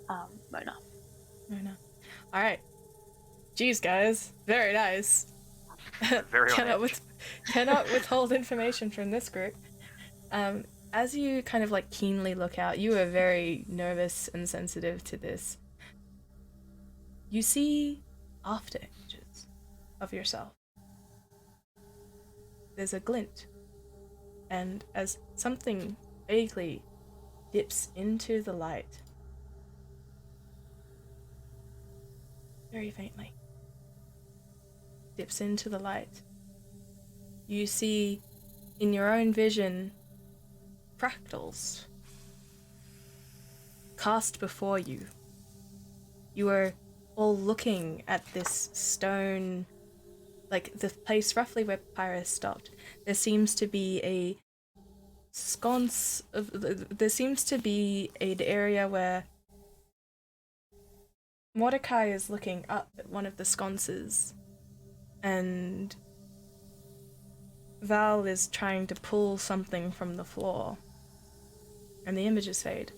Mona. Oh no. Alright. Jeez, guys. Very nice. Very on cannot, edge. cannot withhold information from this group. As you kind of like keenly look out, you are very nervous and sensitive to this. You see after images of yourself. There's a glint, and as something vaguely dips into the light, very faintly, dips into the light, you see in your own vision fractals cast before you. You are all looking at this stone, like the place roughly where Papyrus stopped. There seems to be a sconce of, there seems to be an area where Mordecai is looking up at one of the sconces, and Val is trying to pull something from the floor, and the images fade.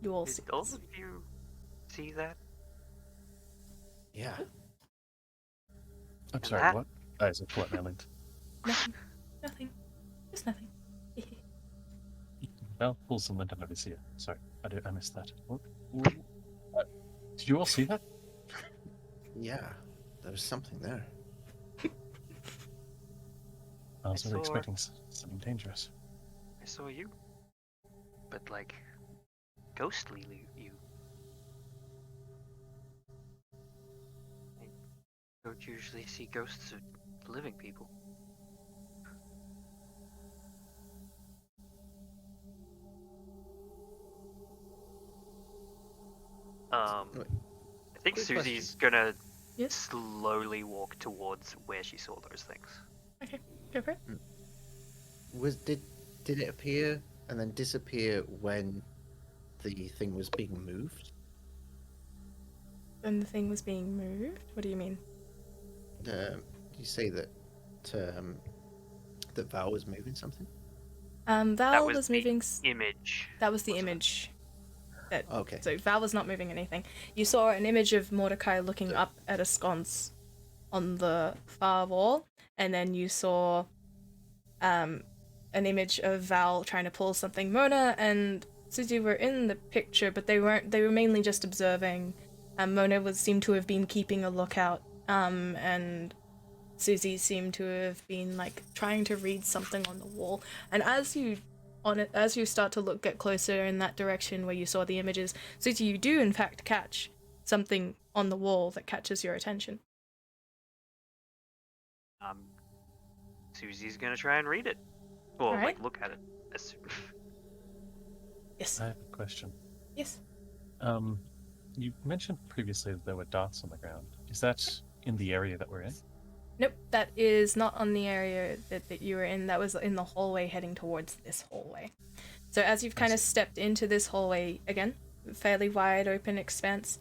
You all see Did all this. of you see that? Yeah. I'm And sorry, that- what? Oh, is it what, Melint? Nothing. Nothing. Just nothing. Val pulls some lint out of his ear. Sorry, I missed that. Did you all see that? Yeah. There was something there. I was I really saw- expecting something dangerous. I saw you. But like, ghostly you. I don't usually see ghosts of living people. Wait, I think quick Susie's gonna Yes? slowly walk towards where she saw those things. Okay, go for it. Did it appear and then disappear when the thing was being moved? When the thing was being moved? What do you mean? You say that that Val was moving something? Val was was the moving... Image. That was the wasn't it? image. That, Okay. so Val was not moving anything. You saw an image of Mordecai looking up at a sconce on the far wall, and then you saw an image of Val trying to pull something. Mona and Susie were in the picture, but they weren't. They were mainly just observing. Mona seemed to have been keeping a lookout, and Susie seemed to have been like trying to read something on the wall. And as you on it, as you start to get closer in that direction where you saw the images, Susie, you do in fact catch something on the wall that catches your attention. Susie's gonna try and read it. Or, Alright. like, look at it. Yes. I have a question. Yes. You mentioned previously that there were dots on the ground. Is that in the area that we're in? Nope, that is not on the area that you were in. That was in the hallway heading towards this hallway. So as you've kind of stepped into this hallway, again, fairly wide open expanse,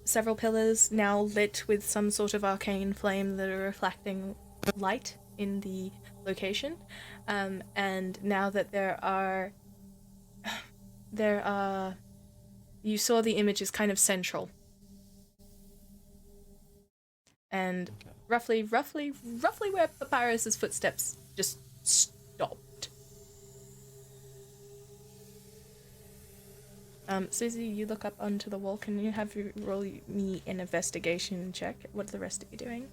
several pillars now lit with some sort of arcane flame that are reflecting light in the location. And now that there are, you saw the images kind of central. And roughly where Papyrus's footsteps just stopped. Susie, you look up onto the wall. Can you have you roll me an investigation check? What are the rest of you doing?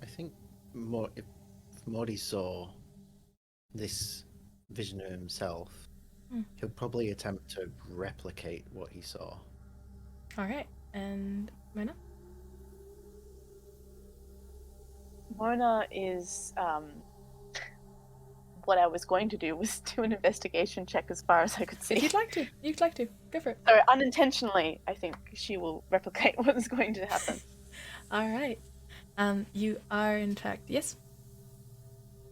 I think if Morty saw this vision of himself, he'll probably attempt to replicate what he saw. Alright, and Mona? Mona is, what I was going to do was do an investigation check as far as I could see. If you'd like to, go for it. So unintentionally, I think she will replicate what is going to happen. Alright. You are in fact, yes?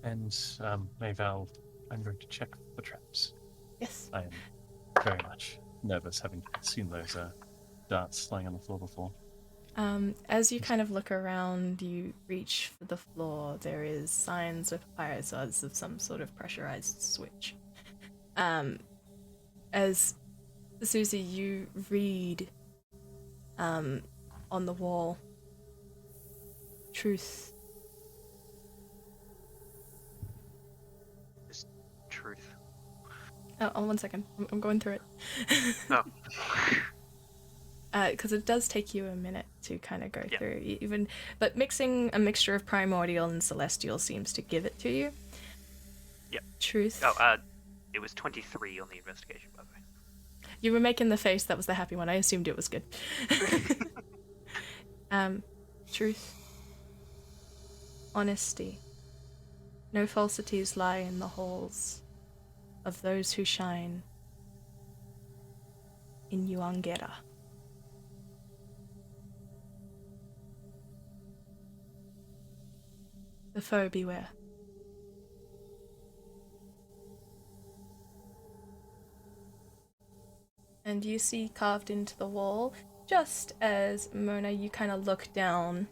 And Mayval, I'm going to check for traps. Yes. I am very much nervous, having seen those darts lying on the floor before. As you kind of look around, you reach for the floor. There is signs of pyrosods of some sort of pressurized switch. As Susie, you read on the wall, truth. Just truth. Oh, 1 second. I'm going through it. Oh. Because it does take you a minute to kind of go Yeah. through, even, but mixing a mixture of primordial and celestial seems to give it to you. Yep. Truth. Oh, it was 23 on the investigation, by the way. You were making the face, that was the happy one. I assumed it was good. Truth. Honesty. No falsities lie in the halls of those who shine in Yuangera. The foe beware. And you see carved into the wall, just as Mona, you kind of look down.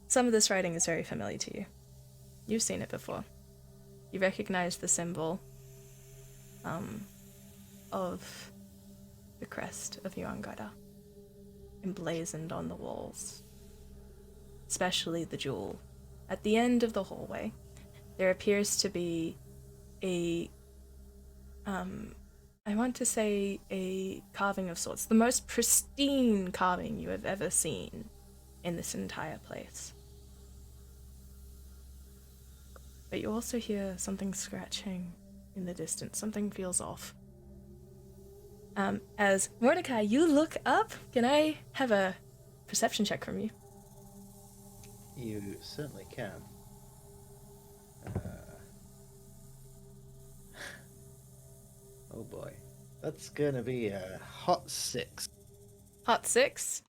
Some of this writing is very familiar to you. You've seen it before. You recognize the symbol of the crest of Yuangada emblazoned on the walls. Especially the jewel. At the end of the hallway, there appears to be a, I want to say a carving of sorts. The most pristine carving you have ever seen in this entire place. But you also hear something scratching in the distance. Something feels off. As Mordecai, you look up. Can I have a perception check from you? You certainly can. Oh boy. That's gonna be a hot 6. Hot 6.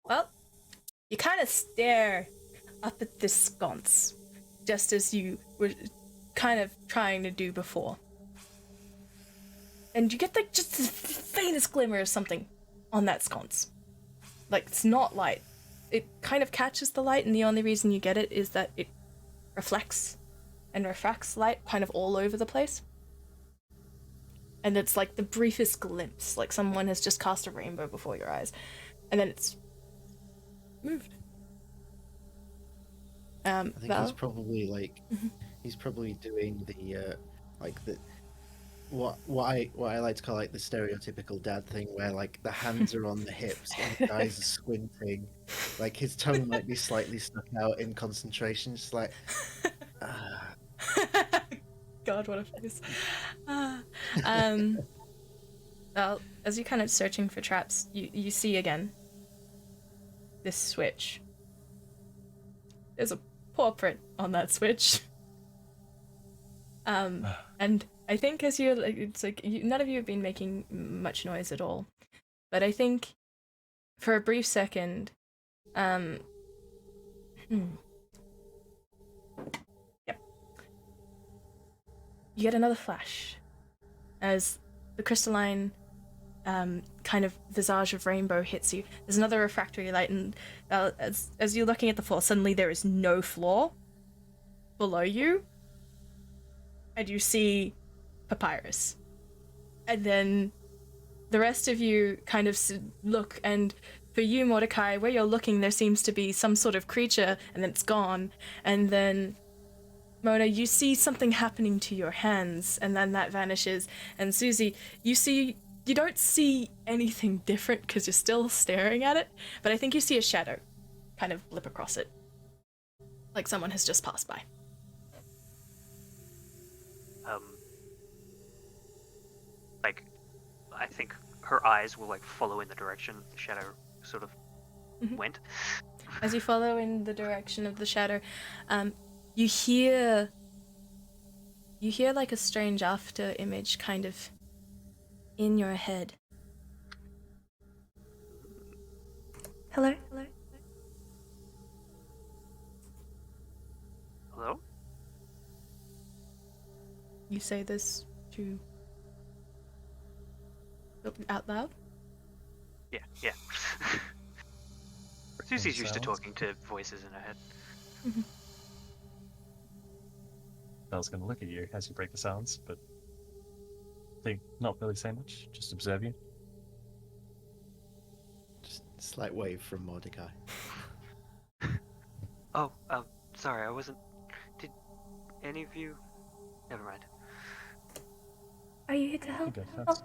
Well, you kind of stare up at this sconce, just as you were kind of trying to do before. And you get like just the faintest glimmer of something on that sconce. Like, it's not light. It kind of catches the light, and the only reason you get it is that it reflects and refracts light kind of all over the place. And it's like the briefest glimpse, like someone has just cast a rainbow before your eyes, and then it's moved. I think Val? he's probably like he's probably doing the like the what I like to call like the stereotypical dad thing, where like the hands are on the hips and the eyes are squinting, Like his tongue might be slightly stuck out in concentration, just like. Ah. God, what a face. Well, as you're kind of searching for traps, you see again this switch. There's a paw print on that switch. And I think as you're like, it's like none of you have been making much noise at all, but I think for a brief second, yep, you get another flash as the crystalline kind of visage of rainbow hits you. There's another refractory light, and as you're looking at the floor, suddenly there is no floor below you, and you see papyrus. And then the rest of you kind of look, and for you, Mordecai, where you're looking, there seems to be some sort of creature, and then it's gone. And then, Mona, you see something happening to your hands, and then that vanishes. And Susie, you don't see anything different because you're still staring at it, but I think you see a shadow kind of blip across it. Like someone has just passed by. Like, I think her eyes will like follow in the direction the shadow sort of went. As you follow in the direction of the shadow, you hear like a strange after image kind of in your head. Hello? Hello? Hello? You say this to... out loud? Yeah. Susie's used to Sounds. talking to voices in her head. Belle's gonna look at you as you break the silence, but they not really say much, just observe you. Just a slight wave from Mordecai. Oh, sorry, I wasn't... Did any of you... Never mind. Are you here to help? You go first.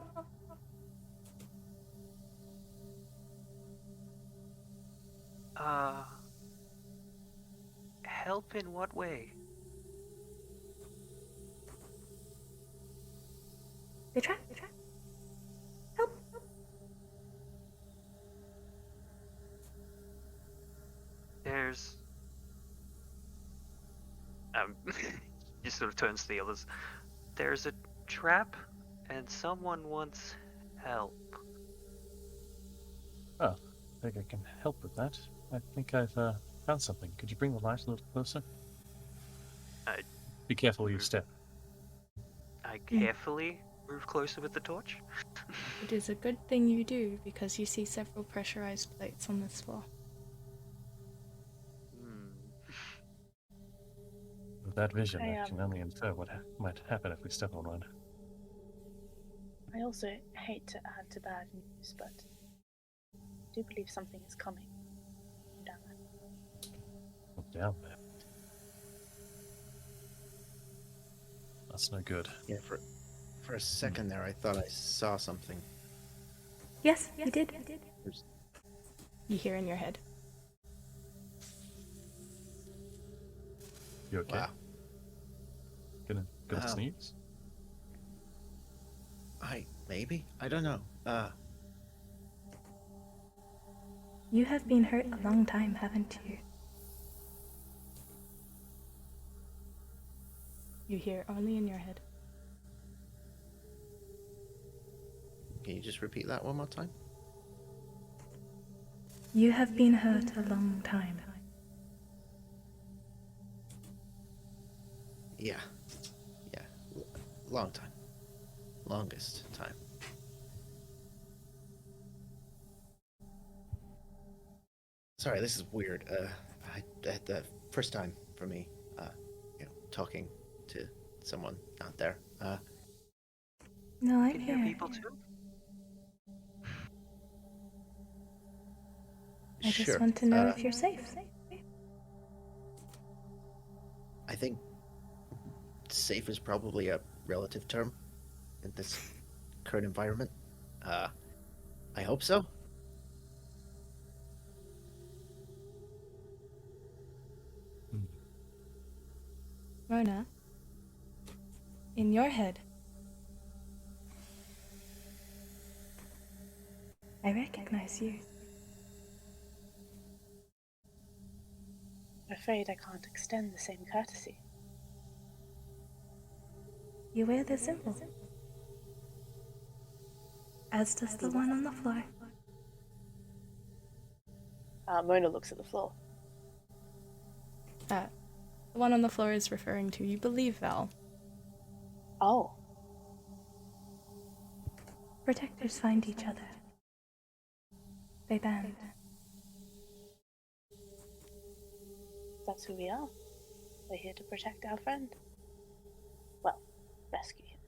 Help in what way? They try. Help. There's... just sort of turns to the others. There's a trap, and someone wants help. Oh, I think I can help with that. I think I've found something. Could you bring the light a little closer? Be careful where you step. I carefully move closer with the torch. It is a good thing you do, because you see several pressurized plates on this floor. With that vision, I, I can only infer what might happen if we step on one. I also hate to add to bad news, but I do believe something is coming down there. Down there. That's no good. Yeah, for a second there, I thought I saw something. Yes, you did. There's- You hear in your head. You okay? Wow. Gonna sneeze? Maybe? I don't know. You have been hurt a long time, haven't you? You hear only in your head. Can you just repeat that one more time? You have been hurt a long time. Yeah. Long time. Longest time. Sorry, this is weird. The first time for me, talking to someone out there. No, I'm Can hear here. people too. I just Sure. want to know if you're safe. I think safe is probably a relative term in this current environment. I hope so. Mona, in your head, I recognize you. I'm afraid I can't extend the same courtesy. You wear the symbol, as does the one on the floor. Mona looks at the floor. The one on the floor is referring to, you believe, Val. Oh, Protectors find each other. They band. that's who we are. We're here to protect our friend. Well, rescue him.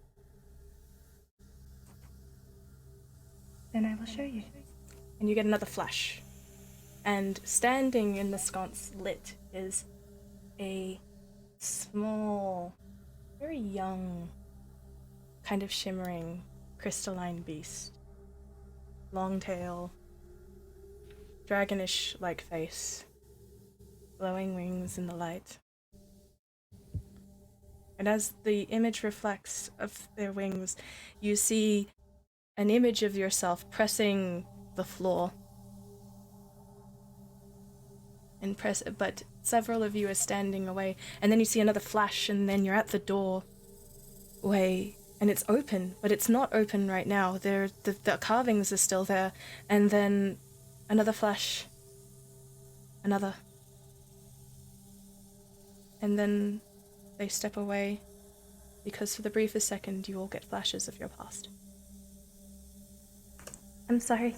Then I will show you. And you get another flash. And standing in the sconce lit is a small, very young, kind of shimmering, crystalline beast. Long tail, dragonish-like face, glowing wings in the light. And as the image reflects of their wings, you see an image of yourself pressing the floor. But several of you are standing away, and then you see another flash, and then you're at the doorway, and it's open, but it's not open right now. The carvings are still there, and then another flash, another, and then they step away, because for the briefest second you all get flashes of your past. I'm sorry.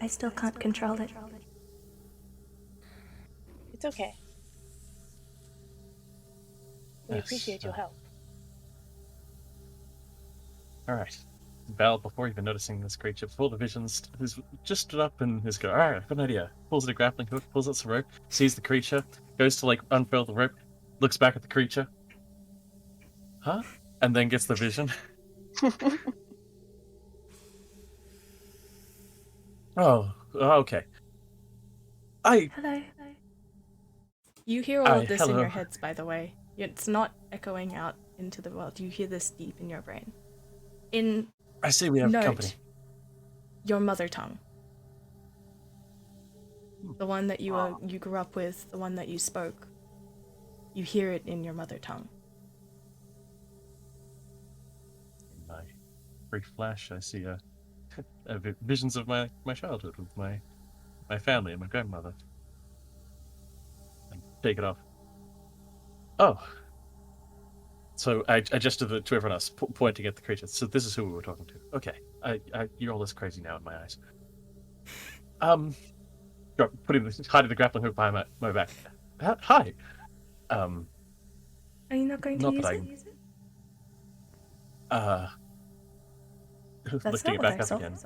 I still can't control it. It's okay. We Yes, appreciate your help. All right. Val, before even noticing this creature, before the visions, has just stood up and has go, all right, I've got an idea. Pulls out a grappling hook, pulls out some rope, sees the creature, goes to like unfurl the rope, looks back at the creature. Huh? And then gets the vision. Oh, okay. Hello. You hear all of this in hello. your heads, by the way. It's not echoing out into the world. You hear this deep in your brain. I see we have Note, company. your mother tongue. The one that you grew up with, the one that you spoke. You hear it in your mother tongue. In my brief flash, I see visions of my childhood with my family and my grandmother. And take it off. Oh. So I gestured to everyone else, pointing at the creature. So this is who we were talking to. Okay. You're all this crazy now in my eyes. Hiding the grappling hook behind my back. Hi. Are you not going to Not use that it? That's Lifting it back up again.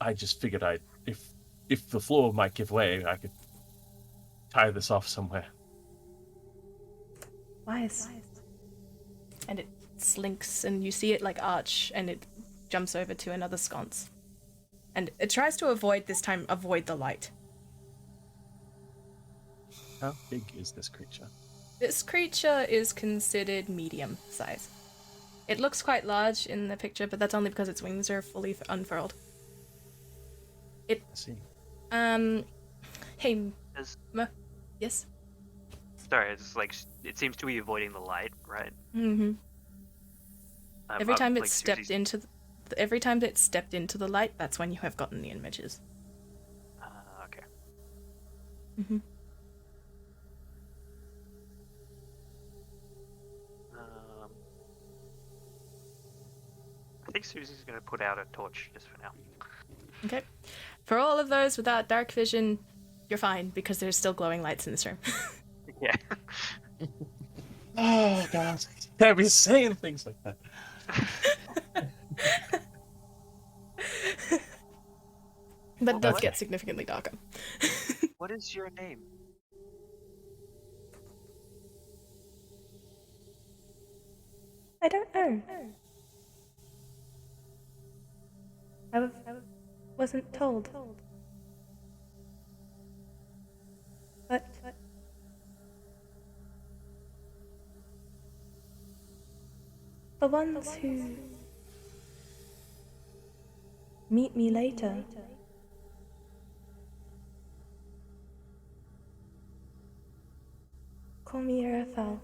I just figured if the floor might give way, I could tie this off somewhere. Wise. And it slinks, and you see it like arch, and it jumps over to another sconce. And it tries to avoid the light. How big is this creature? This creature is considered medium size. It looks quite large in the picture, but that's only because its wings are fully unfurled. I see. Hey, yes? Sorry, it's like it seems to be avoiding the light, right? Mm-hmm. Every time it like, stepped into the light, that's when you have gotten the images. Okay. Mm-hmm. I think Susie's gonna put out a torch just for now. Okay. For all of those without dark vision, you're fine, because there's still glowing lights in this room. Yeah. Oh God! Can't be saying things like that. But it does What? get significantly darker. What is your name? I don't know. I wasn't told. The ones who meet me later. Call me Arafel.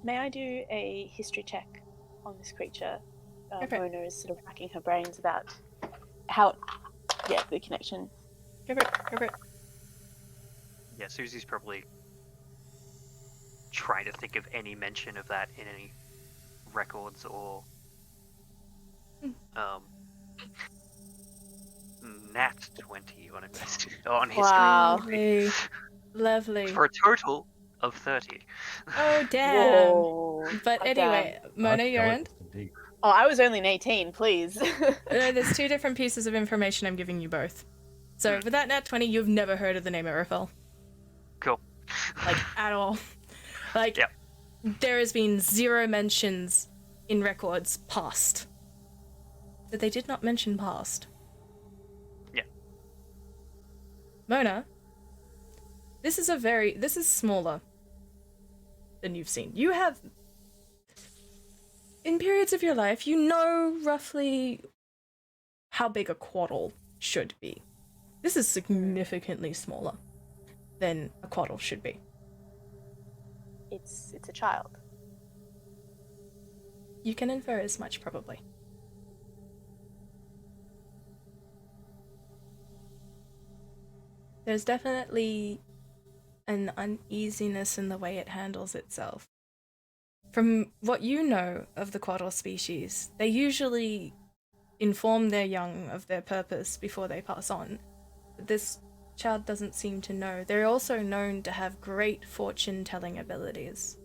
May I do a history check on this creature? Okay. Mona is sort of racking her brains about how, the connection. Go for it. Yeah, Susie's probably trying to think of any mention of that in any records or nat 20 on on history. Wow. Lovely. For a total of 30. Oh, damn. Whoa. But God anyway, Mona, your end? Indeed. Oh, I was only an 18, please. There's two different pieces of information I'm giving you both. So, with that nat 20, you've never heard of the name Arafel. Cool. Like, at all. Like, Yep. there has been 0 mentions in records past. But they did not mention past. Yeah. Mona, this is smaller than you've seen. You have, in periods of your life, you know roughly how big a Couatl should be. This is significantly smaller than a Couatl should be. It's a child. You can infer as much, probably. There's definitely an uneasiness in the way it handles itself. From what you know of the Couatl species, they usually inform their young of their purpose before they pass on. But this child doesn't seem to know. They're also known to have great fortune-telling abilities,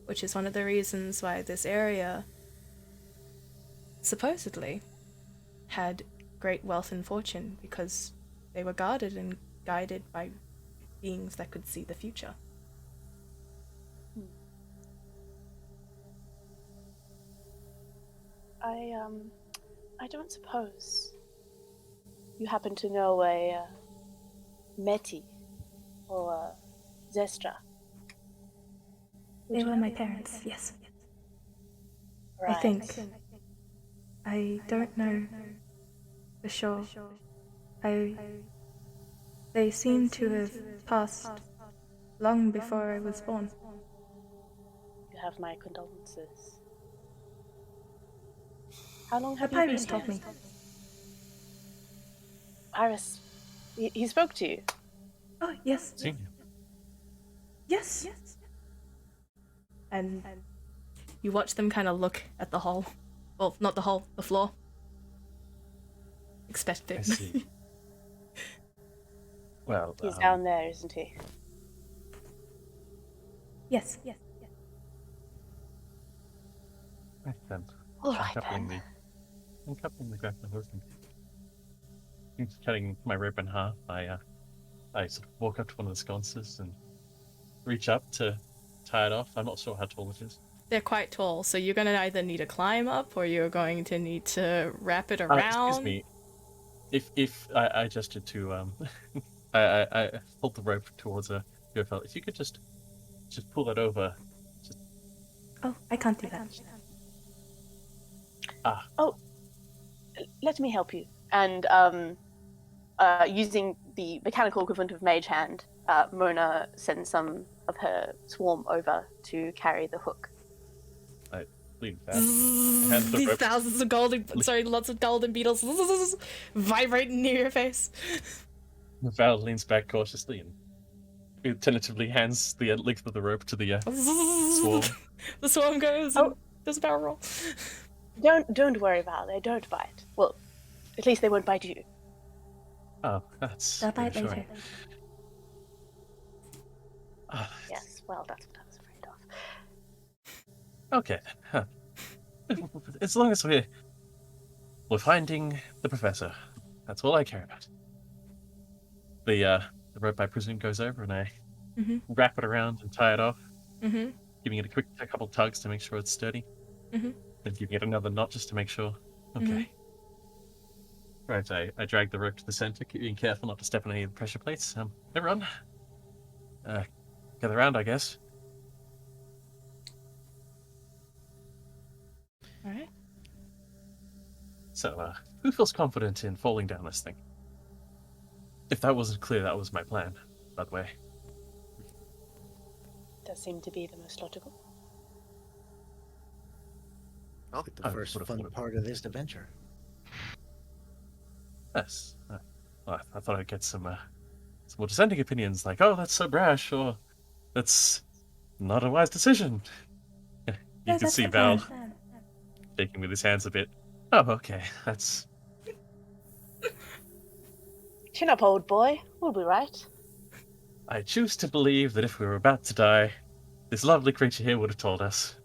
which is one of the reasons why this area supposedly had great wealth and fortune, because they were guarded and guided by beings that could see the future. I don't suppose you happen to know a Meti or a Zestra? They were my parents, yes. Right. I think. I don't know for sure. They seem to have passed long before I was born. You have my condolences. How long have Papyrus you been told here? me. Iris, he spoke to you. Oh, yes. Seen you. Yes. And you watch them kind of look at the hole. Well, not the hole, the floor. Expect I it. see. Well, He's down there, isn't he? Yes. right then. All right Uncoupling the grappling hook and cutting my rope in half, I sort of walk up to one of the sconces and reach up to tie it off. I'm not sure how tall it is. They're quite tall, so you're gonna either need to climb up or you're going to need to wrap it around. Excuse me. If I gestured to I pulled the rope towards a fella. If you could just pull that over. Oh, I can't do that. Oh, let me help you. And using the mechanical equivalent of Mage Hand, Mona sends some of her swarm over to carry the hook. I lean back. Hand the These rope. thousands of lots of golden beetles vibrating near your face. Val leans back cautiously and tentatively hands the length of the rope to the swarm. The swarm goes and does a barrel roll. Don't worry, Val. They don't bite. Well, at least they won't bite you. Oh, that's They'll bite reassuring. later. Yes, well, that's what I was afraid of. Okay. Huh. As long as we're finding the professor, that's all I care about. The rope, I presume, goes over, and I wrap it around and tie it off, giving it a couple tugs to make sure it's sturdy, then giving it another knot just to make sure. Okay. Right, I drag the rope to the center, being careful not to step on any of the pressure plates. Everyone, gather around, I guess. All right. So, who feels confident in falling down this thing? If that wasn't clear, that was my plan, by the way. Does seem to be the most logical. It's like the I first would've fun thought of- part of this adventure. Yes. Well, I thought I'd get some more dissenting opinions, like, oh, that's so brash, or that's not a wise decision. You No, can that's see not Val bad. shaking with his hands a bit. Oh, okay, that's... Chin up, old boy. We'll be right. I choose to believe that if we were about to die, this lovely creature here would have told us.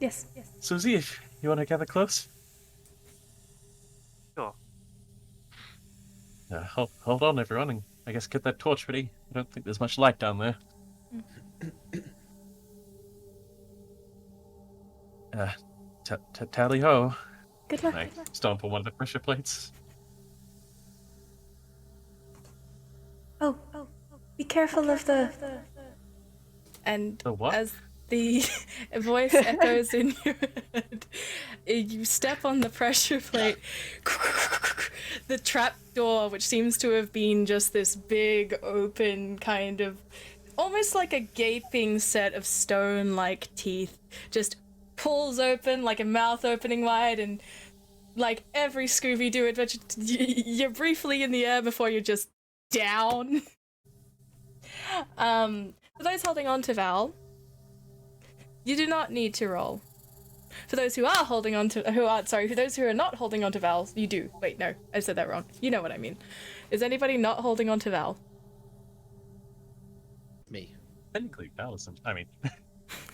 Yes, yes. Susie, if you want to gather close? Sure. Hold on, everyone, and I guess get that torch ready. I don't think there's much light down there. Tally ho. Good luck. I Good luck. stomp on one of the pressure plates. Oh, be careful of the. And The what? as the voice echoes in your head, you step on the pressure plate. The trap door, which seems to have been just this big, open kind of, almost like a gaping set of stone-like teeth, just pulls open like a mouth opening wide, and like every Scooby-Doo adventure, you're briefly in the air before you're just down. For those holding on to Val, you do not need to roll. For those who are holding on to, for those who are not holding on to Val, you do. Wait, no, I said that wrong. You know what I mean. Is anybody not holding on to Val? Me. Technically, Allison. I mean,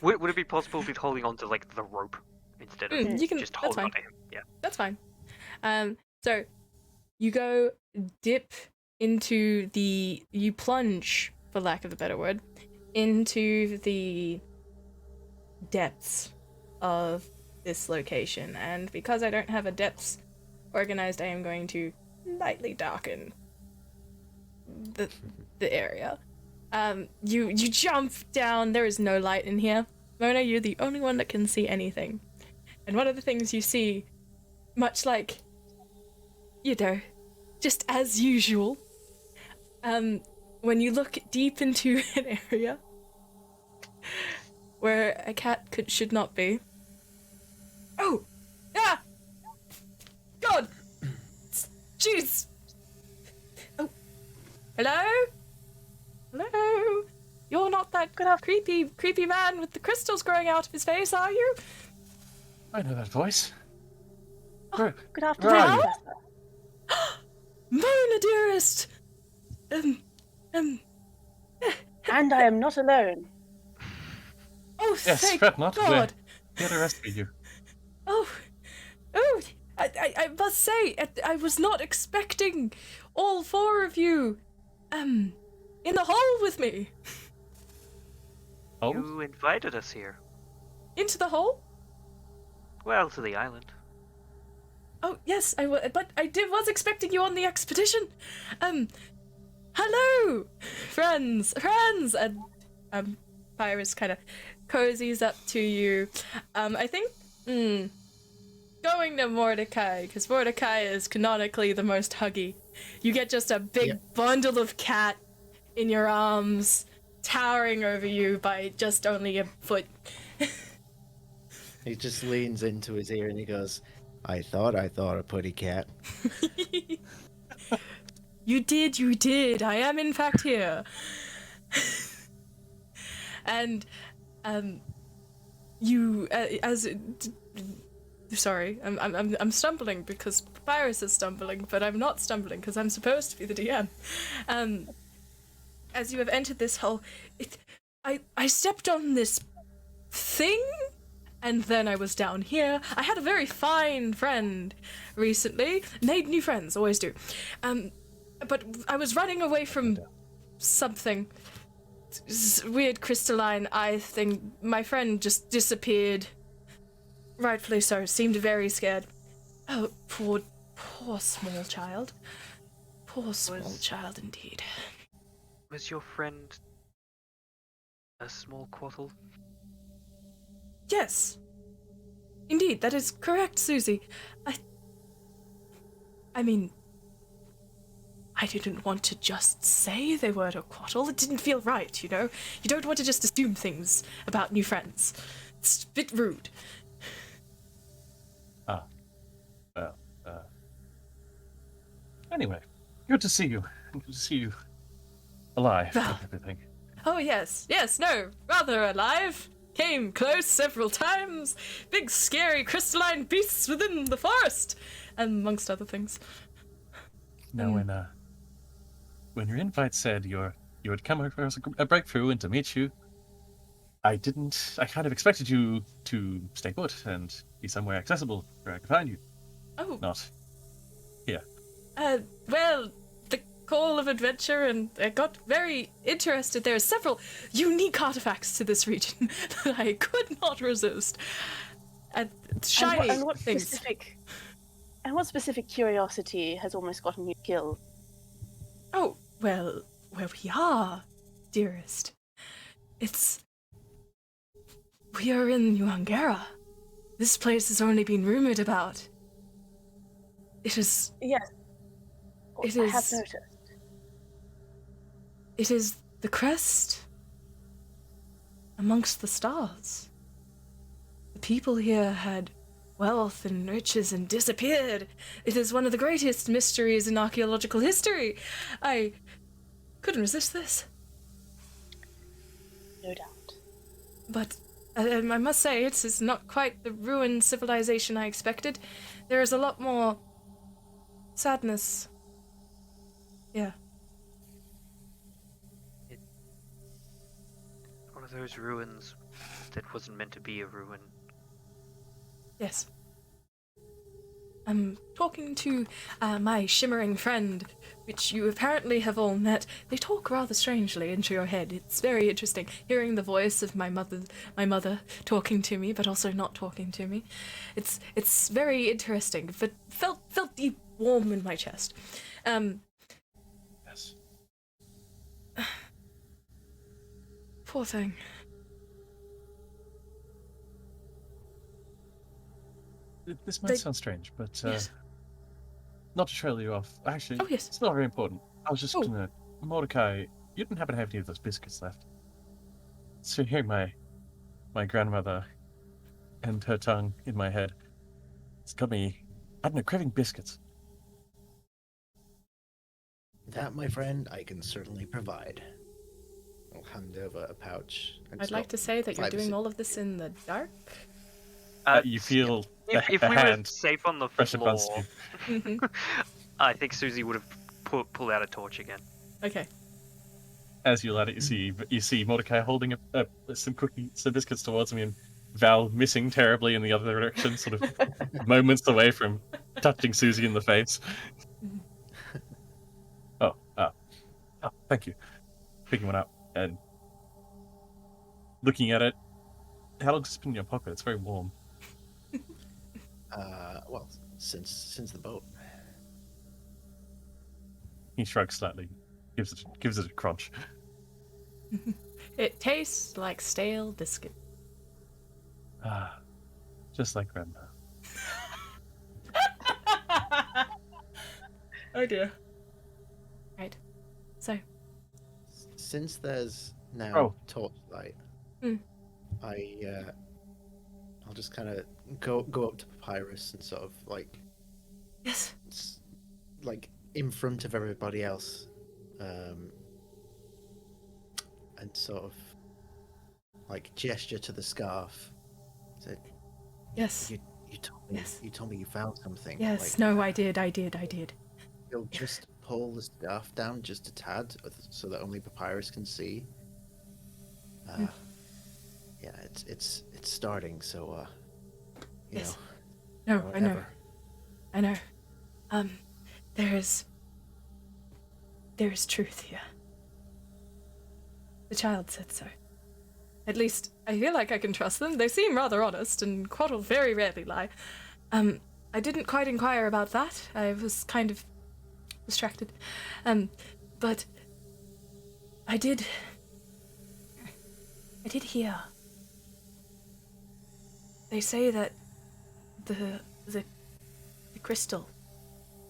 Would it be possible with holding on to like the rope instead of You can. just That's holding fine. on to him? Yeah. That's fine. So you go dip into you plunge, for lack of a better word, into the depths of this location, and because I don't have a depths organized, I am going to lightly darken the area. You jump down. There is no light in here. Mona, you're the only one that can see anything. And one of the things you see, much like, you know, just as usual, when you look deep into an area where a cat should not be. Oh! Ah! God! Jeez! Oh. Hello? Hello? You're not that creepy man with the crystals growing out of his face, are you? I know that voice. Good Where are afternoon, you? Professor. Mona, dearest! And I am not alone. Oh, Yes, thank fret not. God! Where the rest of you? Oh, I must say, I was not expecting all four of you, in the hole with me. Oh, You invited us here. Into the hole? Well, to the island. Oh, yes, but I was expecting you on the expedition. Hello, friends, and, Pyrus kind of cozies up to you. I think, going to Mordecai, because Mordecai is canonically the most huggy. You get just a big bundle of cat in your arms, towering over you by just only a foot. He just leans into his ear and he goes, I thought a putty cat. You did. I am in fact here. And, sorry, I'm stumbling because Papyrus is stumbling, but I'm not stumbling because I'm supposed to be the DM. As you have entered this hole, I stepped on this thing, and then I was down here. I had a very fine friend recently. Made new friends, always do. But I was running away from something. Weird crystalline eye thing. My friend just disappeared. Rightfully so. Seemed very scared. Oh, poor Poor small child. Poor small Was- child indeed. Was your friend a small Couatl? Yes. Indeed, that is correct, Susie. I mean, I didn't want to just say they were a Couatl. It didn't feel right, you know? You don't want to just assume things about new friends. It's a bit rude. Well, anyway, good to see you. Good to see you alive and everything. Oh, yes, no, rather alive. Came close several times. Big, scary, crystalline beasts within the forest, amongst other things. Now, when your invite said you would come across a breakthrough and to meet you, I kind of expected you to stay put and be somewhere accessible where I could find you. Oh, Not here. well, the call of adventure, and I got very interested. There are several unique artifacts to this region that I could not resist. And shiny and what things. specific curiosity has almost gotten you killed? Oh, well, where we are, dearest. We are in Yuangera. This place has only been rumored about. Yes. It I is- have noticed. It is the crest amongst the stars. The people here had wealth and riches and disappeared. It is one of the greatest mysteries in archaeological history. I couldn't resist this. No doubt. But I must say, it is not quite the ruined civilization I expected. There is a lot more sadness. Yeah. One of those ruins that wasn't meant to be a ruin. Yes. I'm talking to my shimmering friend, which you apparently have all met. They talk rather strangely into your head. It's very interesting hearing the voice of my mother talking to me, but also not talking to me. It's very interesting, but felt deep warm in my chest. Yes. Poor thing. This might They- sound strange, but Yes. not to trail you off. Actually, Oh, yes. it's not very important. I was just Oh. gonna, Mordecai, you didn't happen to have any of those biscuits left. So hearing my grandmother and her tongue in my head, it's got me, I don't know, craving biscuits. That, my friend, I can certainly provide. I'll hand over a pouch. And I'd like to say that you're 5 or doing 6 all of this in the dark. You feel If a we were hand safe on the press floor, against you. Mhm. I think Susie would have pulled out a torch again. Okay. As you let it, you see Mordecai holding some biscuits towards me, and Val missing terribly in the other direction, sort of moments away from touching Susie in the face. Oh, thank you. Picking one up and looking at it. How long has it been in your pocket? It's very warm. well, since the boat. He shrugs slightly, gives it a crunch. It tastes like stale biscuit. Just like Grandma. Oh dear. Right. So, Since there's now Oh. torchlight, Hmm. I'll just kind of go up to Papyrus and sort of like yes. like in front of everybody else, and sort of like gesture to the scarf. Say, Yes. you told me Yes. you told me you found something. Yes. Like, No, I did. you'll just pull the scarf down just a tad so that only Papyrus can see. Yeah, it's starting. So, you Yes. know. No, I know. whatever. I know. There is truth here. The child said so. At least, I feel like I can trust them. They seem rather honest, and Couatl very rarely lie. I didn't quite inquire about that. I was kind of distracted. But I did hear. They say that the crystal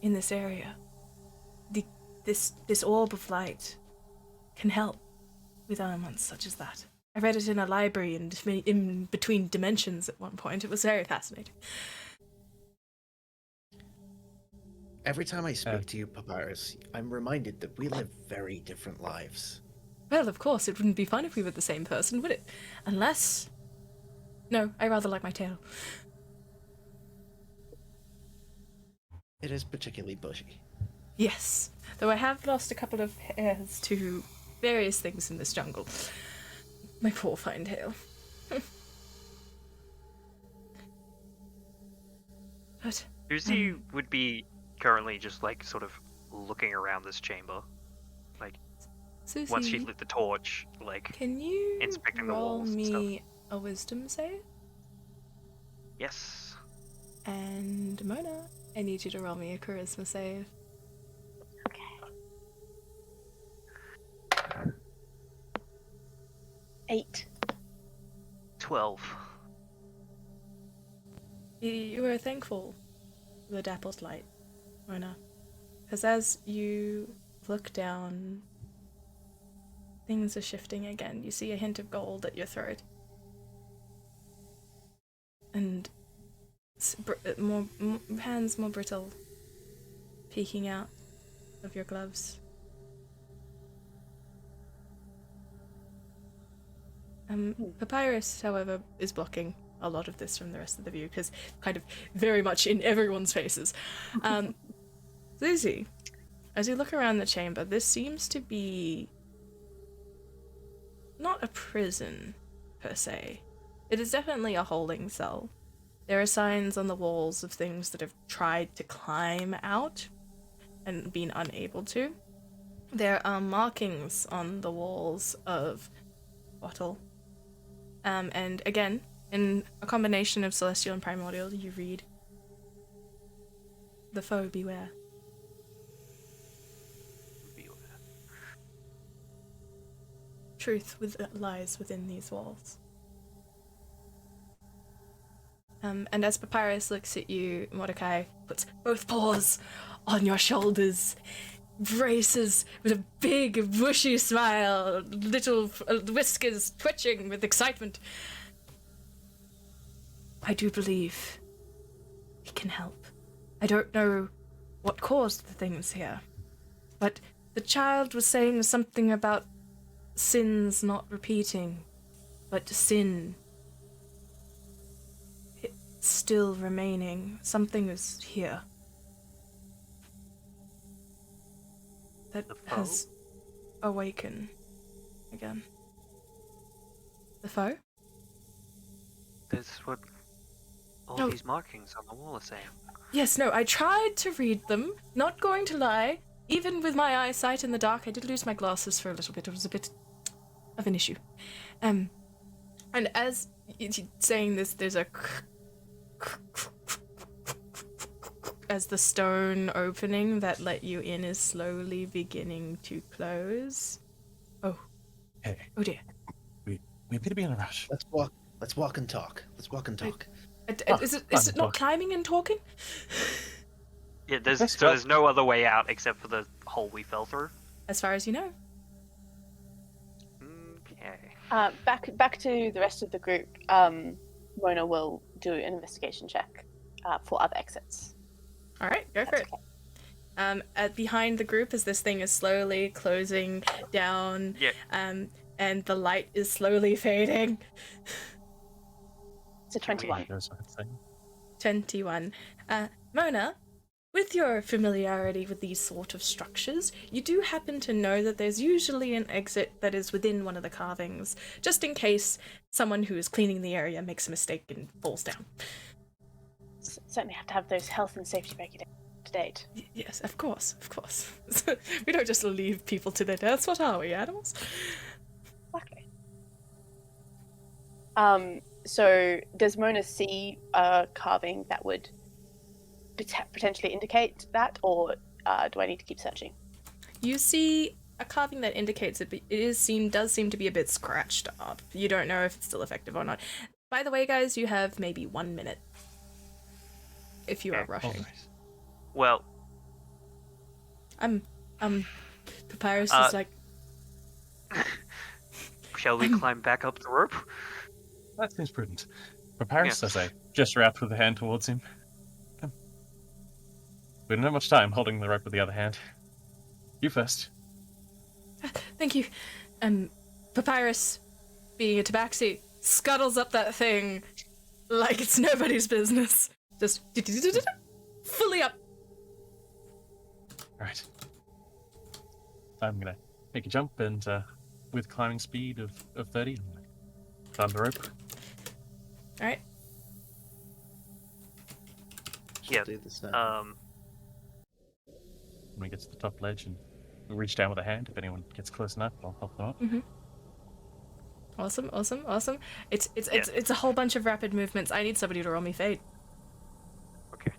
in this area, this orb of light, can help with elements such as that. I read it in a library in between dimensions at one point. It was very fascinating. Every time I speak to you, Papyrus, I'm reminded that we live very different lives. Well, of course, it wouldn't be fun if we were the same person, would it? Unless... No, I rather like my tail. It is particularly bushy. Yes, though I have lost a couple of hairs to various things in this jungle. My poor fine tail. But... Susie would be currently just, like, sort of looking around this chamber. Like, Susie, once she lit the torch, like, can you inspecting the roll walls and stuff. me a wisdom save? Yes. And Mona, I need you to roll me a charisma save. Okay. 8. 12. You are thankful for the dappled light, Mona. Because as you look down, things are shifting again. You see a hint of gold at your throat. And hands more brittle, peeking out of your gloves. Papyrus, however, is blocking a lot of this from the rest of the view, because kind of very much in everyone's faces. Susie, as you look around the chamber, this seems to be not a prison, per se. It is definitely a holding cell. There are signs on the walls of things that have tried to climb out and been unable to. There are markings on the walls of Couatl. And again, in a combination of Celestial and Primordial, you read, "The foe beware." Truth lies within these walls. And as Papyrus looks at you, Mordecai puts both paws on your shoulders, braces with a big, bushy smile, little whiskers twitching with excitement. I do believe he can help. I don't know what caused the things here, but the child was saying something about sins not repeating, but sin still remaining. Something is here that has awakened again. The foe? That's what all No. these markings on the wall are saying. Yes, no, I tried to read them, not going to lie. Even with my eyesight in the dark, I did lose my glasses for a little bit. It was a bit of an issue. And as it's saying this, there's a as the stone opening that let you in is slowly beginning to close. Oh. Hey. Oh dear. We appear to be in a rush. Let's walk and talk. Let's walk and talk. Is it not climbing and talking? Yeah, there's no other way out except for the hole we fell through. As far as you know. Okay. Back to the rest of the group. Mona will do an investigation check for other exits. All right, go for it. Okay. Behind the group, as this thing is slowly closing down, and the light is slowly fading. It's a 21. 21. Mona, with your familiarity with these sort of structures, you do happen to know that there's usually an exit that is within one of the carvings, just in case someone who is cleaning the area makes a mistake and falls down. Certainly have to have those health and safety regulations up to date. Yes, of course. We don't just leave people to their deaths. What are we, animals? Exactly. So does Mona see a carving that would potentially indicate that, or do I need to keep searching? You see a carving that indicates it, but does seem to be a bit scratched up. You don't know if it's still effective or not. By the way, guys, you have maybe 1 minute if you are Okay. rushing. Alright. Well, Papyrus is like, shall we climb back up the rope? That seems prudent. Papyrus, Yeah. as I gesture out with a hand towards him. We don't have much time holding the rope with the other hand. You first. thank you. Papyrus, being a tabaxi, scuttles up that thing like it's nobody's business. Just fully up. Alright. I'm gonna make a jump and with climbing speed of 30, I'm gonna climb the rope. All right. She'll Yeah. do the same. When we get to the top ledge and we reach down with a hand, if anyone gets close enough, I'll help them up. Awesome. It's a whole bunch of rapid movements. I need somebody to roll me fate. Okay.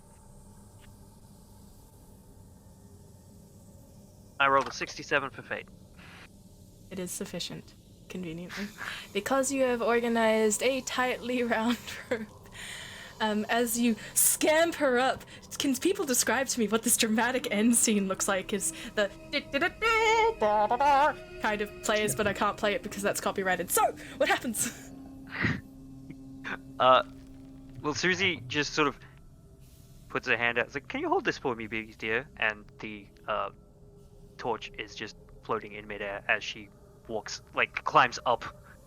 I rolled a 67 for fate. It is sufficient, conveniently, because you have organized a tightly round rope. As you scamper up, can people describe to me what this dramatic end scene looks like? Is the kind of plays, but I can't play it because that's copyrighted. So, what happens? Well, Susie just sort of puts her hand out. It's like, "Can you hold this for me, big dear?" And the torch is just floating in midair as she walks, like climbs up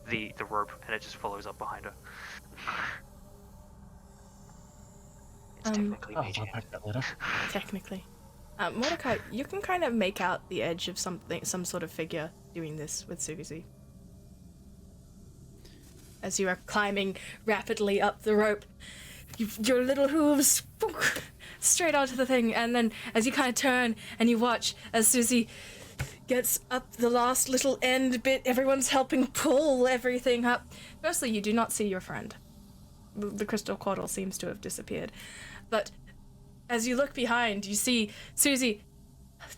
the rope, and it just follows up behind her. It's technically I'll mage hand. unpack that later. Technically. Mordecai, you can kind of make out the edge of some sort of figure doing this with Susie. As you are climbing rapidly up the rope, your little hooves straight onto the thing, and then as you kind of turn and you watch as Susie gets up the last little end bit, everyone's helping pull everything up. Firstly, you do not see your friend. The crystal Couatl seems to have disappeared. But as you look behind, you see Susie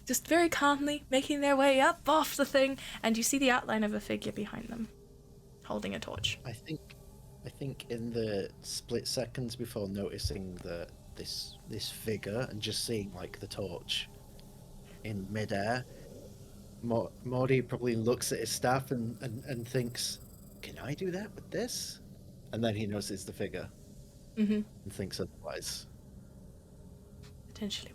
just very calmly making their way up off the thing, and you see the outline of a figure behind them, holding a torch. I think in the split seconds before noticing this figure and just seeing like the torch in midair, Morty probably looks at his staff and thinks, "Can I do that with this?" And then he notices the figure Mm-hmm. and thinks otherwise. Potentially.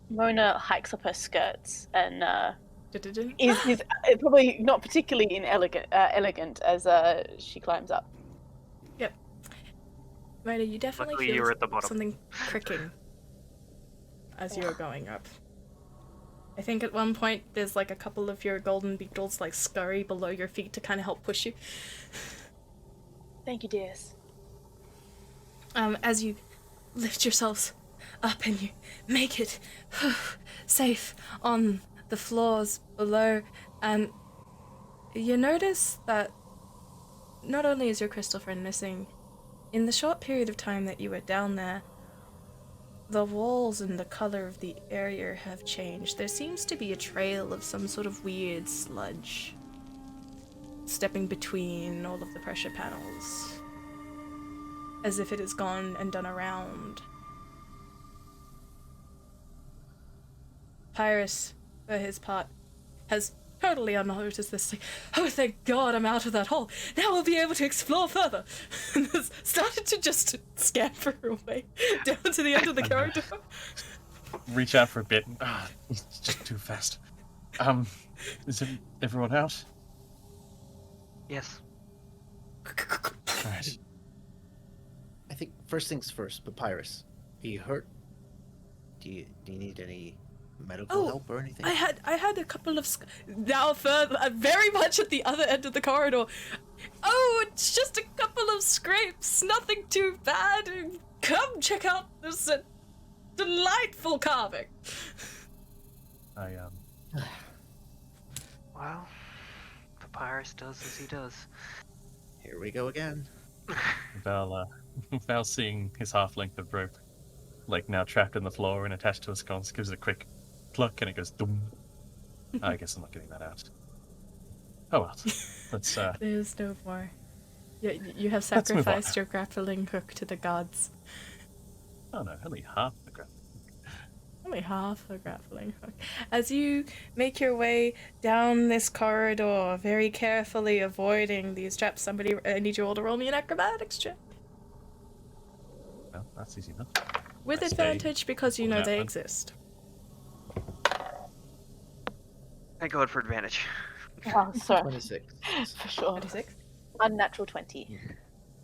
Mona hikes up her skirts and Du-du-du. is probably not particularly elegant as she climbs up. Yep. Ryder, you definitely Luckily feel you were at the bottom. something cricking as you're going up. I think at one point there's like a couple of your golden beetles like scurry below your feet to kind of help push you. Thank you, dears. As you lift yourselves up and you make it safe on the floors below, and you notice that not only is your crystal friend missing, in the short period of time that you were down there, the walls and the color of the area have changed. There seems to be a trail of some sort of weird sludge stepping between all of the pressure panels, as if it has gone and done a round. Pyrus, for his part, has totally unnoticed this. Like, oh, thank God I'm out of that hole. Now we'll be able to explore further. And has started to just scamper away down to the end of the corridor. Reach out for a bit. It's just too fast. Is everyone out? Yes. Alright. I think first things first, Papyrus. Are you hurt? Do you need any medical help or anything? I had a couple of now further, very much at the other end of the corridor. Oh, it's just a couple of scrapes, nothing too bad. Come check out this delightful carving. Well, Papyrus does as he does. Here we go again. Val, Val seeing his half length of rope, like now trapped in the floor and attached to a sconce, gives it a quick pluck and it goes dum. I guess I'm not getting that out. Oh well. Let's There's no more. You have Let's move on. sacrificed your grappling hook to the gods. oh no, only half the graph. Only half a grappling hook. As you make your way down this corridor, very carefully avoiding these traps, I need you all to roll me an acrobatics check. Well, that's easy enough. With I stay advantage because you on know that they one. exist. Thank God for advantage. Oh, sorry. 26. For sure. 26. Unnatural 20.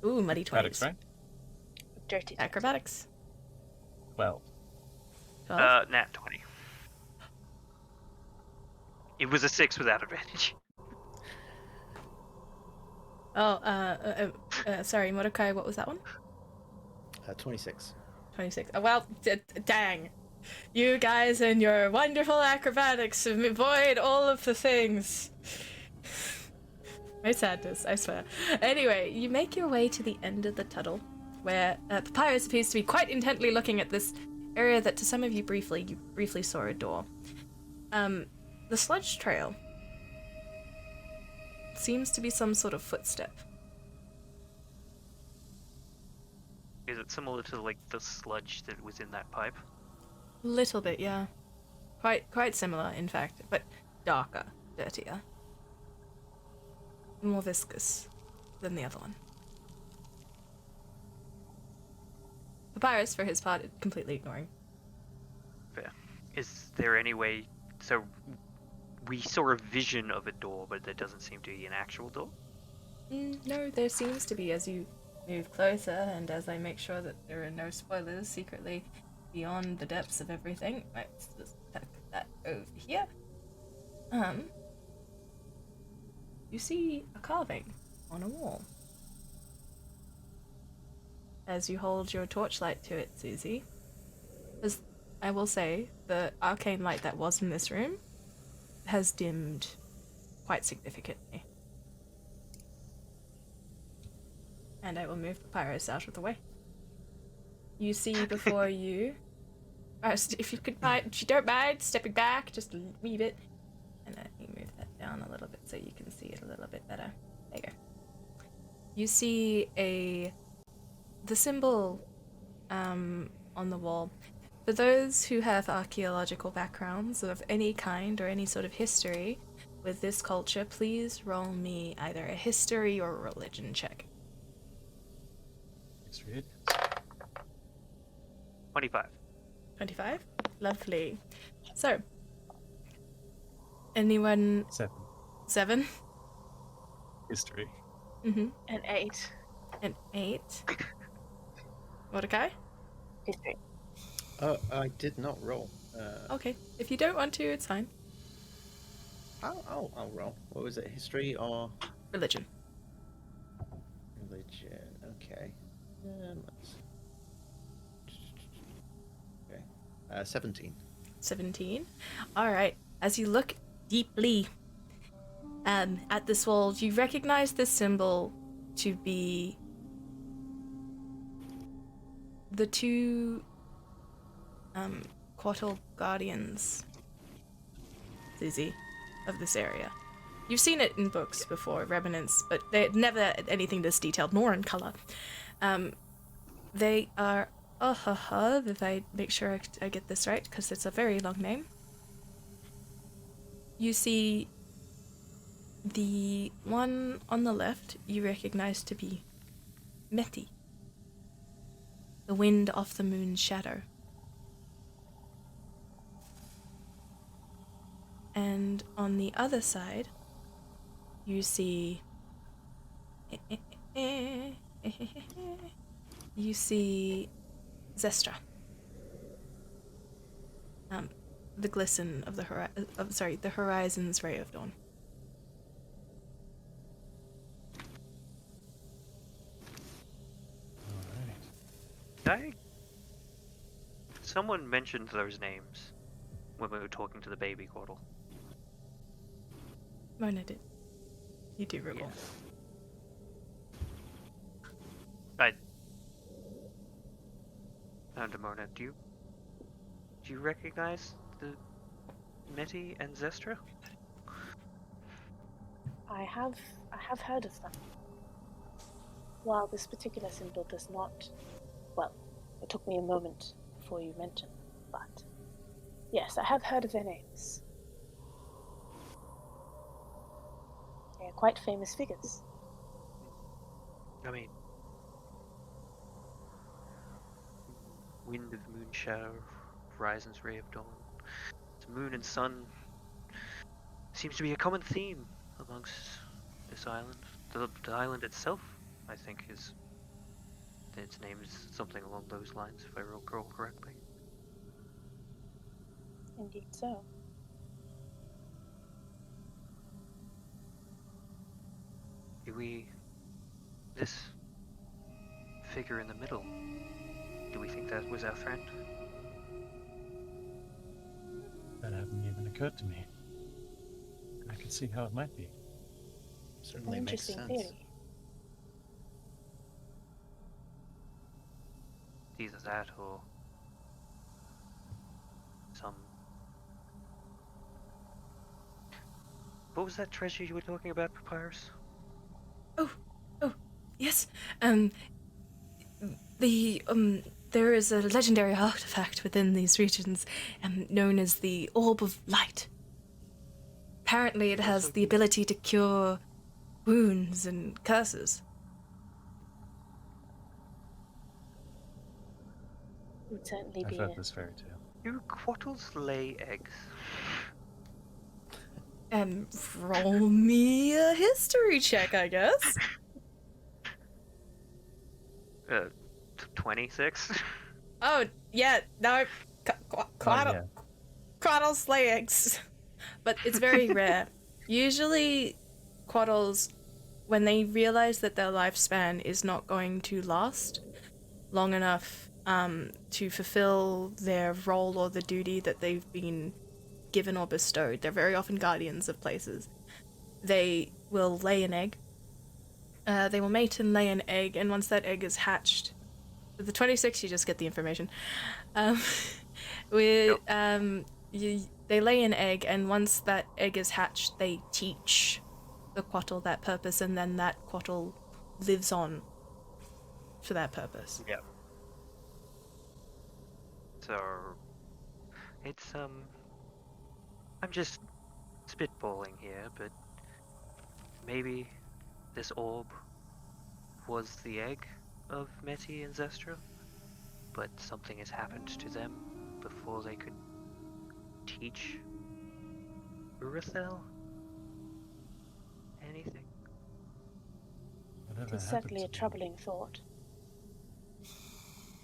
Ooh, muddy 20s. Acrobatics, right? Dirty 20. Acrobatics. 12. 12. Nat 20. It was a 6 without advantage. Sorry, Mordecai, what was that one? 26. 26. Oh, well, dang. You guys and your wonderful acrobatics avoid all of the things. My sadness, I swear. Anyway, you make your way to the end of the tunnel, where Papyrus appears to be quite intently looking at this area that to some of you briefly saw a door. The sludge trail seems to be some sort of footstep. Is it similar to like the sludge that was in that pipe? Little bit, yeah. Quite similar, in fact, but darker, dirtier. More viscous than the other one. Papyrus, for his part, completely ignoring. Fair. Is there any way... So, we saw a vision of a door, but there doesn't seem to be an actual door? No, there seems to be as you move closer, and as I make sure that there are no spoilers secretly beyond the depths of everything. Let's just tuck that over here. You see a carving on a wall. As you hold your torchlight to it, Susie, as I will say, the arcane light that was in this room has dimmed quite significantly. And I will move Papyrus out of the way. You see before you, if you don't mind stepping back just a wee bit, and let me move that down a little bit so you can see it a little bit better. There you go. You see the symbol on the wall. For those who have archaeological backgrounds of any kind or any sort of history with this culture, please roll me either a history or a religion check. Thanks for it. 25. 25? Lovely. So, anyone... 7. 7? History. Mm-hmm. An 8. An 8. Mordecai? History. I did not roll. Okay. If you don't want to, it's fine. I'll roll. What was it? History or Religion. religion? Okay. Okay. 17. 17. Alright. As you look deeply at this wall, you recognize this symbol to be the two Couatl guardians, Susie, of this area. You've seen it in books before, Revenants, but they're never anything this detailed, nor in color. They are, if I make sure I get this right, because it's a very long name. You see the one on the left you recognize to be Meti, the wind off the moon's shadow. And on the other side, you see... you see Zestra. The glisten of the the horizon's ray of dawn. Alright. Someone mentioned those names when we were talking to the baby Couatl. Mona did. You do recall. Demona, do you recognize the Meti and Zestra? I have heard of them. While this particular symbol does not, well, it took me a moment before you mentioned, but yes, I have heard of their names. They are quite famous figures. I mean, wind of moon shadow, horizon's ray of dawn. The moon and sun seems to be a common theme amongst this island. The island itself, I think, its name is something along those lines, if I recall correctly. Indeed so. This figure in the middle, do we think that was our friend? That hadn't even occurred to me. I can see how it might be. An Certainly makes interesting sense. theory. Either that or some... What was that treasure you were talking about, Papyrus? Oh, yes. There is a legendary artifact within these regions, known as the Orb of Light. Apparently, it has the ability to cure wounds and curses. Would certainly I've be heard this fairy tale. Do Couatls lay eggs? Roll me a history check, I guess. 26? Oh, yeah, no. Yeah. Couatls lay eggs. But it's very rare. Usually, Couatls, when they realize that their lifespan is not going to last long enough to fulfill their role or the duty that they've been given or bestowed, they're very often guardians of places. They will lay an egg. They will mate and lay an egg, and once that egg is hatched, with the 26, you just get the information. They lay an egg, and once that egg is hatched, they teach the Couatl that purpose, and then that Couatl lives on for that purpose. Yeah. So, it's, I'm just spitballing here, but maybe this orb was the egg of Meti and Zestra, but something has happened to them before they could teach Urethel anything. Whatever It is happened certainly a to them? troubling thought.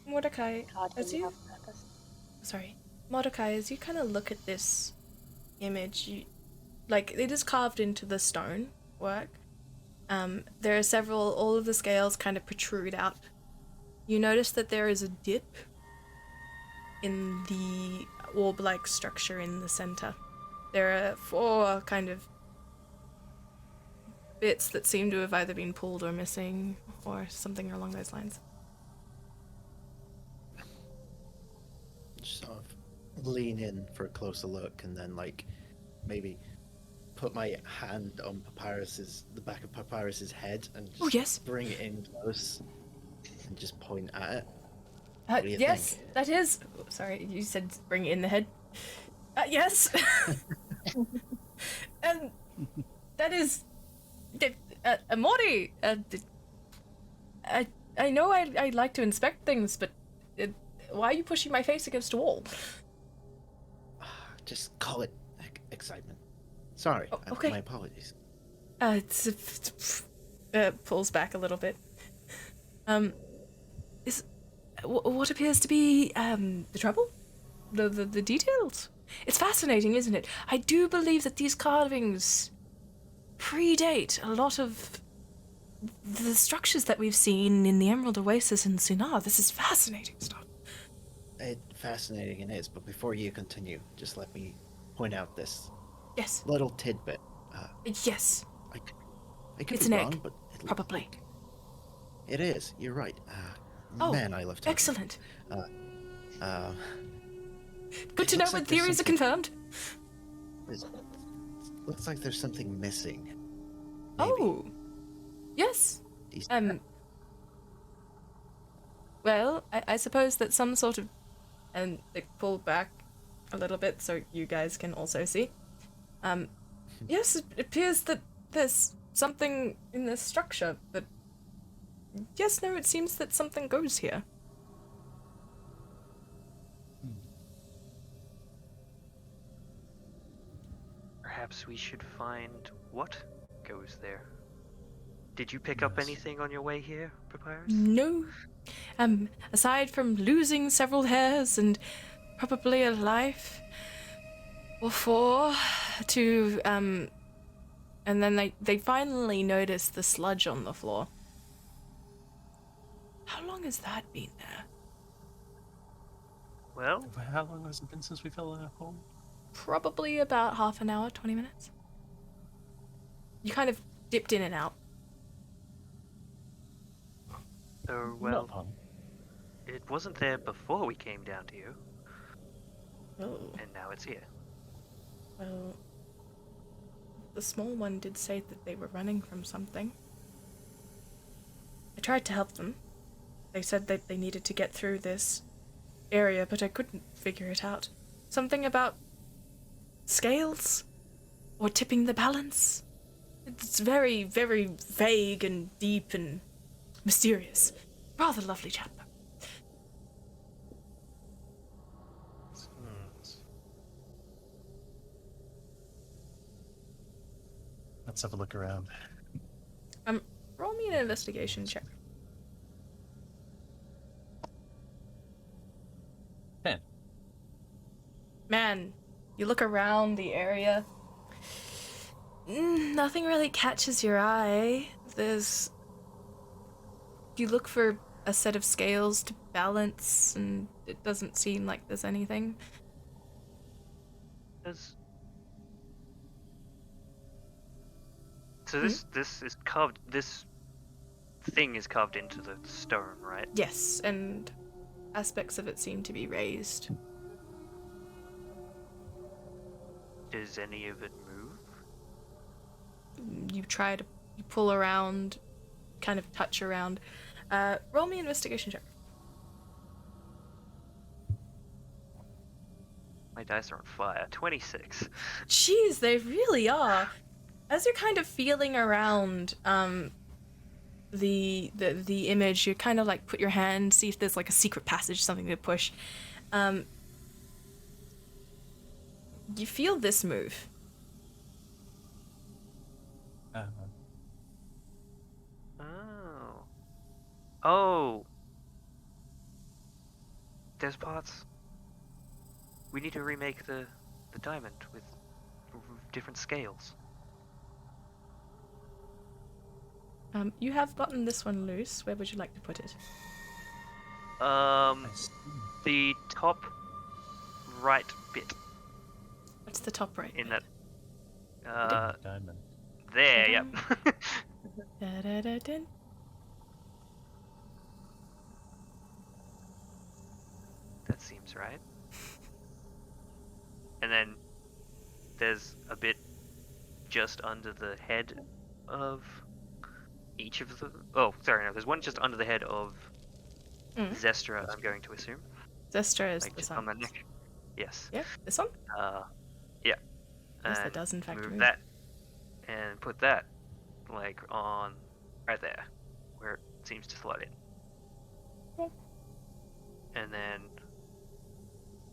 Mordecai, Hardly as you... have purpose. Sorry. Mordecai, as you kind of look at this image, it is carved into the stone work. There are all of the scales kind of protrude out. You notice that there is a dip in the orb-like structure in the center. There are 4 kind of bits that seem to have either been pulled or missing, or something along those lines. Just sort of lean in for a closer look, and then maybe put my hand on the back of Papyrus's head, and just Oh, yes. bring it in close, and just point at it. What do you Yes, think? that is... Oh, sorry, you said bring it in the head. Yes. And that is... Morty, I know I like to inspect things, but why are you pushing my face against a wall? Just call it excitement. Sorry, Oh, okay. my apologies. Pulls back a little bit. What appears to be the trouble? The details? It's fascinating, isn't it? I do believe that these carvings predate a lot of the structures that we've seen in the Emerald Oasis in Sinar. This is fascinating stuff. Fascinating it is, but before you continue, just let me point out this Yes. little tidbit. Yes. I could It's be an wrong, egg, but probably. It is. You're right. Oh, Man, I love talking. Excellent. Uh, Good it to know looks when like there's theories are something- confirmed. Looks like there's something missing. Maybe. Oh, yes. Do you see that? Well, I suppose that some sort of, and they pull back a little bit so you guys can also see. Yes, it appears that there's something in this structure, but yes, no, it seems that something goes here. Perhaps we should find what goes there. Did you pick up Yes. anything on your way here, Papyrus? No. Aside from losing several hairs and probably a life or four to, and then they finally notice the sludge on the floor. How long has that been there? Well, How long has it been since we fell in a hole? Probably about half an hour, 20 minutes. You kind of dipped in and out. oh well, Not long. it wasn't there before we came down to you, Oh, and now it's here. well, the small one did say that they were running from something. I tried to help them. They said that they needed to get through this area, but I couldn't figure it out. Something about scales? Or tipping the balance? It's very, very vague and deep and mysterious. Rather lovely chap. Let's have a look around. Roll me an investigation check. 10. Man, you look around the area. Nothing really catches your eye. You look for a set of scales to balance, and it doesn't seem like there's anything. So this is carved. This thing is carved into the stone, right? Yes, and aspects of it seem to be raised. Does any of it move? You pull around, kind of touch around. Roll me an investigation check. My dice are on fire. 26. Jeez, they really are. As you're kind of feeling around the image, you kind of like put your hand, see if there's like a secret passage, something to push. You feel this move. Oh. Oh. There's parts. We need to remake the diamond with different scales. You have gotten this one loose. Where would you like to put it? The top right bit What's the top right? in that. Diamond. There, yep. Da-da-da-dun. That seems right. And then there's a bit just under the head of each of the. Oh, sorry, no. There's one just under the head of Zestra. I'm going to assume. Zestra is Like the just sun. on the neck. Yes. Yeah, this one? Yeah. Yes, that And does in fact move move. that and put that like on right there where it seems to slot in. Okay. And then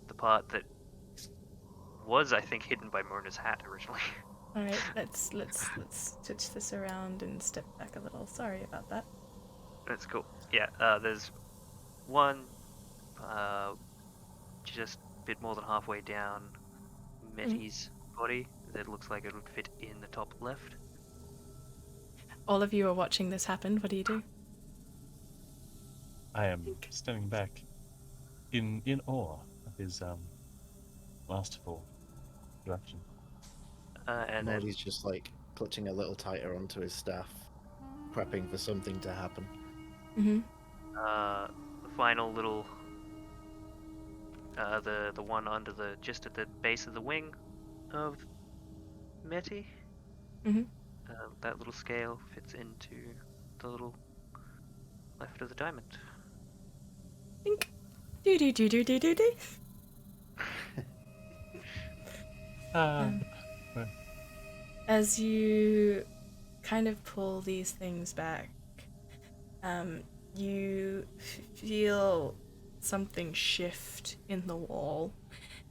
the part that was, I think, hidden by Mona's hat originally. All right, let's switch this around and step back a little. Sorry about that. That's cool. Yeah, there's one just a bit more than halfway down Mettie's body that looks like it would fit in the top left. All of you are watching this happen. What do you do? I am standing back in awe of his masterful direction. And then Morty's just like clutching a little tighter onto his staff, prepping for something to happen. Mm-hmm. The final little, the one under just at the base of the wing of Meti. Mm-hmm. That little scale fits into the little left of the diamond. Think. Do do do do do do do. Um, As you kind of pull these things back, you feel something shift in the wall.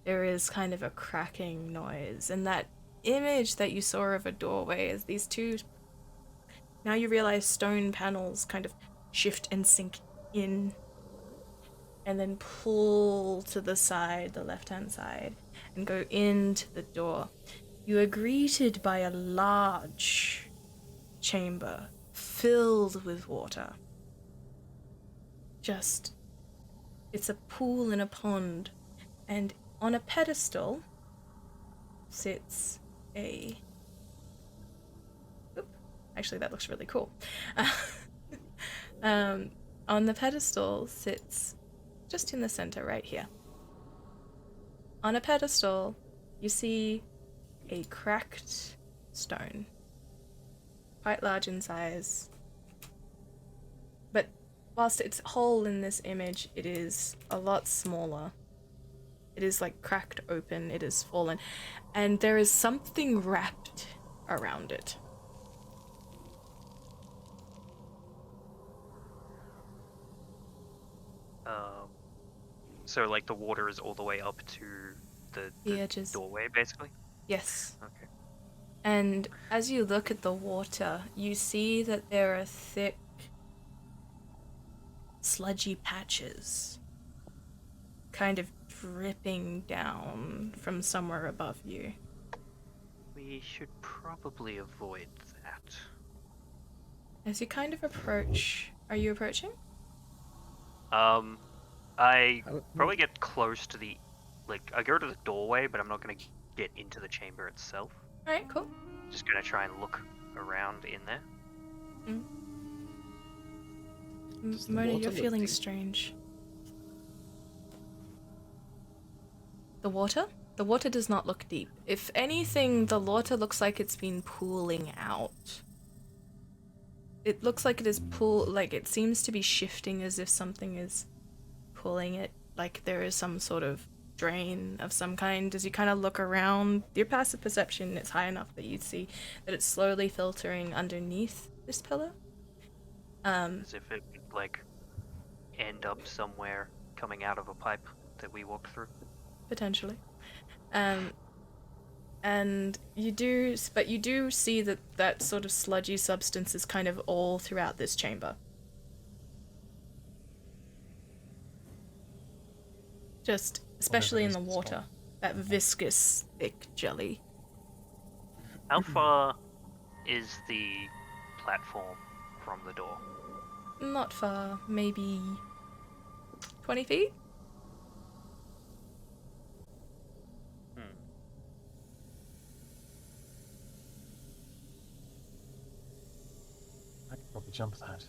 There is kind of a cracking noise, and that image that you saw of a doorway as these two, now you realize, stone panels kind of shift and sink in and then pull to the side, the left-hand side, and go into the door. You are greeted by a large chamber filled with water. It's a pool in a pond, and on a pedestal sits a... Oop. Actually, that looks really cool. On the pedestal sits, just in the center right here. On a pedestal, you see a cracked stone, quite large in size. But whilst it's whole in this image, it is a lot smaller. It is like cracked open, it is fallen, and there is something wrapped around it. So like the water is all the way up to the edges. doorway, basically? Yes. Okay. And as you look at the water, you see that there are thick, sludgy patches kind of dripping down from somewhere above you. We should probably avoid that. As you kind of approach... Are you approaching? I probably get close to I go to the doorway, but I'm not going to get into the chamber itself. Alright, cool. Just going to try and look around in there. Mona, you're feeling strange. The water? The water does not look deep. If anything, the water looks like it's been pooling out. It looks like it is it seems to be shifting as if something is pulling it, like there is some sort of drain of some kind. As you kind of look around, your passive perception is high enough that you see that it's slowly filtering underneath this pillar. As if it would, end up somewhere coming out of a pipe that we walked through. Potentially. And you do see that sort of sludgy substance is kind of all throughout this chamber. Just, especially in the water. That viscous, thick jelly. How far is the platform from the door? Not far, maybe 20 feet? I could probably jump that.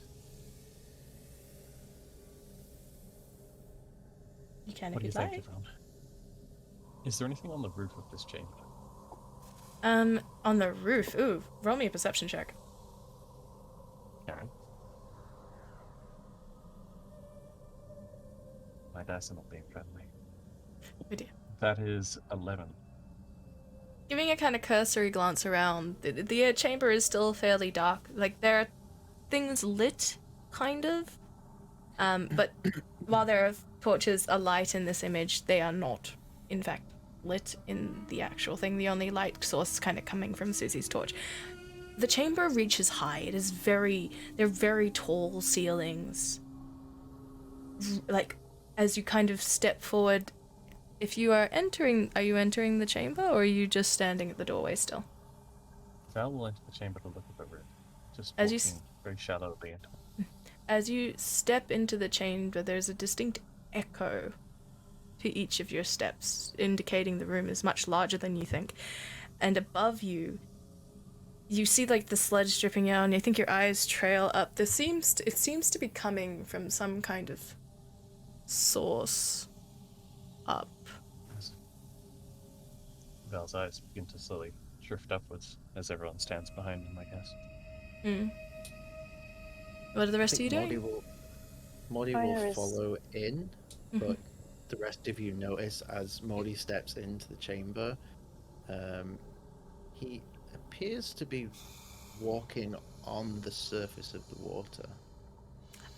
You can What if do you you'd think, like. Daran? Is there anything on the roof of this chamber? On the roof. Ooh, roll me a perception check. Karen? My dice are not being friendly. Oh dear. That is 11. Giving a kind of cursory glance around, the chamber is still fairly dark. Like, there are things lit, kind of. But while there are torches alight in this image, they are not, in fact, lit in the actual thing. The only light source kind of coming from Susie's torch. The chamber reaches high. They're very tall ceilings. Like, as you kind of step forward, if you are you entering the chamber, or are you just standing at the doorway still? Val will enter the chamber to look at the roof. Just As you walking very shallowly into it. As you step into the chamber, there's a distinct echo to each of your steps, indicating the room is much larger than you think. And above you, you see like the sludge dripping out, and I think your eyes trail up. It seems to be coming from some kind of source up. As Val's eyes begin to slowly drift upwards as everyone stands behind him, I guess. What are the rest of you Morty doing? Morty Fire will is- follow in, Mhm. but the rest of you notice as Morty steps into the chamber, he appears to be walking on the surface of the water.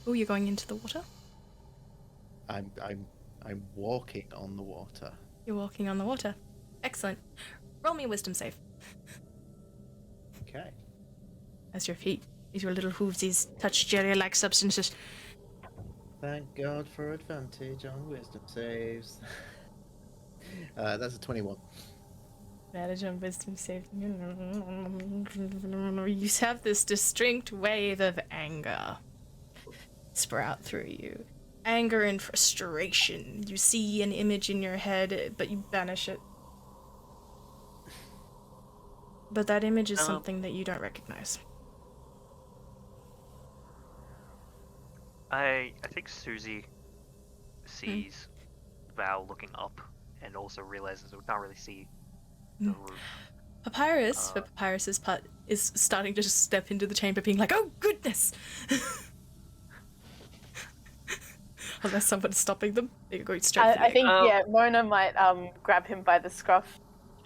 Oh, you're going into the water? I'm walking on the water. You're walking on the water. Excellent. Roll me a wisdom save. Okay. As your feet, as your little hoovesies touch jelly-like substances. Thank God for advantage on wisdom saves. That's a 21. Manage on wisdom save. You have this distinct wave of anger sprout through you. Anger and frustration. You see an image in your head, but you banish it. But that image is something that you don't recognize. I think Susie sees Val looking up and also realizes we can't really see the roof. Papyrus, for Papyrus's part, is starting to just step into the chamber being like, oh goodness! Unless someone's stopping them, they're going straight for I the think, Oh. yeah, Mona might grab him by the scruff.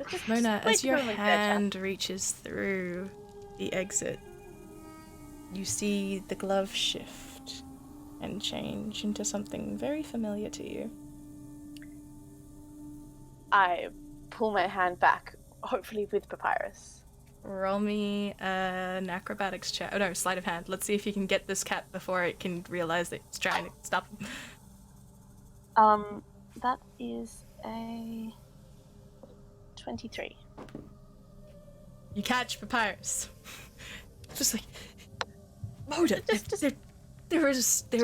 Just Mona, like as your moment there, chap. hand reaches through the exit, you see the glove shift and change into something very familiar to you. I pull my hand back, hopefully with Papyrus. Roll me an acrobatics check. Oh no, sleight of hand. Let's see if you can get this cat before it can realize that it's trying to stop him. That is a 23. You catch Papyrus. Just like, Moda, there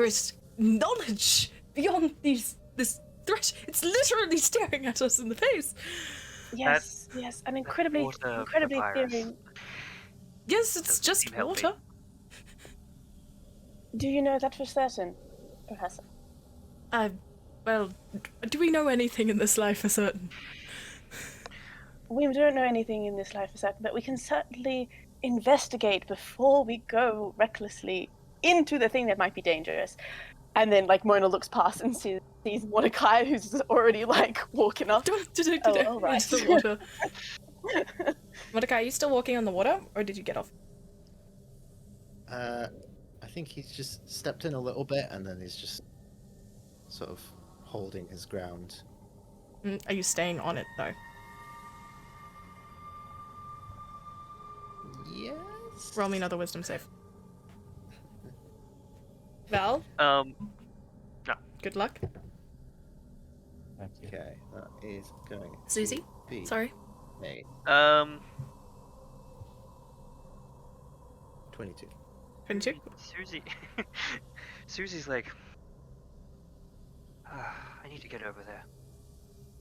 is knowledge beyond this threat. It's literally staring at us in the face. Yes, an incredibly water fearing. Papyrus. Yes, it's Doesn't just seem healthy. water. Do you know that for certain, Professor? Well, do we know anything in this life for certain? We don't know anything in this life for certain, but we can certainly investigate before we go recklessly into the thing that might be dangerous. And then, like, Mona looks past and sees Mordecai, who's already, like, walking up. Oh, right. Into the water. Mordecai, are you still walking on the water, or did you get off? I think he's just stepped in a little bit and then he's just sort of holding his ground. Are you staying on it, though? Yes. Roll me another wisdom save. Val, No. good luck. Thank you. Okay, that is going to Susie? be Sorry. a 22. 22? Susie's like, I need to get over there.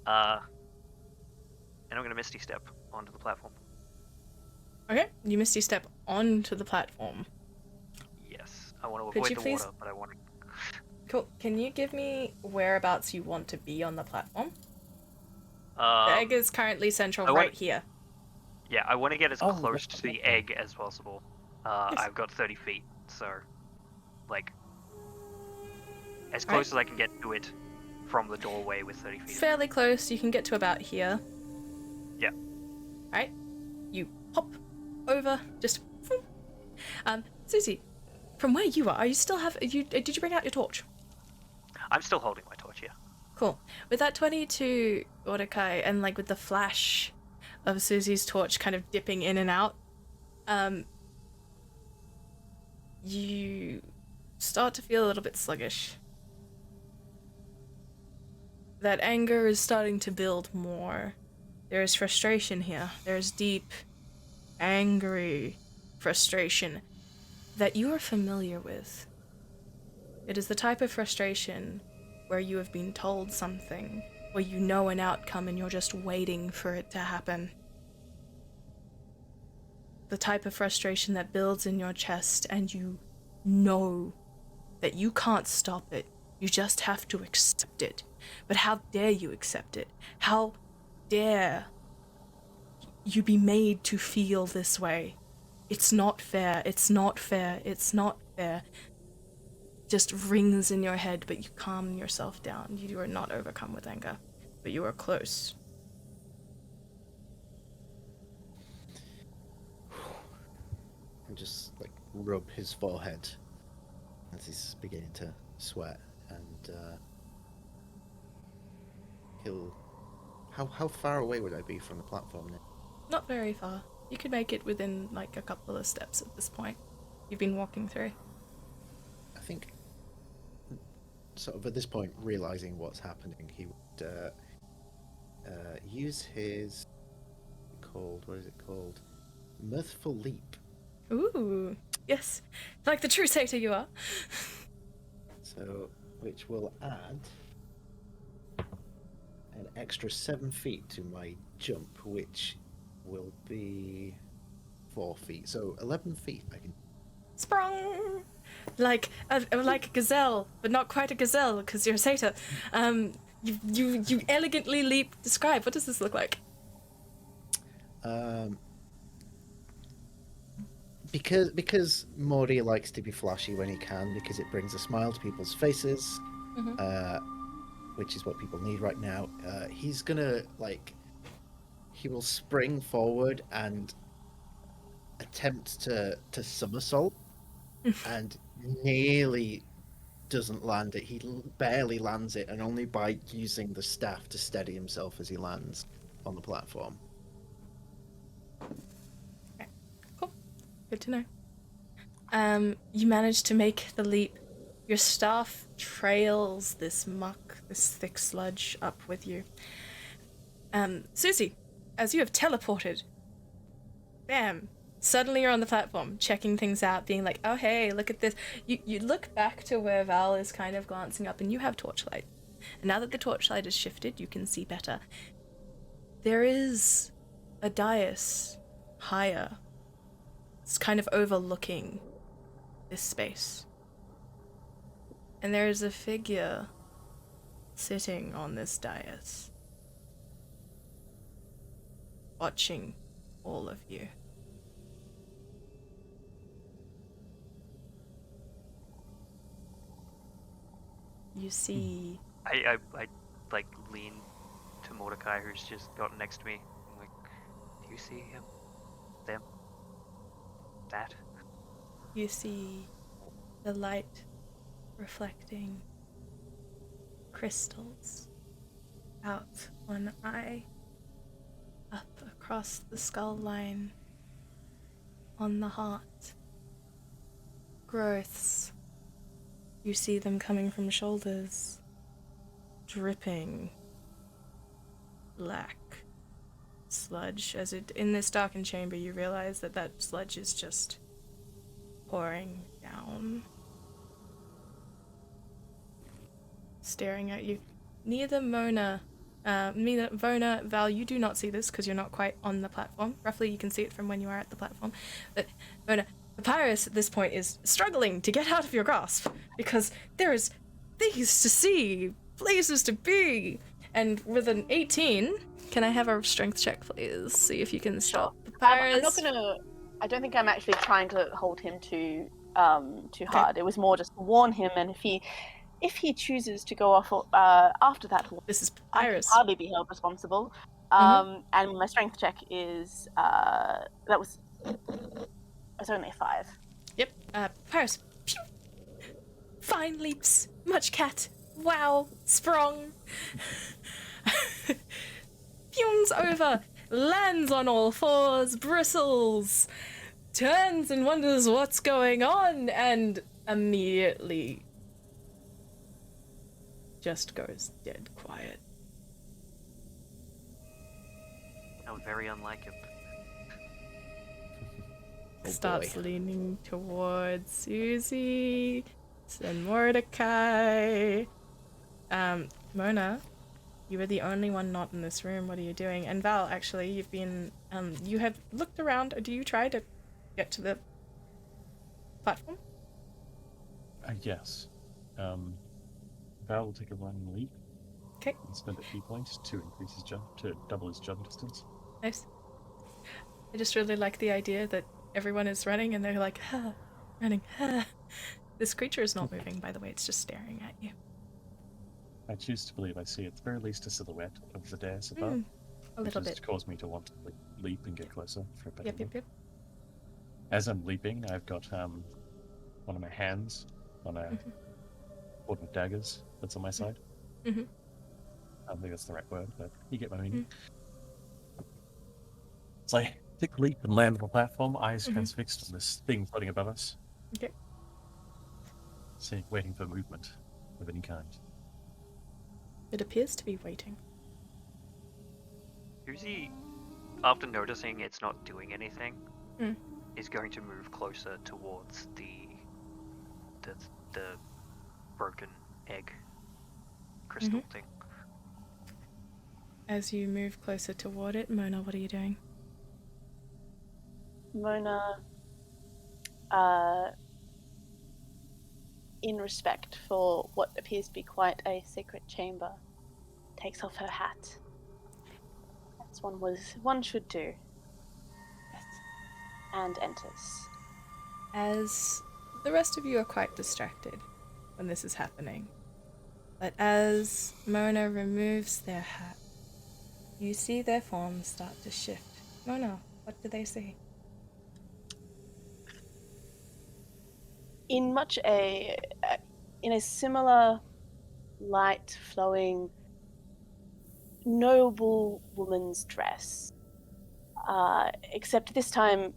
And I'm gonna Misty Step onto the platform. Okay, you misty step onto the platform. Yes, I want to Could avoid you the please- water, but I want to. Cool. Can you give me whereabouts you want to be on the platform? The Um, egg is currently central I want- right here. Yeah, I want to get as Oh, close that's to the okay. egg as possible. Yes. I've got 30 feet, so like as Alright. close as I can get to it from the doorway with 30 feet. Fairly close. You can get to about here. Yeah. Alright. You hop over. Just. Susie, from where you are you still have. Did you bring out your torch? I'm still holding my torch here. Cool. With that 22, Mordecai, and like with the flash of Susie's torch kind of dipping in and out, you start to feel a little bit sluggish. That anger is starting to build more. There is frustration here. There is deep, angry frustration that you are familiar with. It is the type of frustration where you have been told something, where you know an outcome and you're just waiting for it to happen. the type of frustration that builds in your chest, and you know that you can't stop it. You just have to accept it. But how dare you accept it? How dare you be made to feel this way? It's not fair. It's not fair. It's not fair. Just rings in your head, but you calm yourself down. You are not overcome with anger, but you are close. And just like rub his forehead as he's beginning to sweat, and he'll. How far away would I be from the platform now? Not very far. You could make it within like a couple of steps at this point. You've been walking through. I think, sort of at this point, realizing what's happening, he would use his what is it called? Mirthful Leap. Ooh, yes. Like the true satyr you are. So, which will add an extra 7 feet to my jump, which will be 4 feet. So 11 feet I can. Sprung! Like a gazelle, but not quite a gazelle, because you're a satyr. You elegantly leap. Describe, what does this look like? Because Morty likes to be flashy when he can, because it brings a smile to people's faces, which is what people need right now. He's gonna he will spring forward and attempt to somersault, and nearly doesn't land it. He barely lands it, and only by using the staff to steady himself as he lands on the platform. Okay, cool. Good to know. You manage to make the leap. Your staff trails this muck, this thick sludge up with you. Susie, as you have teleported, bam, suddenly you're on the platform, checking things out, being like, oh hey, look at this. You look back to where Val is kind of glancing up, and you have torchlight. And now that the torchlight is shifted, you can see better. There is a dais higher. It's kind of overlooking this space. And there is a figure sitting on this dais, watching all of you. You see... I like lean to Mordecai, who's just got next to me. I'm like, do you see him? Them? That? You see the light reflecting crystals out one eye, up across the skull line, on the heart. Growths. You see them coming from shoulders, dripping black sludge. As it in this darkened chamber, you realize that that sludge is just pouring down, staring at you. Neither Vona, Val, you do not see this because you're not quite on the platform. Roughly, you can see it from when you are at the platform. But Vona, Papyrus at this point is struggling to get out of your grasp because there is things to see, places to be. And with an 18, can I have a strength check, please? See if you can stop Papyrus. I'm not gonna. I don't think I'm actually trying to hold him too hard. It was more just to warn him, and if he chooses to go off after that, This is I can Papyrus. hardly be held responsible. And my strength check is that was. It's only a 5. Yep. Papyrus. Pew! Fine leaps. Much cat. Wow. Sprung. Fumes over. Lands on all fours. Bristles. Turns and wonders what's going on. And immediately just goes dead quiet. That was very unlike him. Starts leaning towards Susie and Mordecai. Mona, you were the only one not in this room. What are you doing? And Val, actually, you've been, you have looked around. Do you try to get to the platform? Yes. Val will take a running leap. Okay. And spend a few points to increase his jump, to double his jump distance. Nice. I just really like the idea that everyone is running and they're like, ha, running, ha. This creature is not moving, by the way, it's just staring at you. I choose to believe I see at the very least a silhouette of the dais above, A which little has bit. caused me to want to leap and get closer for a better Yep, look. yep. As I'm leaping, I've got one of my hands on a board with daggers that's on my side. Mm-hmm. I don't think that's the right word, but you get my meaning. So I take the leap and land on the platform, eyes transfixed on this thing floating above us. Okay. Waiting for movement of any kind. It appears to be waiting. Susie, after noticing it's not doing anything, is going to move closer towards the broken egg crystal thing. As you move closer toward it, Mona, what are you doing? Mona, in respect for what appears to be quite a secret chamber, takes off her hat. As one should do. Yes. And enters. As the rest of you are quite distracted when this is happening, but as Mona removes their hat, you see their forms start to shift. Mona, what do they see? In a similar light flowing noble woman's dress, except this time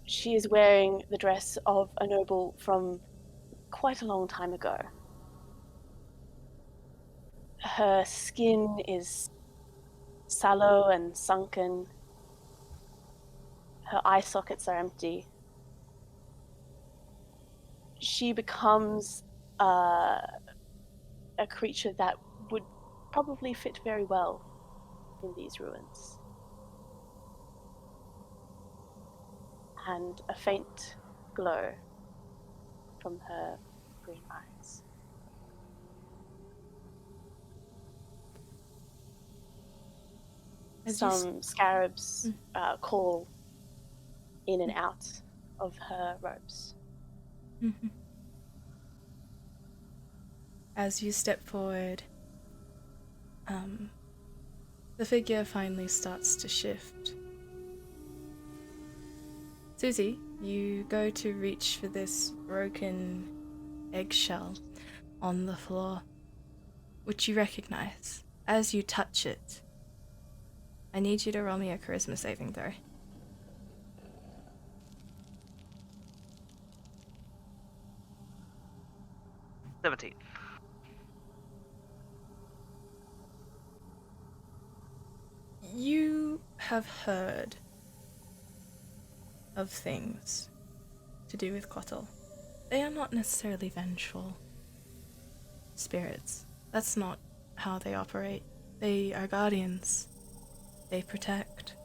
she is wearing the dress of a noble from quite a long time ago. Her skin is sallow and sunken. Her eye sockets are empty. She becomes a creature that would probably fit very well in these ruins. And a faint glow from her green eyes. Some scarabs crawl in and out of her robes. As you step forward, the figure finally starts to shift. Susie, you go to reach for this broken eggshell on the floor, which you recognize. As you touch it, I need you to roll me a charisma saving throw. You have heard of things to do with Couatl. They are not necessarily vengeful spirits. That's not how they operate. They are guardians. They protect.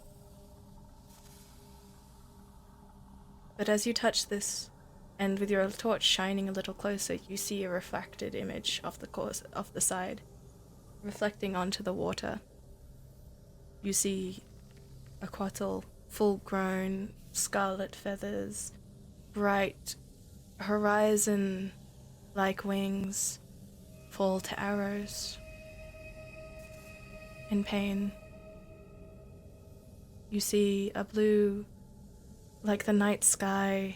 But as you touch this, and with your torch shining a little closer, you see a refracted image of the side, reflecting onto the water. You see a Couatl, full-grown, scarlet feathers, bright horizon-like wings, fall to arrows. In pain, you see a blue, like the night sky,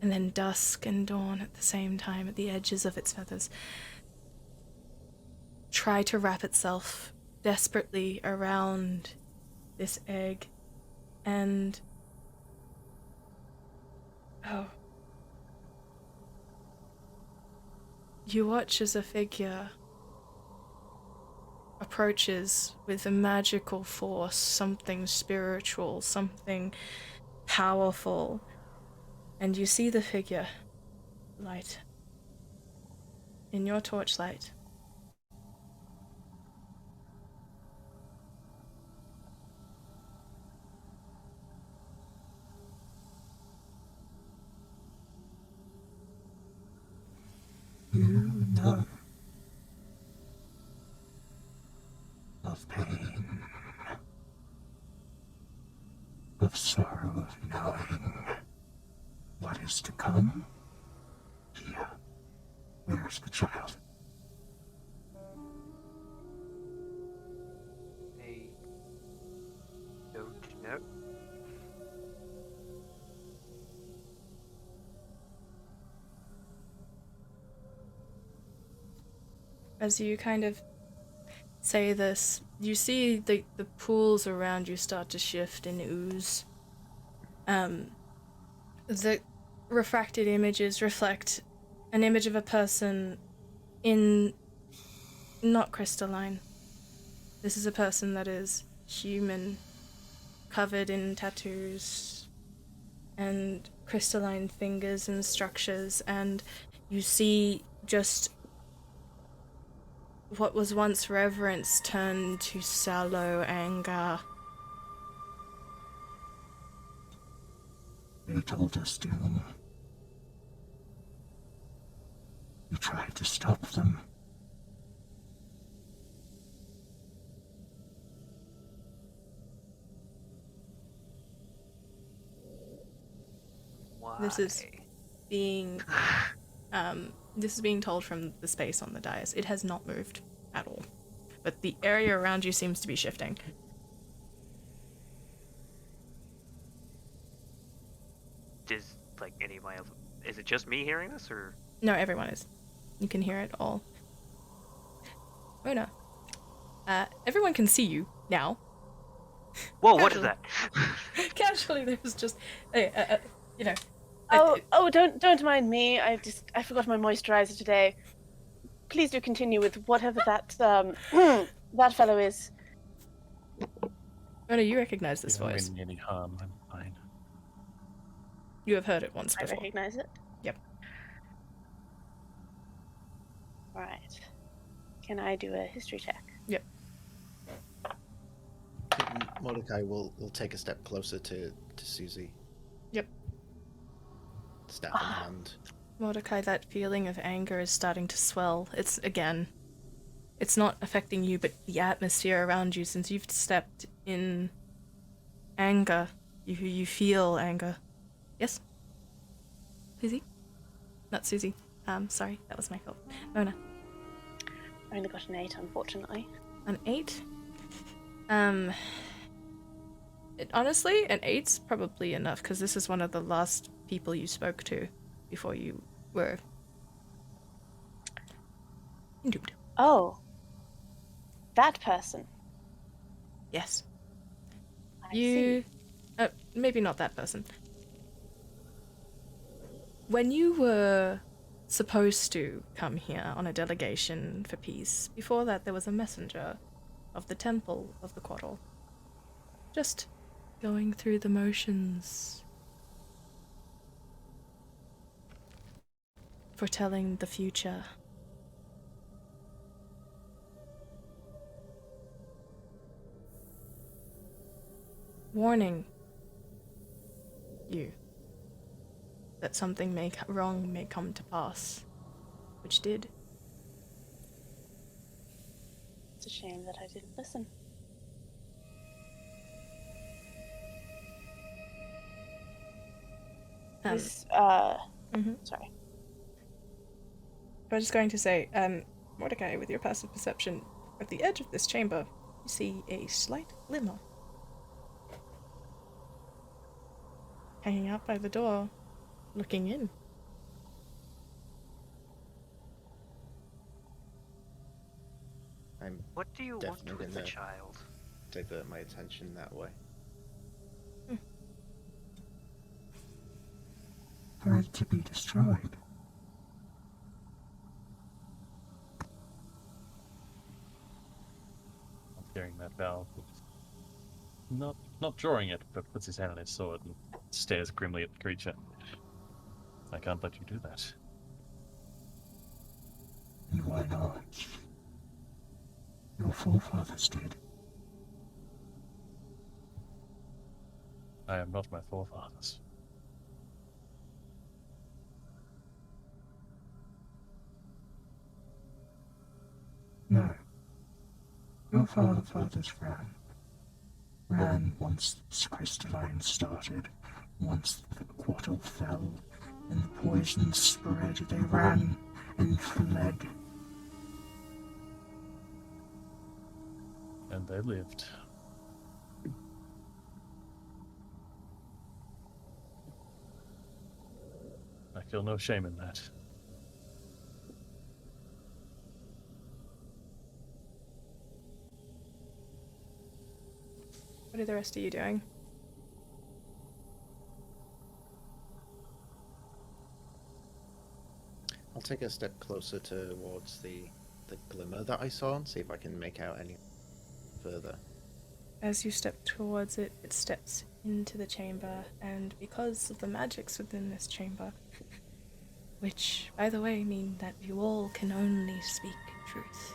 and then dusk and dawn at the same time at the edges of its feathers, try to wrap itself desperately around this egg, and you watch as a figure approaches with a magical force, something spiritual, something powerful, and you see the figure light in your torchlight. You know of pain, of sorrow, of knowing what is to come. Here, where's the child? I don't know. As you kind of say this, you see the pools around you start to shift and ooze. The refracted images reflect an image of a person in not crystalline. This is a person that is human, covered in tattoos and crystalline fingers and structures, and you see just what was once reverence turn to sallow anger. You told us to. You tried to stop them. Why? This is being told from the space on the dais. It has not moved at all, but the area around you seems to be shifting. Does like anybody else? Is it just me hearing this, or? No, everyone is. You can hear it all. Oh no. Everyone can see you now. Whoa! What is that? Casually, there's just, you know. Don't mind me. I forgot my moisturizer today. Please do continue with whatever that that fellow is. Oh no, you recognize this If I'm voice. in any harm, I'm fine. You have heard it once I before. recognize it. Yep. All right. Can I do a history check? Yep. Mordecai will take a step closer to Susie. Yep. Staff in hand. Mordecai, that feeling of anger is starting to swell. It's not affecting you, but the atmosphere around you, since you've stepped in anger. You feel anger. Yes? Susie? Not Susie. Sorry, that was my fault. Mona. I only got an 8, unfortunately. An 8? Honestly, an 8's probably enough, because this is one of the last people you spoke to before you were entombed. Oh. That person. Yes. I see. Maybe not that person. When you were supposed to come here on a delegation for peace, before that there was a messenger of the temple of the Couatl. Just going through the motions. Foretelling the future. Warning you that something wrong may come to pass, which did. It's a shame that I didn't listen. This, sorry. I was just going to say, Mordecai, with your passive perception, at the edge of this chamber, you see a slight glimmer. Hanging out by the door, looking in. I'm What do you want definitely with the gonna child? divert my attention that way. For it to be destroyed. Hearing that, Val not drawing it, but puts his hand on his sword and stares grimly at the creature. I can't let you do that. And why not? Your forefathers did. I am not my forefathers. forefathers ran once this crystalline started, once the Couatl fell, and the poison spread, they ran and fled. And they lived. I feel no shame in that. What are the rest of you doing? I'll take a step closer towards the glimmer that I saw and see if I can make out any further. As you step towards it, it steps into the chamber, and because of the magics within this chamber, which, by the way, mean that you all can only speak truth.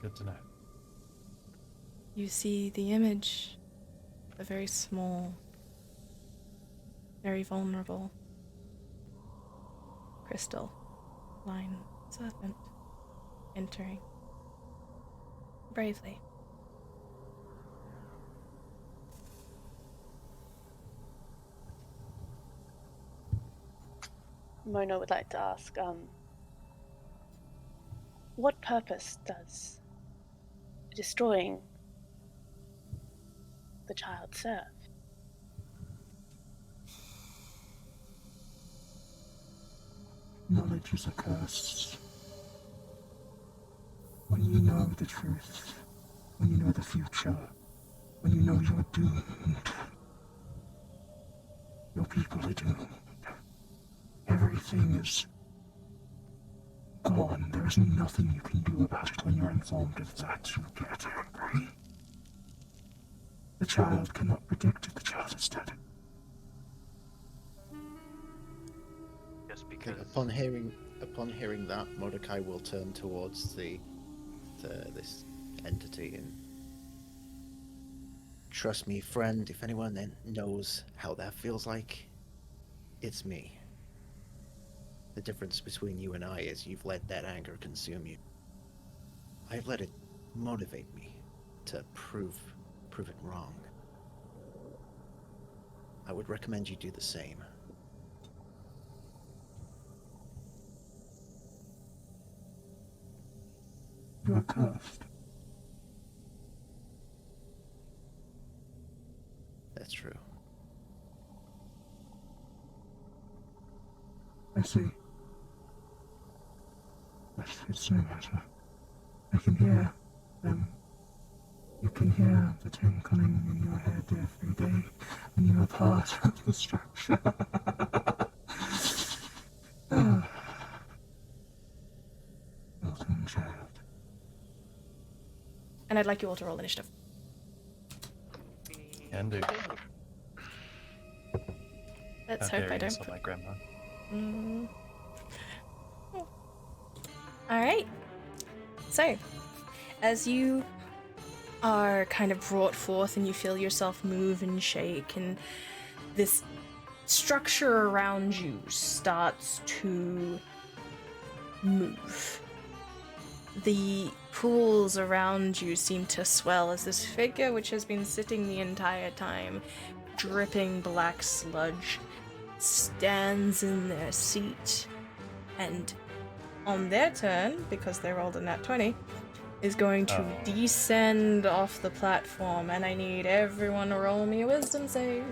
Good to know. You see the image, a very small, very vulnerable crystal line serpent entering bravely. Mona would like to ask, what purpose does destroying the child serve? Knowledge is a curse. When you know the truth, when you know the future, when you know you're doomed, your people are doomed. Everything is gone. There is nothing you can do about it when you're informed of that. You get angry. The child cannot predict if the child is dead. Just Okay, because. upon hearing that, Mordecai will turn towards this entity and trust me, friend. If anyone then knows how that feels like, it's me. The difference between you and I is you've let that anger consume you. I've let it motivate me to prove it wrong. I would recommend you do the same. You are cursed. That's true. I see. But it's no matter. I can hear them. You can hear the tinkling in your head every day, and you are part of the structure. Welcome, child. And I'd like you all to roll initiative. Can do. Let's hope I Variance don't on put... my grandma. Alright. So, as you are kind of brought forth and you feel yourself move and shake, and this structure around you starts to move. The pools around you seem to swell as this figure, which has been sitting the entire time, dripping black sludge, stands in their seat, and on their turn, because they rolled a nat 20, is going to descend off the platform, and I need everyone to roll me a wisdom save.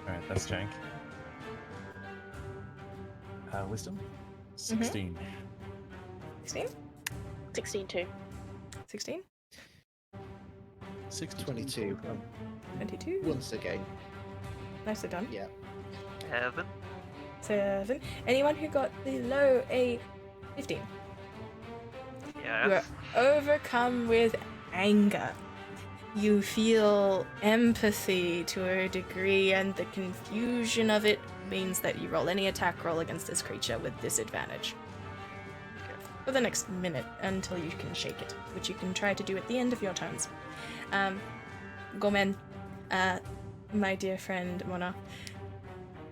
Alright, that's jank. Wisdom? 16. 16? 16 too. 16? 22. 22? Once again. Nicely done. Yeah. Evan. 7. Anyone who got below a 15? You are Yes. overcome with anger. You feel empathy to a degree, and the confusion of it means that you roll any attack roll against this creature with disadvantage. For the next minute, until you can shake it, which you can try to do at the end of your turns. Gomen, my dear friend Mona,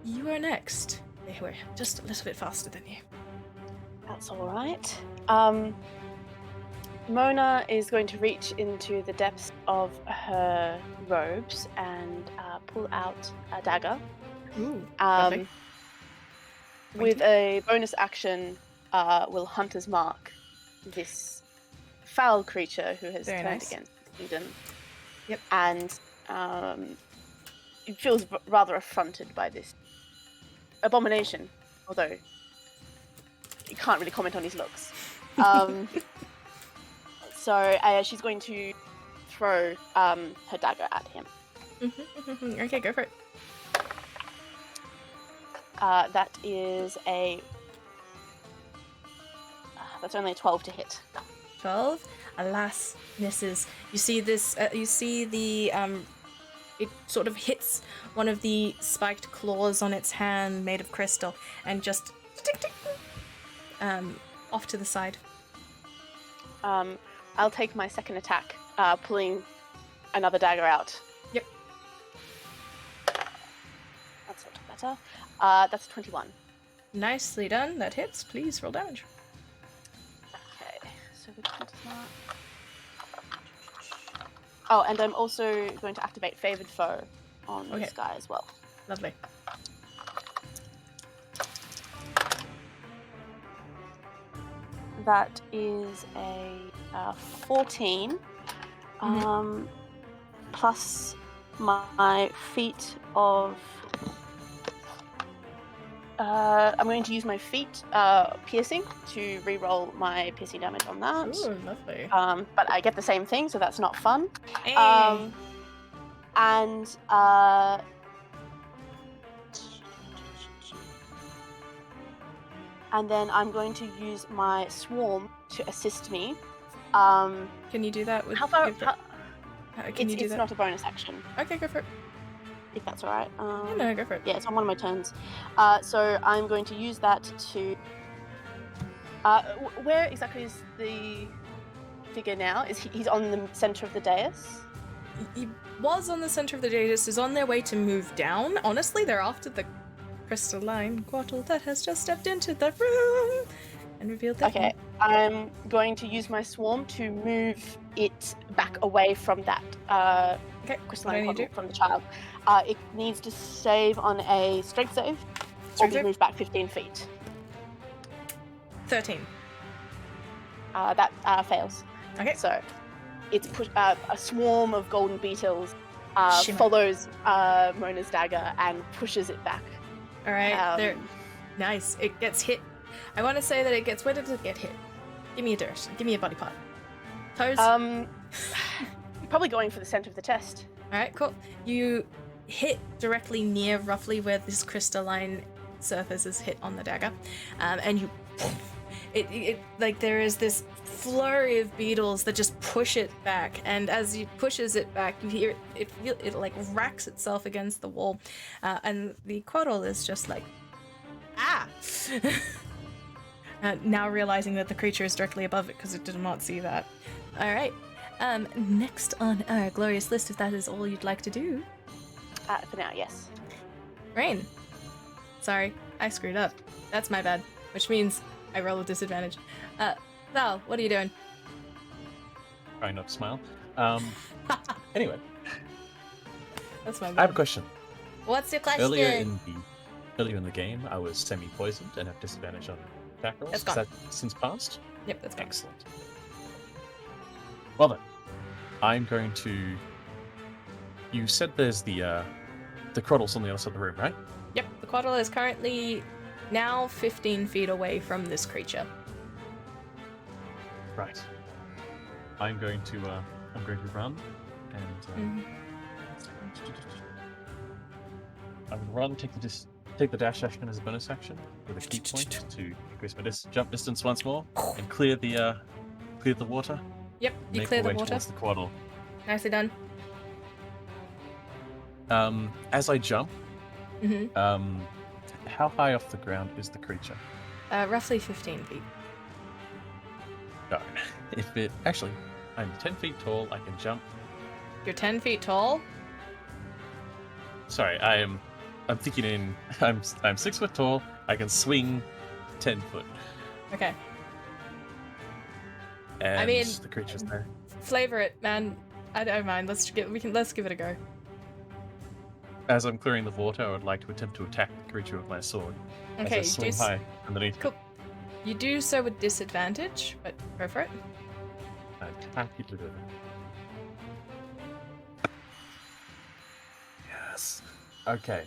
you are next. They were just a little bit faster than you. That's all right. Mona is going to reach into the depths of her robes and pull out a dagger. Ooh, lovely. With a bonus action, will Hunter's Mark this foul creature who has Very turned nice. against Eden. Yep. And it feels rather affronted by this abomination, although you can't really comment on his looks. So she's going to throw her dagger at him. Okay, go for it. That is that's only a 12 to hit. 12. Alas, misses. You see this. You see the. It sort of hits one of the spiked claws on its hand, made of crystal, and just tick, tick, off to the side. I'll take my second attack, pulling another dagger out. Yep. That's not better. That's 21. Nicely done. That hits. Please roll damage. Okay, so the Hunter's Mark. Oh, and I'm also going to activate Favored Foe on this guy as well. Lovely. That is a 14, plus my feat of. I'm going to use my feat piercing to re-roll my piercing damage on that. Ooh, lovely. But I get the same thing, so that's not fun. Hey. And then I'm going to use my swarm to assist me. Can you do that with? How far? Can you do it's that? not a bonus action, Okay, go for it. if that's all right. Yeah, no, go for it. Yeah, it's on one of my turns. So I'm going to use that to. Where exactly is the figure now? He's on the center of the dais? He was on the center of the dais, is on their way to move down. Honestly, they're after the crystalline Couatl that has just stepped into the room and revealed that. Okay, I'm going to use my swarm to move it back away from that Okay, crystalline what do you Couatl from the child. It needs to save on a strength save, or Strength be save? moved back 15 feet. 13. That fails. Okay. So it's a swarm of golden beetles Shimmer. follows Mona's dagger and pushes it back. All right, there. Nice. It gets hit. I want to say that it gets. Where does it get hit? Give me a dirt. Give me a body part. Toes. Probably going for the center of the chest. All right, cool. You hit directly near, roughly where this crystalline surface is hit on the dagger, and you. It like there is this flurry of beetles that just push it back, and as it pushes it back, you hear it like racks itself against the wall, and the Couatl is just like, ah. Now realizing that the creature is directly above it because it did not see that. All right. Next on our glorious list, if that is all you'd like to do. For now, yes. Rain. Sorry, I screwed up. That's my bad. Which means I roll with disadvantage. Val, what are you doing? Trying not to smile. Anyway, That's my bad. I have a question. What's your question? Earlier in the game, I was semi-poisoned and have disadvantage on attack rolls. That's Is gone. that since passed? Yep, that's gone. Excellent. Well then, I'm going to. You said there's the Couatl's on the other side of the room, right? Yep, the Couatl is currently now 15 feet away from this creature. Right. I'm going to run, and I'm gonna run. Take the dash action as a bonus action with a key point to increase my jump distance once more and clear the water. Yep, you Make clear my the way water. towards the Couatl. Nicely done. As I jump, Mm-hmm. how high off the ground is the creature? Roughly 15 feet. Darn. I'm 10 feet tall. I can jump. You're 10 feet tall? Sorry, I am I'm thinking in. I'm 6 foot tall. I can swing 10 foot. Okay. And mean- the creature's there. Flavor it, man. I don't mind. Let's give it a go. As I'm clearing the water, I would like to attempt to attack the creature with my sword. Okay, As I swing high underneath. Cool. You do so with disadvantage, but go for it. Attack it with it. Yes. Okay.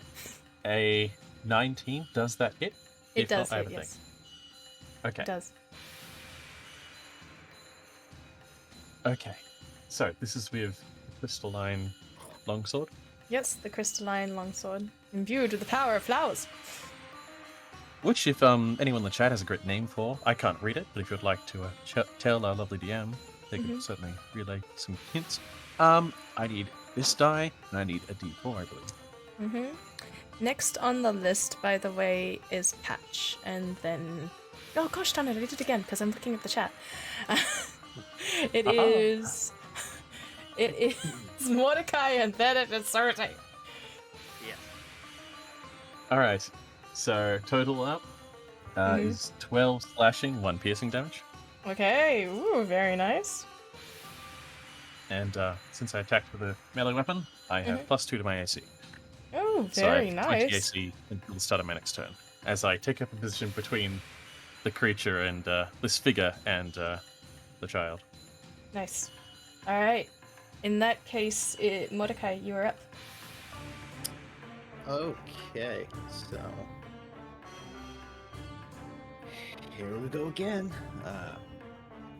A 19, does that hit? It If does not, I have hit, a yes. thing. Okay. It does. Okay. So this is with crystalline longsword. Yes, the crystalline longsword, imbued with the power of flowers. Which, if anyone in the chat has a great name for, I can't read it, but if you'd like to tell our lovely DM, they could certainly relay some hints. I need this die, and I need a D4, I believe. Next on the list, by the way, is Patch, and then... Oh gosh darn it, I did it again, because I'm looking at the chat. It is Mordecai, and then it is Cersei. Yeah. Alright, so total up is 12 slashing, 1 piercing damage. Okay, ooh, very nice. And since I attacked with a melee weapon, I have +2 to my AC. Oh, So I very have 20 nice. AC until the start of my next turn, as I take up a position between the creature and this figure and the child. Nice. Alright. In that case, Mordecai, you are up. Okay, so here we go again.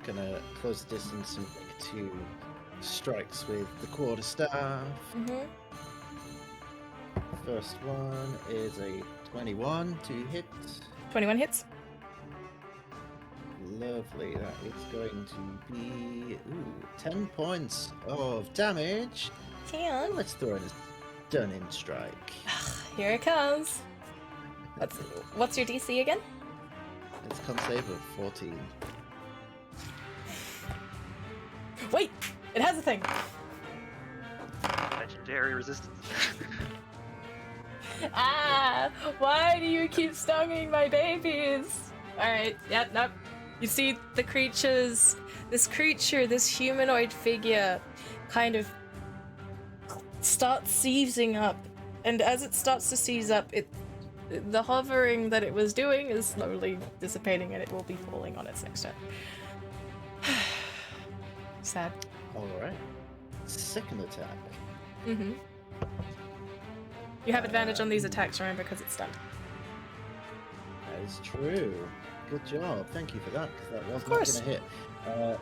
Gonna close the distance and make 2 strikes with the quarterstaff. First one is a 21 to hit. 21 hits. Lovely. That is going to be 10 points of damage. 10. Let's throw in a stunning strike. Here it comes. What's your DC again? It's con save of 14. Wait! It has a thing! Legendary resistance. Ah! Why do you keep stinging my babies? Alright, yep, nope. You see the this humanoid figure kind of starts seizing up. And as it starts to seize up, the hovering that it was doing is slowly dissipating and it will be falling on its next turn. Sad. Alright. Second attack. You have advantage on these attacks, remember, because it's stunned. That is true. Good job. Thank you for that, because that was Of not course. going to hit.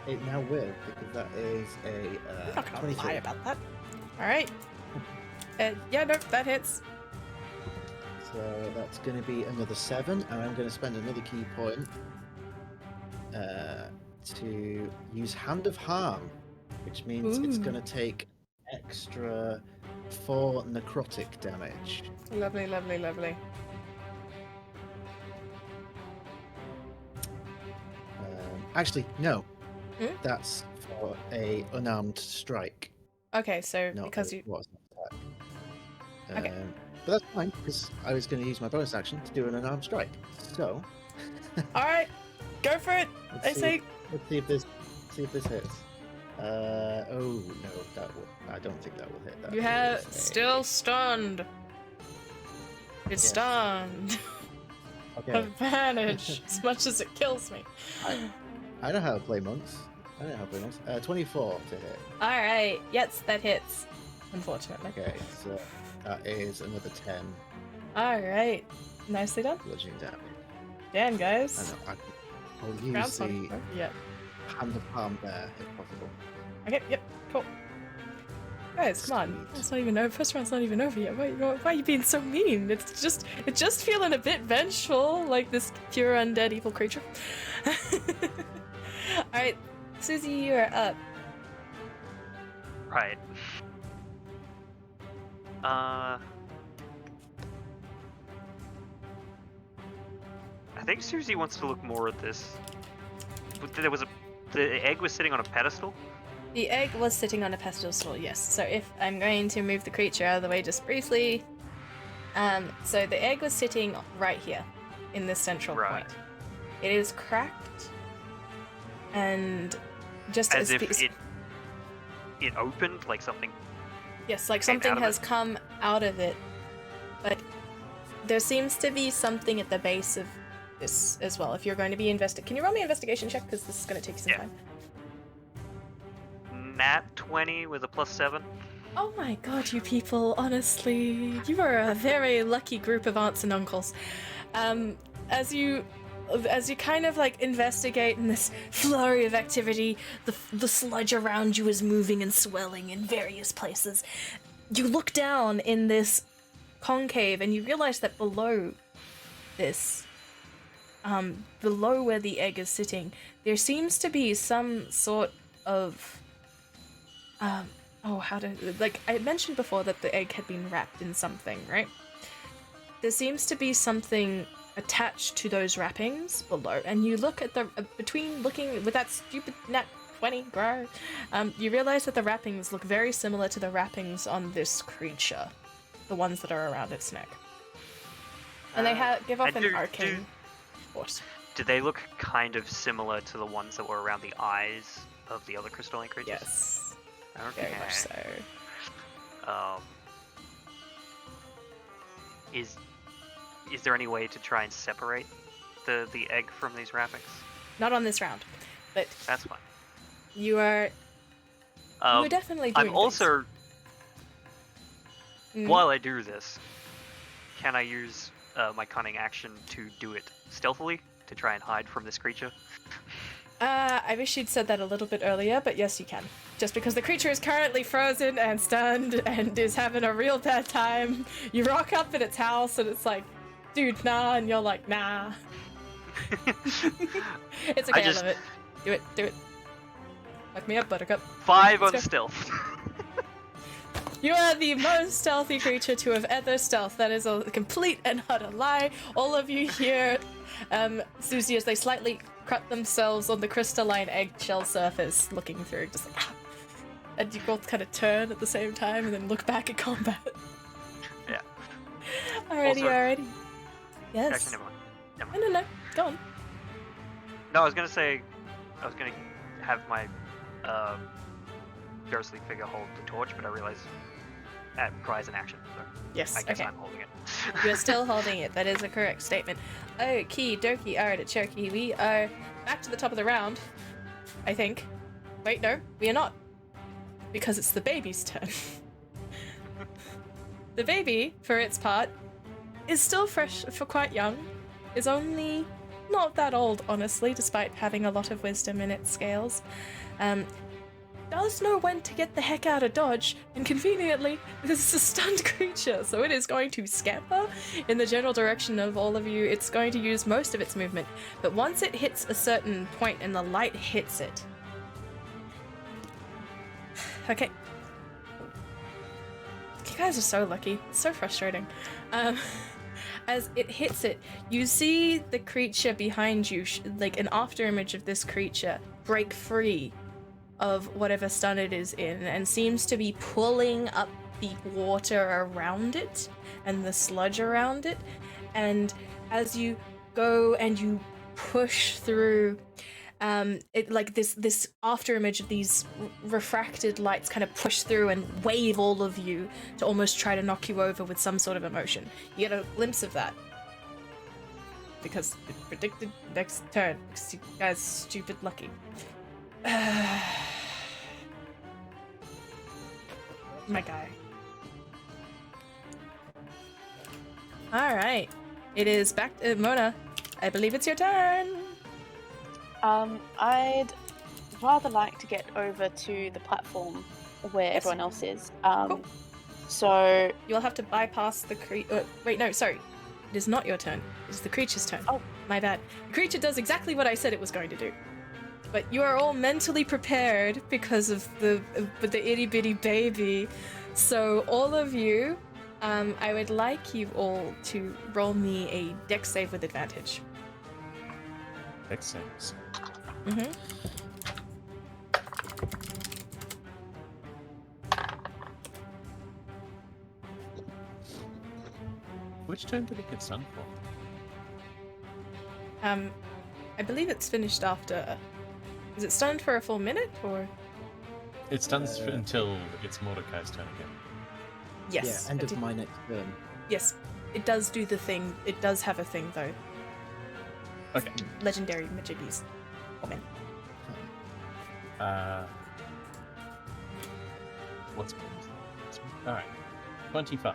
It now will, because that is I'm a not gonna 23. lie about that. Alright. Yeah, no, that hits. So that's going to be another 7, and I'm going to spend another key point to use Hand of Harm, which means it's Ooh. going to take extra 4 necrotic damage. Lovely, lovely, lovely. Actually, no. Hmm? That's for a unarmed strike. Okay, so Not because a- you... what was an attack. Okay. But that's fine, because I was going to use my bonus action to do an unarmed strike. So, Alright, go for it! I say... let's see if this hits. Oh no, I don't think that will hit. That You have... is a- Still stunned. It's Yes. stunned. Okay. Advantage, as much as it kills me. I know how to play monks. 24 to hit. Alright, yes, that hits. Unfortunately. Okay, so that is another 10 Alright. Nicely done. bludgeoning damage. Damn, I guys. know, I'll use Round the one. Yeah. Hand of Harm there, if possible. Okay, yep, cool. Guys, come on. Sweet. It's not even over. First round's not even over yet. Why are you being so mean? It's just feeling a bit vengeful, like this pure undead evil creature. Alright, Susie, you're up. Right. I think Susie wants to look more at this. The egg was sitting on a pedestal. The egg was sitting on a pedestal, yes. So if I'm going to move the creature out of the way just briefly, So the egg was sitting right here, in this central Right. point. It is cracked, and just As if it opened, like something. yes, like came something out of has it? come out of it, but there seems to be something at the base of this as well. If you're going to be can you roll me an investigation check, because this is going to take you some Yeah. time. Nat 20 with a +7. Oh my god, you people, honestly. You are a very lucky group of aunts and uncles. As you kind of like investigate in this flurry of activity, the sludge around you is moving and swelling in various places. You look down in this concave and you realize that below this, below where the egg is sitting, there seems to be some sort of like I mentioned before that the egg had been wrapped in something, right? There seems to be something attached to those wrappings below, and you look at the between looking with that stupid nat 20 grow, you realize that the wrappings look very similar to the wrappings on this creature, the ones that are around its neck, and they give off and an arcane force. Do they look kind of similar to the ones that were around the eyes of the other crystalline creatures? Yes, Okay. very much so. Is there any way to try and separate the egg from these wrappings? Not on this round, but That's fine. you are definitely doing I'm also, things. while I do this, can I use my cunning action to do it stealthily to try and hide from this creature? I wish you'd said that a little bit earlier, but yes, you can. Just because the creature is currently frozen and stunned and is having a real bad time, you rock up at its house and it's like, dude, nah, and you're like, nah. It's okay, I love it. Do it. Fuck me up, Buttercup. 5 Let's on go. stealth. You are the most stealthy creature to have ever stealth. That is a complete and utter lie. All of you hear Susie as they slightly cut themselves on the crystalline eggshell surface, looking through, just like, ah. And you both kind of turn at the same time and then look back at combat. Yeah. Alrighty. Yes. Actually, never mind. No. Go on. No, I was gonna have my ghostly figure hold the torch, but I realized that requires an action, so Yes. I guess Okay. I'm holding it. You're still holding it. That is a correct statement. Okie dokie, alright, Cherokee. We are back to the top of the round, I think. Wait, no, we are not. Because it's the baby's turn. The baby, for its part, is still fresh for quite young, is only not that old, honestly, despite having a lot of wisdom in its scales. Does know when to get the heck out of dodge, and conveniently, this is a stunned creature, so it is going to scamper in the general direction of all of you. It's going to use most of its movement, but once it hits a certain point and the light hits it. Okay. You guys are so lucky. It's so frustrating. As it hits it, you see the creature behind you, like an afterimage of this creature, break free of whatever stun it is in, and seems to be pulling up the water around it and the sludge around it. And as you go and you push through, it like this afterimage of these refracted lights kind of push through and wave all of you to almost try to knock you over with some sort of emotion. You get a glimpse of that because it predicted next turn because you guys are stupid lucky. My guy. Alright. It is back to Mona. I believe it's your turn. I'd rather like to get over to the platform where Yes. everyone else is. Cool. So You'll have to bypass the wait, no, sorry. It is not your turn. It is the creature's turn. Oh. My bad. The creature does exactly what I said it was going to do. But you are all mentally prepared because of the itty bitty baby. So all of you, I would like you all to roll me a dex save with advantage. Makes sense. Mm-hmm. Which turn did it get stunned for? I believe it's finished after. Is it stunned for a full minute or? It stuns until it's Mordecai's turn again. Yes. Yeah, end of my next turn. Yes, it does do the thing. It does have a thing though. Okay. Legendary Majiggies. Woman. What's alright. 25.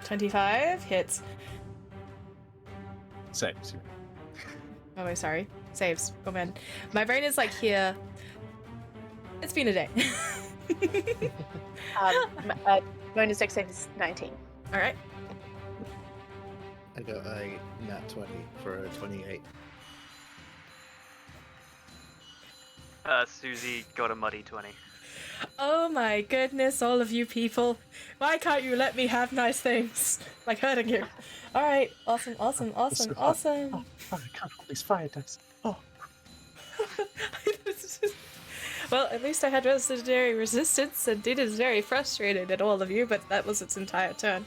25 hits. Saves. Oh, sorry. Saves. Oh man. My brain is like here. It's been a day. Bonus dex save is 19. Alright. I got a nat 20 for a 28. Susie got a muddy 20. Oh my goodness, all of you people. Why can't you let me have nice things? Like hurting you. Alright, awesome. Oh, I can't hold these fire dice. Oh. Well, at least I had legendary resistance, and it is very frustrated at all of you, but that was its entire turn.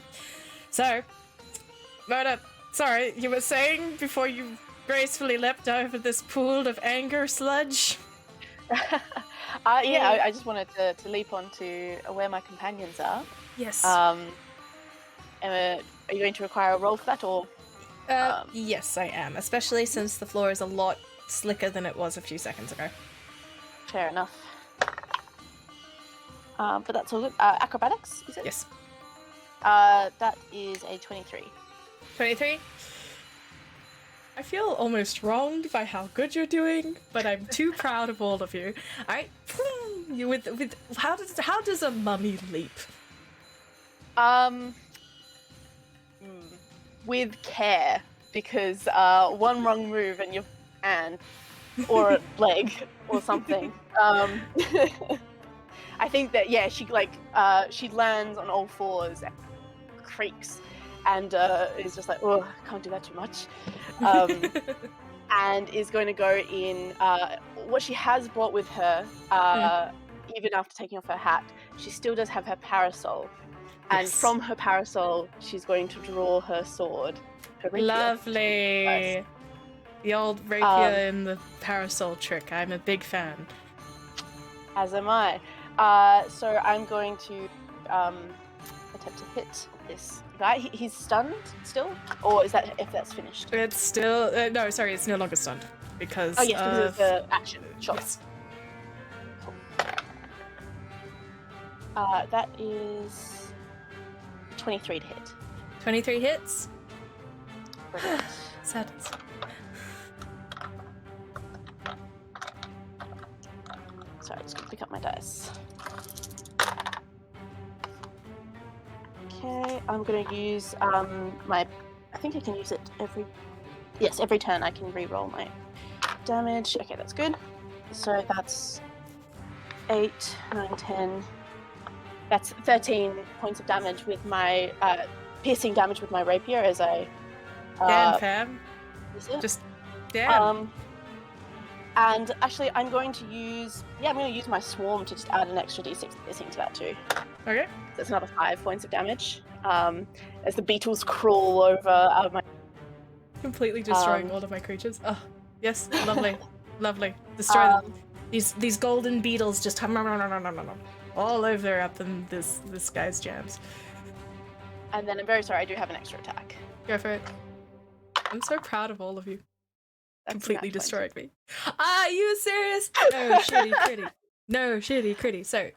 So, Mona, sorry, you were saying before you gracefully leapt over this pool of anger sludge? I just wanted to leap on to where my companions are. Yes. Are you going to require a roll for that, or? Yes, I am, especially since the floor is a lot slicker than it was a few seconds ago. Fair enough. But that's all good. Acrobatics, is it? Yes. That is a 23. 23? I feel almost wronged by how good you're doing, but I'm too proud of all of you. Alright, you with how does a mummy leap? With care, because one wrong move and you're or leg or something. I think that she lands on all fours, and creaks, and is just like, oh, can't do that too much. And is going to go in what she has brought with her, even after taking off her hat. She still does have her parasol, and from her parasol, she's going to draw her sword. Her rapier. Lovely. The old rapier and the parasol trick. I'm a big fan. As am I. So I'm going to attempt to hit this guy. He's stunned still, or is that if that's finished? It's still no, sorry, it's no longer stunned because. Oh yes, because of the action shot. Yes. Cool. That is 23 to hit. 23 hits. Brilliant. Sadness. Sorry, just gonna pick up my dice. Okay, I'm gonna use my. I think I can use it every turn. I can re-roll my damage. Okay, that's good. So that's 8, 9, 10. That's 13 points of damage with my piercing damage with my rapier as I. Damn, fam. Is it? Just damn. And actually, I'm going to use my swarm to just add an extra d6 piercing to that too. Okay. So it's another 5 points of damage. As the beetles crawl over out of my. Completely destroying all of my creatures. Oh, yes, lovely, lovely. Destroy them. These golden beetles just all over up in this guy's jams. And then I'm very sorry, I do have an extra attack. Go for it. I'm so proud of all of you. That's Completely nat 20. destroyed me. Are you serious? No, shitty critty. No, shitty critty. So,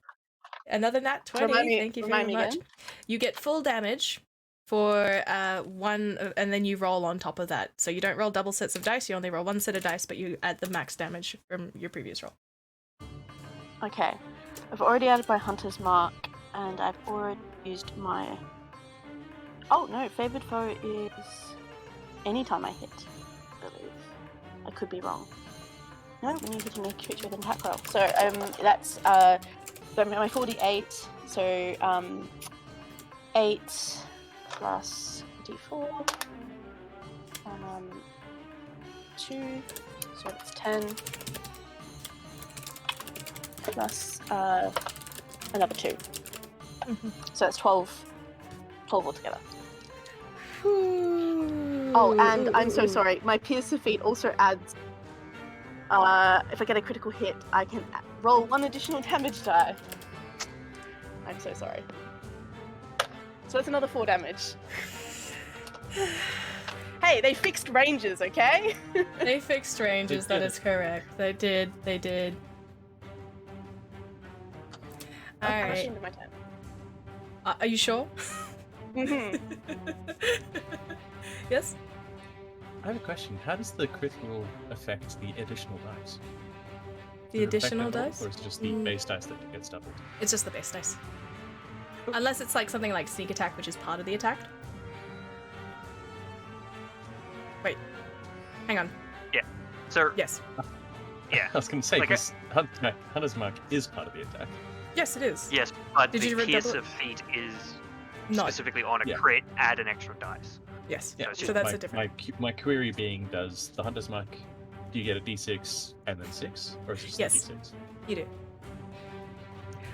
another nat 20. Thank you very much. Again. You get full damage for one, and then you roll on top of that. So you don't roll double sets of dice, you only roll one set of dice, but you add the max damage from your previous roll. Okay. I've already added my Hunter's Mark, and I've already used my... Oh, no, Favored Foe is anytime I hit, I believe. I could be wrong. No, when you hit a creature with an attack roll. So, that's, so my 48, so, 8 plus d4, 2, so it's 10, plus another 2. So that's 12 altogether. Oh, and I'm so sorry. My Pierce of Feet also adds. If I get a critical hit, I can roll 1 additional damage die. I'm so sorry. So that's another 4 damage. Hey, they fixed ranges, okay? They fixed ranges, that is correct. They did. I'm Alright. ashamed of my turn. Are you sure? Mm-hmm. Yes? I have a question. How does the critical affect the additional dice? The Does it affect additional them all, dice? Or is it just the base dice that gets doubled? It's just the base dice. Unless it's like something like sneak attack, which is part of the attack. Wait. Hang on. So, Yes. yeah. I was going to say, Like because Hunter's Mark is part of the attack. Yes, it is. Yes, but Did the you Pierce redouble it? of Feet is Not. specifically on a Yeah. crit, add an extra dice. Yes. Yeah, So So that's my, a different. My query being, does the Hunter's Mark, do you get a d6 and then 6? Or is it just Yes. a d6? You do.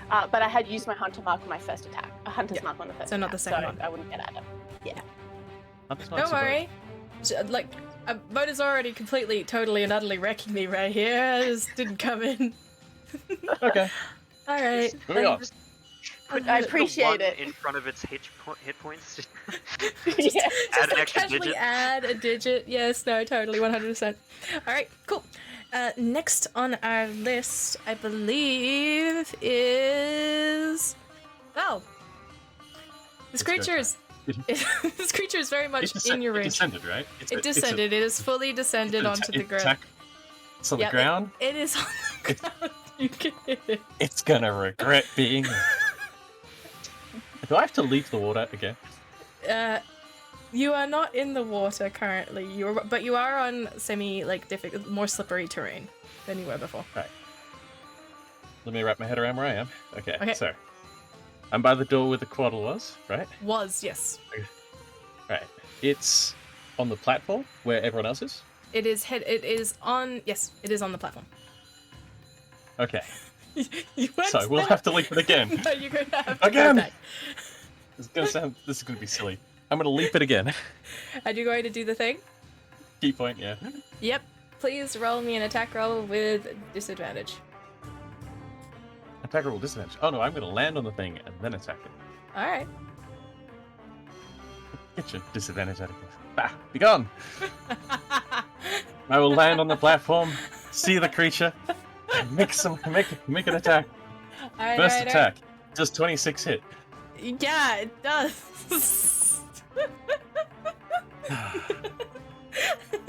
But I had used my Hunter Mark on my first attack. A Hunter's Yeah. Mark on the first So not the attack, second one. I wouldn't get added. Hunter's Mark's Don't a worry. Like, Motor's already completely, totally, and utterly wrecking me right here. I just didn't come in. bonus. Okay, Alright. moving on. I appreciate the 1 it. in front of its hit points. Yeah. Add an Like extra casually digit. add a digit. Yes, no, totally, 100%. Alright, cool. Next on our list, I believe, is... Oh. This It's go creature is... this creature is very much in your It range. descended, right? It descended. It is fully descended onto the ground. It's on Yeah, the ground. It is on the ground. You get it. It's gonna regret being there. Do I have to leave the water again? You are not in the water currently. But you are on difficult, more slippery terrain than you were before. Right. Let me wrap my head around where I am. Okay. Okay. So, I'm by the door where the Couatl was, right? Was, yes. Right. It's on the platform where everyone else is. It is on the platform. Okay. You went So we'll there. have to leap it again. No, you're going to have to Again! go back. This is gonna be silly. I'm gonna leap it again. Are you going to do the thing? Key point, yeah. Yep. Please roll me an attack roll with disadvantage. Attack roll disadvantage. Oh no, I'm gonna land on the thing and then attack it. Alright. Get your disadvantage out of here. Ah, be gone! I will land on the platform, see the creature, and make an attack. Alright, First alright, attack. Does 26 hit? alright. Yeah, it does.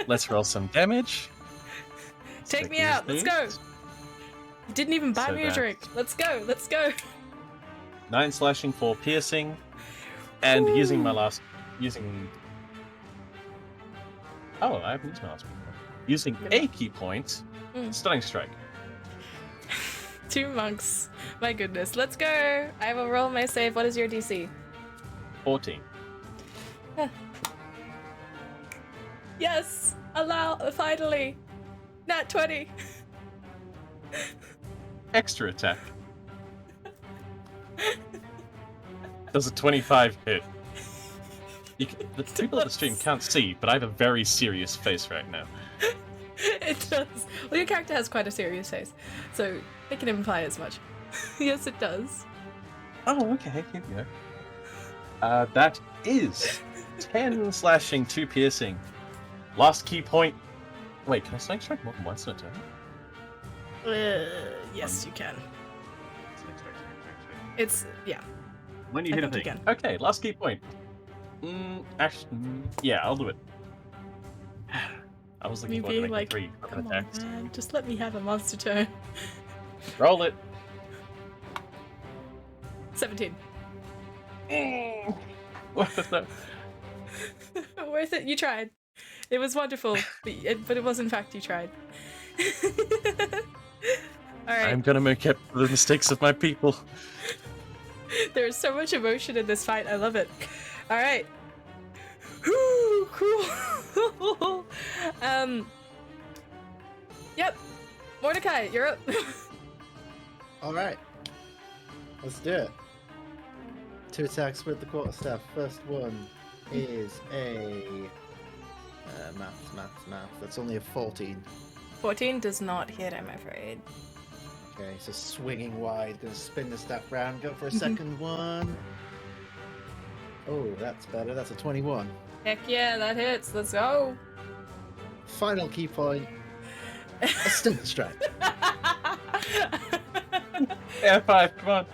Let's roll some damage. Take me Stick out. these Let's go. things. You didn't even buy So me a that's- drink. Let's go. Let's go. 9 slashing, 4 piercing, and Ooh. using. Oh, I haven't used my last one. Using a key point, Mm. stunning strike. 2 monks. My goodness. Let's go. I will roll my save. What is your DC? 14. Yes. Finally. Nat 20. Extra attack. Does a 25 hit? The people at the stream can't see, but I have a very serious face right now. It does. Well, your character has quite a serious face, so it can imply as much. Yes, it does. Oh, okay, here we go. That is 10 slashing, 2 piercing. Last key point. Wait, can I stunning strike more than once in a turn? Yes, you can. It's When you I hit a think you thing. can. Okay, last key point. Yeah, I'll do it. I was me looking forward to being making like, 3 fucking come on, attacks. man, just let me have a monster turn. Roll it. 17. What the? Worth it. You tried. It was wonderful, but it was in fact you tried. All right. I'm gonna make up for the mistakes of my people. There's so much emotion in this fight. I love it. All right. Whew, cool. Yep. Mordecai, you're up. All right, let's do it. 2 attacks with the quarterstaff. First one is a math. That's only a 14. 14 does not hit, I'm afraid. Okay, so swinging wide, gonna spin the staff round, go for a second one. Oh, that's better. That's a 21. Heck yeah, that hits. Let's go. Final key point. A stun strike. Yeah, 5, come on.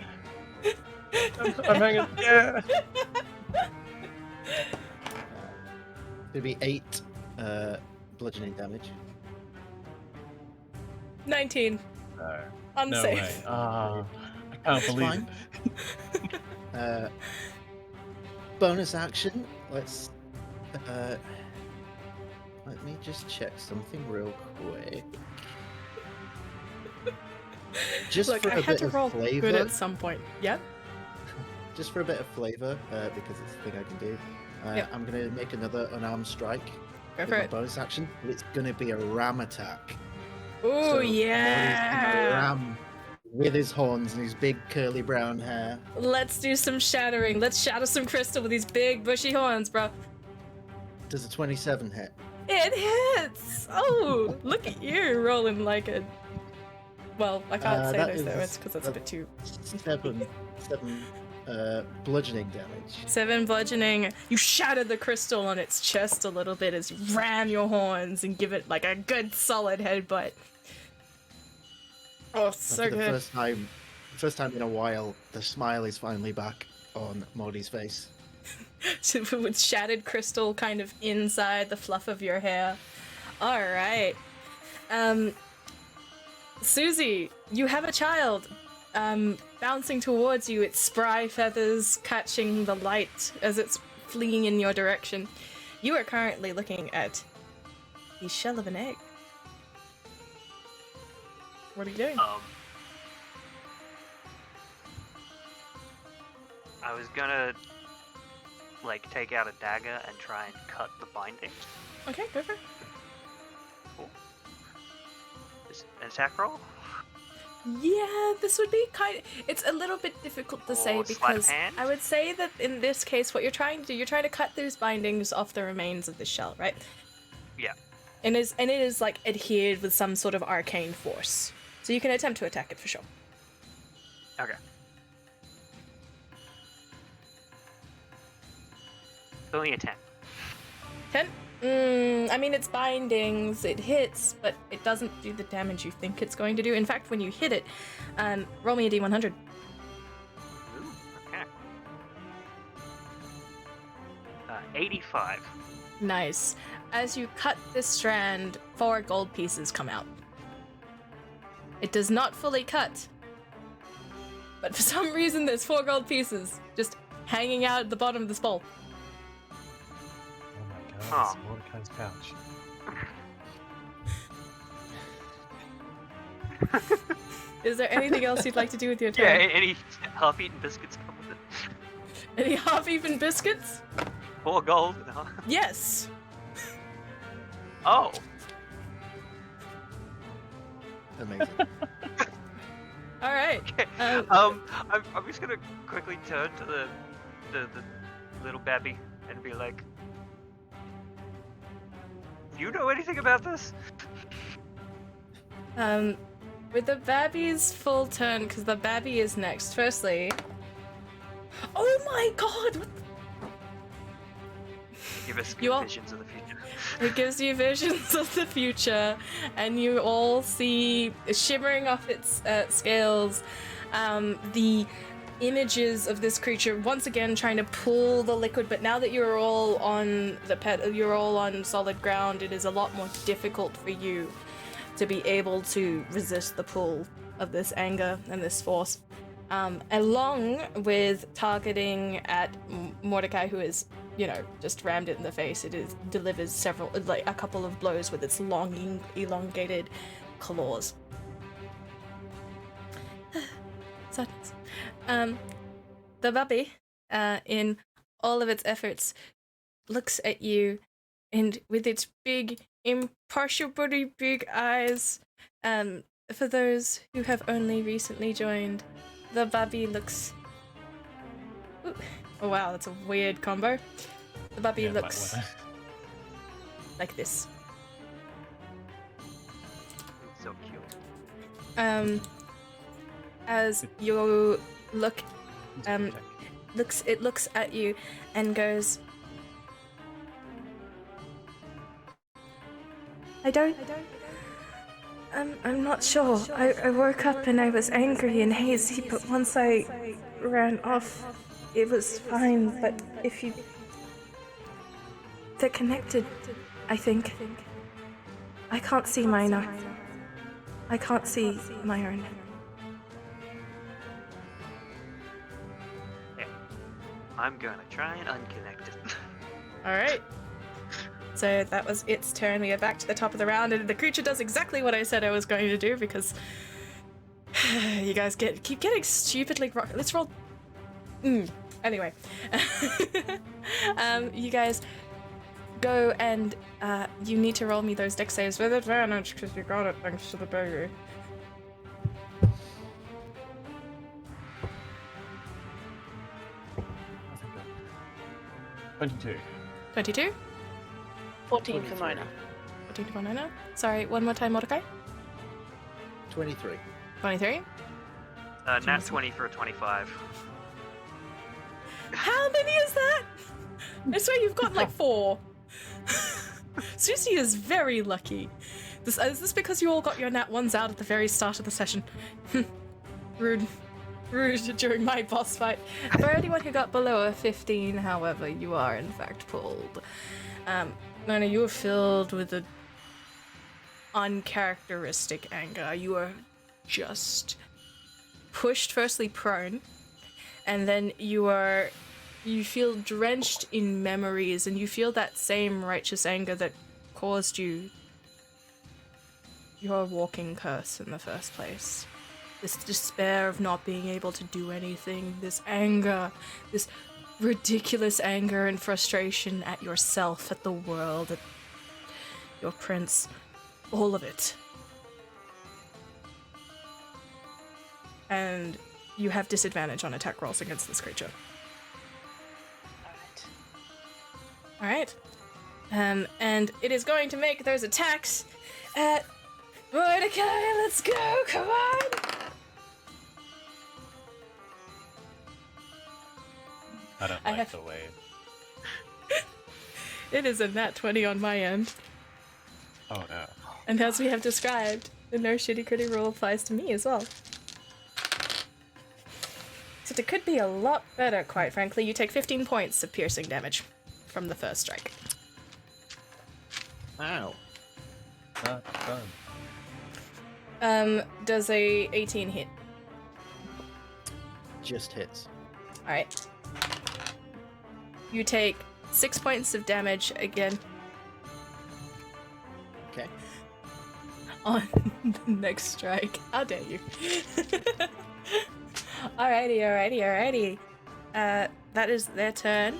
I'm hanging. Yeah. It'll be 8 bludgeoning damage. 19. No Unsafe. way. I can't believe it. Bonus action. Let's. Let me just check something real quick. Just Look, for I a had bit to of roll good flavor. at some point. Yep. Just for a bit of flavor, because it's a thing I can do. Yep. I'm gonna make another unarmed strike. Go with for my it. bonus action, but it's gonna be a ram attack. Ooh, So Morty's gonna yeah. ram with his horns and his big curly brown hair. Let's do some shattering. Let's shatter some crystal with these big bushy horns, bro. Does a 27 hit? It hits! Oh, look at you rolling like a... Well, I can't say that those though, is- it's because that's a bit too... 7 bludgeoning damage. 7 bludgeoning. You shatter the crystal on its chest a little bit as you ram your horns and give it like a good solid headbutt. Oh, so For the good. first time in a while, the smile is finally back on Morty's face. With shattered crystal kind of inside the fluff of your hair. Alright. Susie, you have a child. Bouncing towards you, its spry feathers catching the light as it's fleeing in your direction. You are currently looking at the shell of an egg. What are you doing? I was gonna like take out a dagger and try and cut the bindings. Okay, go for it. Cool. Is an attack roll? Yeah, this would be it's a little bit difficult to say Or sleight of because hand? I would say that in this case what you're trying to do, you're trying to cut those bindings off the remains of the shell, right? Yeah. And it is like adhered with some sort of arcane force. So you can attempt to attack it for sure. Okay. Only a 10. 10? I mean, it's bindings, it hits, but it doesn't do the damage you think it's going to do. In fact, when you hit it, roll me a d100. Ooh, okay. 85. Nice. As you cut this strand, 4 gold pieces come out. It does not fully cut, but for some reason there's 4 gold pieces just hanging out at the bottom of this bowl. Oh my god, Huh. it's Mordecai's pouch. Is there anything else you'd like to do with your Yeah, turn? any half-eaten biscuits come with it. Any half-eaten biscuits? 4 gold. No. Yes. Oh, Amazing. All right. okay. Um, I'm just gonna quickly turn to the little babby and be like, "Do you know anything about this?" With the Babby's full turn, because the Babby is next. Firstly, oh my god! What Give us You all- visions of the future. It gives you visions of the future, and you all see shimmering off its scales the images of this creature once again trying to pull the liquid. But now that you're all on you're all on solid ground, it is a lot more difficult for you to be able to resist the pull of this anger and this force. Along with targeting at Mordecai, who is, just rammed it in the face. It delivers a couple of blows with its long, elongated claws. Sadness. The puppy, in all of its efforts, looks at you, and with its big, impartially big eyes, for those who have only recently joined, the Bubby looks... Ooh. Oh wow, that's a weird combo. The puppy Yeah, might looks wanna- like this. So cute. As you look, He's Um, protect- it looks at you and goes, I'm not sure. I woke up and I was angry and hazy, but once I ran off, it was fine. But if you... They're connected, I think. I can't see mine. I can't see my own. I'm gonna try and unconnect it. Alright. So that was its turn. We are back to the top of the round, and the creature does exactly what I said I was going to do because you guys keep getting stupidly wrong. Let's roll. Anyway, you guys go and you need to roll me those dex saves with advantage because you got it thanks to the baby. I think that- 22. 22? 14 for 23. Mona. 14 to 1. Sorry, one more time, Mordecai. 23. 23. Nat 20 for a 25. How many is that? I swear you've got like 4. Susie is very lucky. Is this because you all got your nat 1s out at the very start of the session? Rude. Rude during my boss fight. For anyone who got below a 15, however, you are in fact pulled. Nona, you are filled with an uncharacteristic anger. You are just pushed firstly prone, and then you feel drenched in memories, and you feel that same righteous anger that caused you your walking curse in the first place. This despair of not being able to do anything, this anger, this ridiculous anger and frustration at yourself, at the world, at your prince, all of it. And you have disadvantage on attack rolls against this creature. Alright. Alright. And it is going to make those attacks at Mordecai. Let's go, come on! I don't I like have- the way. It is a nat 20 on my end. Oh no. And as we have described, the no shitty critty rule applies to me as well. Except it could be a lot better, quite frankly. You take 15 points of piercing damage from the first strike. Ow. Not fun. Does a 18 hit? Just hits. Alright. You take 6 points of damage again Okay. on the next strike. How dare you? Alrighty. That is their turn.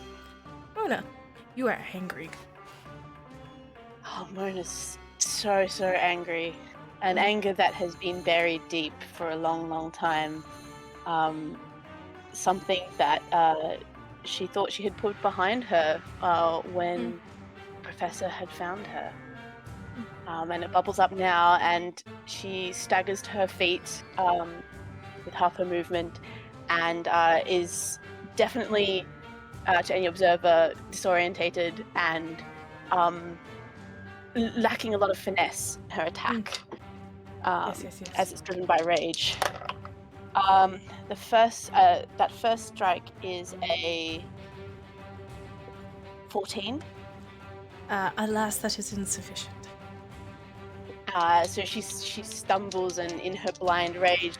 Mona, you are angry. Oh, Mona's so angry. An anger that has been buried deep for a long time. Something that she thought she had put behind her when Professor had found her. And it bubbles up now, and she staggers to her feet with half her movement, and is definitely, to any observer, disorientated and lacking a lot of finesse in her attack. Yes. As it's driven by rage. That first strike is a 14. Alas, that is insufficient. So she stumbles and, in her blind rage,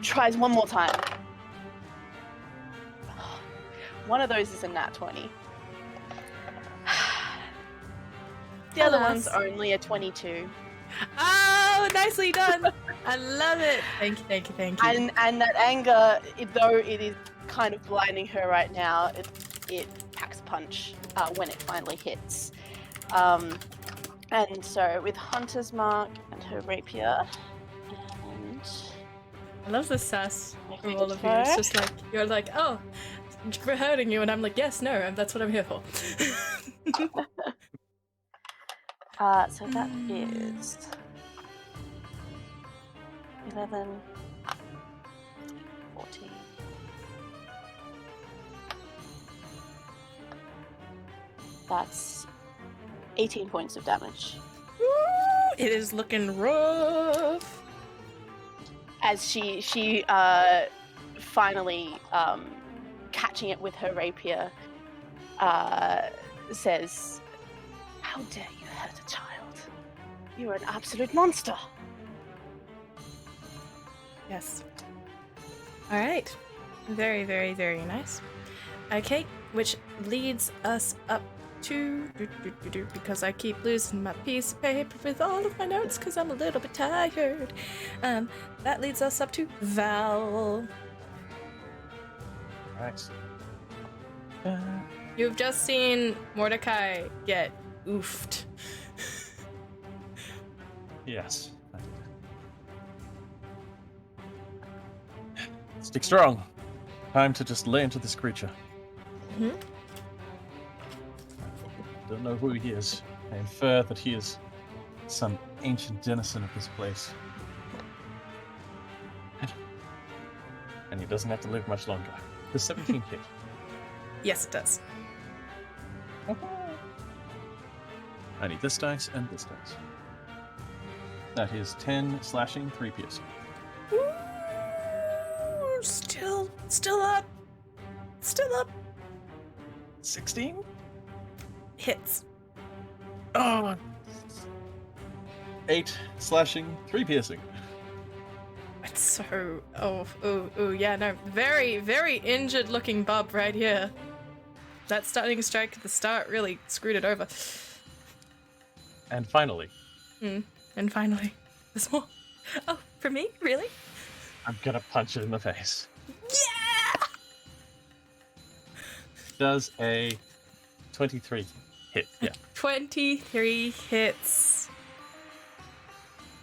tries one more time. One of those is a nat 20. The other Alas. one's only a 22. Oh, nicely done! I love it. Thank you. And that anger, though it is kind of blinding her right now, it packs a punch when it finally hits. And so with Hunter's Mark and her rapier, and I love the sass from all of you. her. It's just like, you're like, oh, for hurting you, and I'm like, yes, no, that's what I'm here for. So that is 11, 14. That's 18 points of damage. Woo, it is looking rough. As she finally catching it with her rapier says, "How dare you hurt a child? You're an absolute monster." Yes. All right. Very, very, very nice. Okay, which leads us up to because I keep losing my piece of paper with all of my notes because I'm a little bit tired. That leads us up to Val. Right. You've just seen Mordecai get oofed. Yes. Stick strong. Time to just lay into this creature. Mhm. Don't know who he is. I infer that he is some ancient denizen of this place. And he doesn't have to live much longer. The 17 hit. Yes, it does. I need this dice and this dice. That is 10 slashing, 3 piercing. Ooh, still up. Still up. 16? Hits. Oh! 8 slashing, 3 piercing. It's so... Oh, yeah, no. Very, very injured looking bub right here. That starting strike at the start really screwed it over. And finally, And finally, there's more. Oh, for me? Really? I'm gonna punch it in the face. Yeah! Does a 23 hit? Yeah. 23 hits.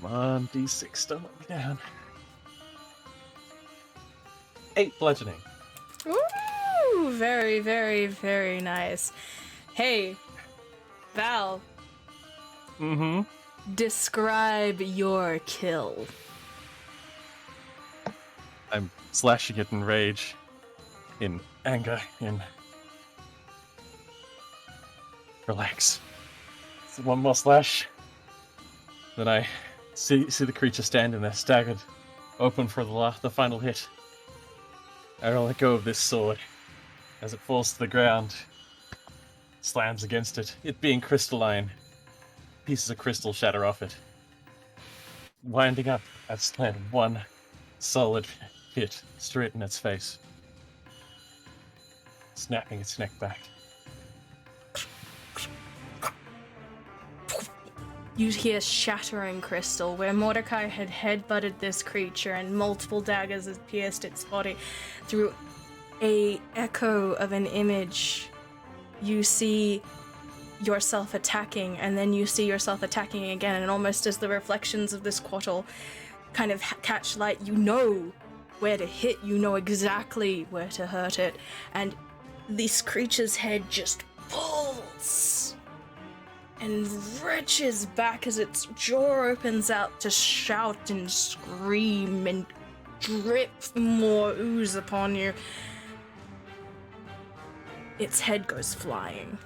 Come on, D6, don't let me down. 8 bludgeoning. Ooh, very, very, very nice. Hey, Val, Mm-hmm. describe your kill. I'm slashing it in rage, in anger, in... Relax. One more slash. Then I see the creature standing there, staggered, open for the final hit. I don't let go of this sword as it falls to the ground, slams against it, it being crystalline. Pieces of crystal shatter off it. Winding up, I've slammed one solid hit straight in its face, snapping its neck back. You hear shattering crystal where Mordecai had headbutted this creature and multiple daggers had pierced its body. Through a echo of an image, you see yourself attacking, and then you see yourself attacking again, and almost as the reflections of this Couatl kind of catch light, you know where to hit, you know exactly where to hurt it, and this creature's head just pulls and wrenches back as its jaw opens out to shout and scream and drip more ooze upon you. Its head goes flying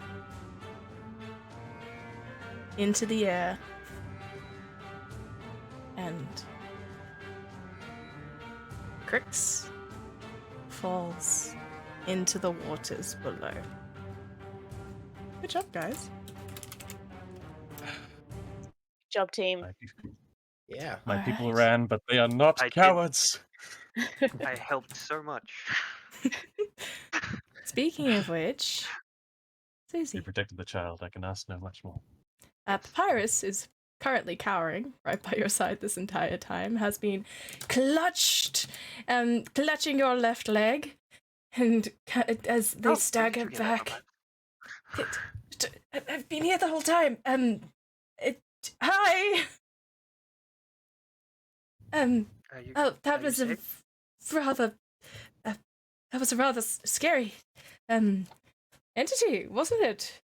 into the air, and Crix falls into the waters below. Good job, guys. Good job, team. Yeah. My All people right. ran, but they are not I did. cowards. I helped so much. Speaking of which, You Susie. protected the child. I can ask no much more. Papyrus is currently cowering right by your side this entire time, has been clutching your left leg, and as they stagger back. I've been here the whole time. Hi. Are you That was a sick? rather That was a rather scary entity, wasn't it?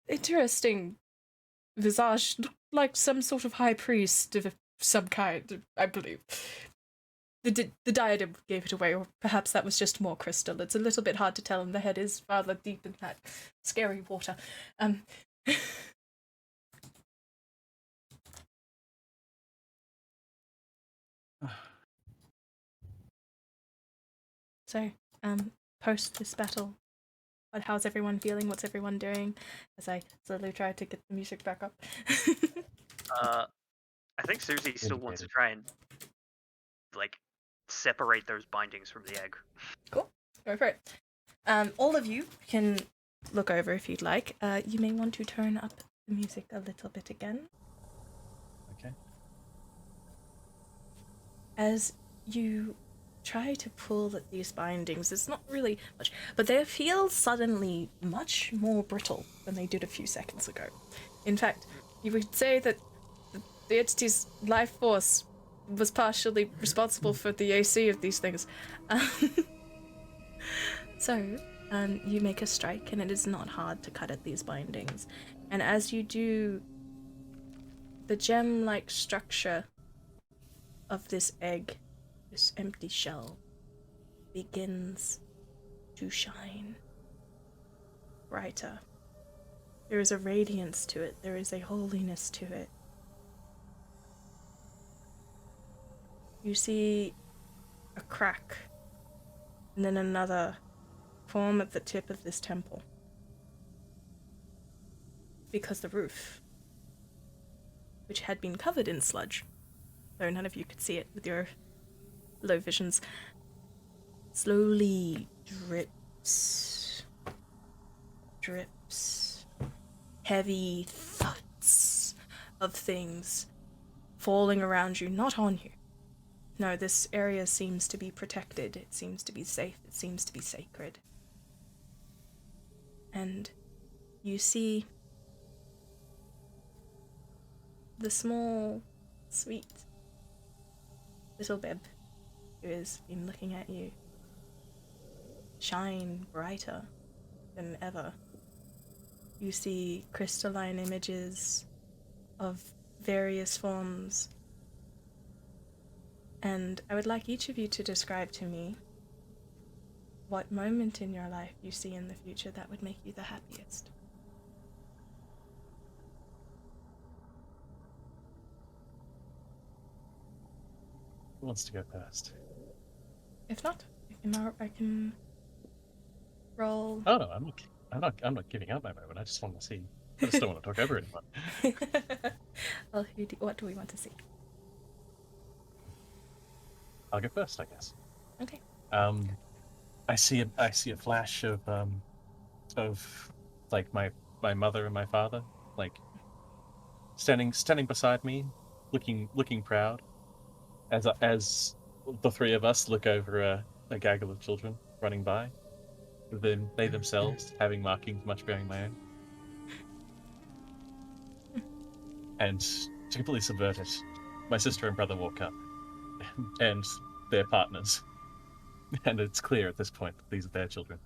Interesting visage, looked like some sort of high priest of some kind, I believe. The diadem gave it away, or perhaps that was just more crystal. It's a little bit hard to tell, and the head is rather deep in that scary water. So, post this battle, how's everyone feeling? What's everyone doing? As I slowly try to get the music back up. I think Susie still wants to try and like separate those bindings from the egg. Cool. Go for it. All of you can look over if you'd like. You may want to turn up the music a little bit again. Okay. As you try to pull at these bindings, it's not really much, but they feel suddenly much more brittle than they did a few seconds ago. In fact, you would say that the entity's life force was partially responsible for the AC of these things. So, you make a strike, and it is not hard to cut at these bindings. And as you do, the gem-like structure of this egg, this empty shell, begins to shine brighter. There is a radiance to it. There is a holiness to it. You see a crack, and then another form at the tip of this temple. Because the roof, which had been covered in sludge, though none of you could see it with your low visions, slowly drips. Heavy thuds of things falling around you, not on you. No, this area seems to be protected. It seems to be safe. It seems to be sacred. And you see the small, sweet little Bib, who has been looking at you, shine brighter than ever. You see crystalline images of various forms, and I would like each of you to describe to me what moment in your life you see in the future that would make you the happiest. Who wants to go first? If not, I can roll. Oh no, I'm not giving up my moment. I just want to see. I just don't want to talk over anyone. Well, what do we want to see? I'll go first, I guess. Okay. I see a flash of like my mother and my father, like standing beside me, looking proud, as the three of us look over a gaggle of children running by, then they themselves having markings much bearing my own. And to completely subvert it, my sister and brother walk up, and their partners. And it's clear at this point that these are their children.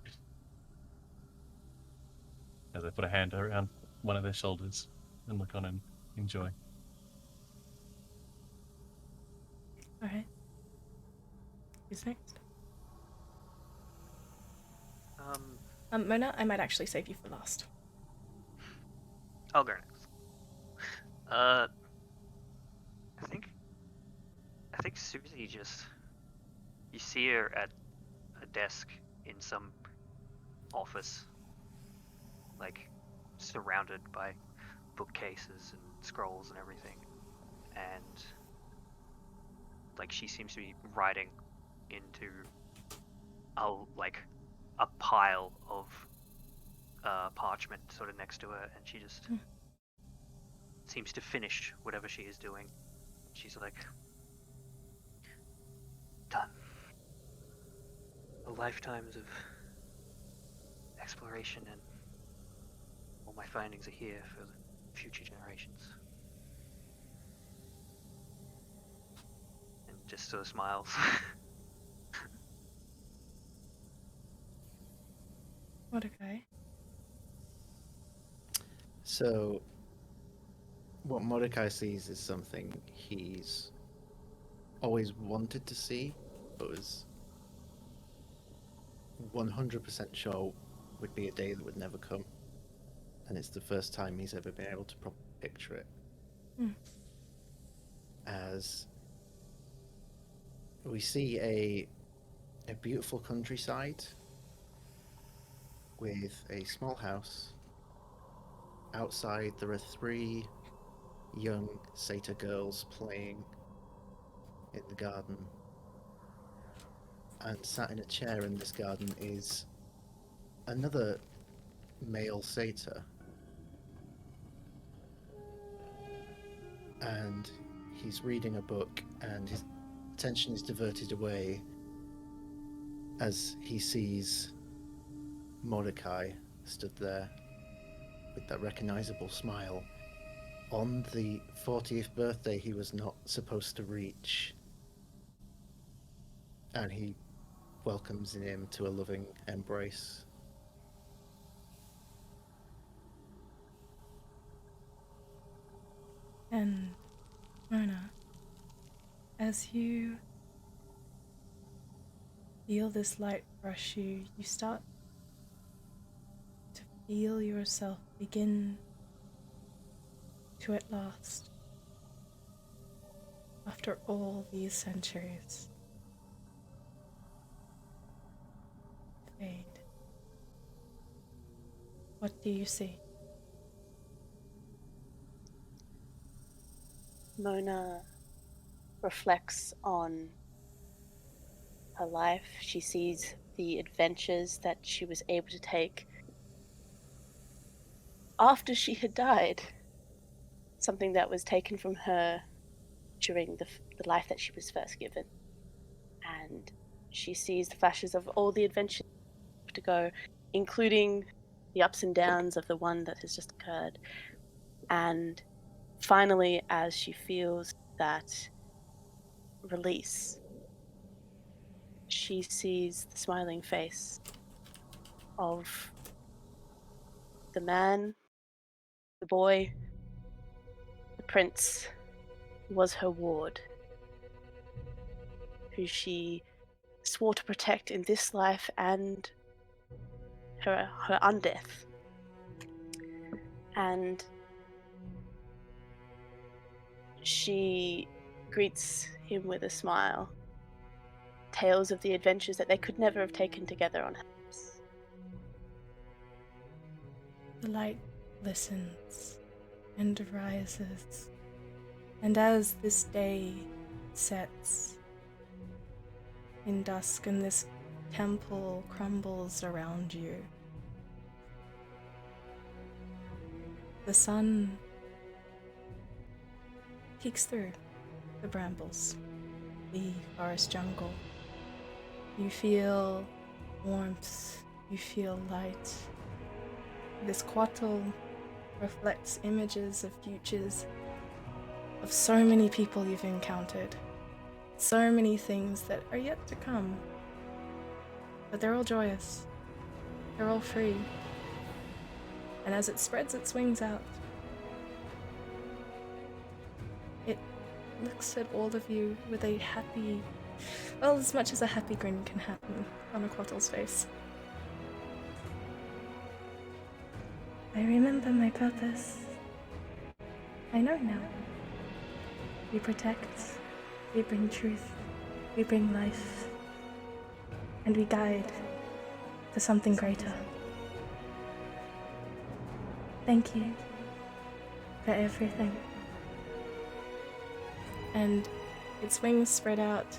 As I put a hand around one of their shoulders and look on and enjoy. Alright. Who's next? Mona, I might actually save you for last. I'll go next. I think Susie just, you see her at a desk in some office, like surrounded by bookcases and scrolls and everything, and like she seems to be writing into a pile of parchment sort of next to her, and she just seems to finish whatever she is doing. She's like, done. Lifetimes of exploration, and all my findings are here for the future generations. And just sort of smiles. Mordecai. So, what Mordecai sees is something he's always wanted to see, but was 100% sure would be a day that would never come. And it's the first time he's ever been able to properly picture it. Hmm. As we see a beautiful countryside with a small house. Outside there are 3 young satyr girls playing in the garden. And sat in a chair in this garden is another male satyr. And he's reading a book, and his attention is diverted away as he sees Mordecai stood there with that recognizable smile on the 40th birthday he was not supposed to reach. And he welcomes him to a loving embrace. And Mona, as you feel this light brush you, you start to feel yourself begin to at last, after all these centuries, fade. What do you see? Mona reflects on her life. She sees the adventures that she was able to take after she had died, something that was taken from her during the life that she was first given. And she sees the flashes of all the adventures to go, including the ups and downs of the one that has just occurred. And finally, as she feels that release, she sees the smiling face of the man, the boy, the prince, who was her ward, who she swore to protect in this life and her undeath. And she greets him with a smile. Tales of the adventures that they could never have taken together on Helms. The light listens and rises, and as this day sets in dusk and this temple crumbles around you, the sun peeks through the brambles, the forest jungle. You feel warmth, you feel light. This Couatl reflects images of futures of so many people you've encountered, so many things that are yet to come. But they're all joyous, they're all free. And as it spreads its wings out, it looks at all of you with a happy, well, as much as a happy grin can happen on a Couatl's face. I remember my purpose. I know now. We protect, we bring truth, we bring life, and we guide to something greater. Thank you for everything. And its wings spread out,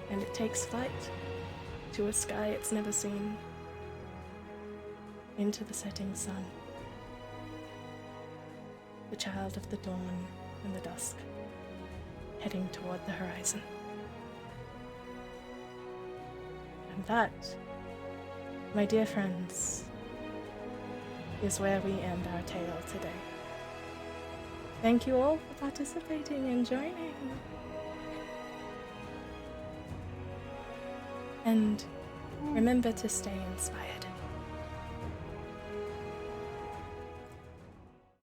and it takes flight to a sky it's never seen, into the setting sun, the child of the dawn and the dusk, heading toward the horizon. And that, my dear friends, is where we end our tale today. Thank you all for participating and joining. And remember to stay inspired.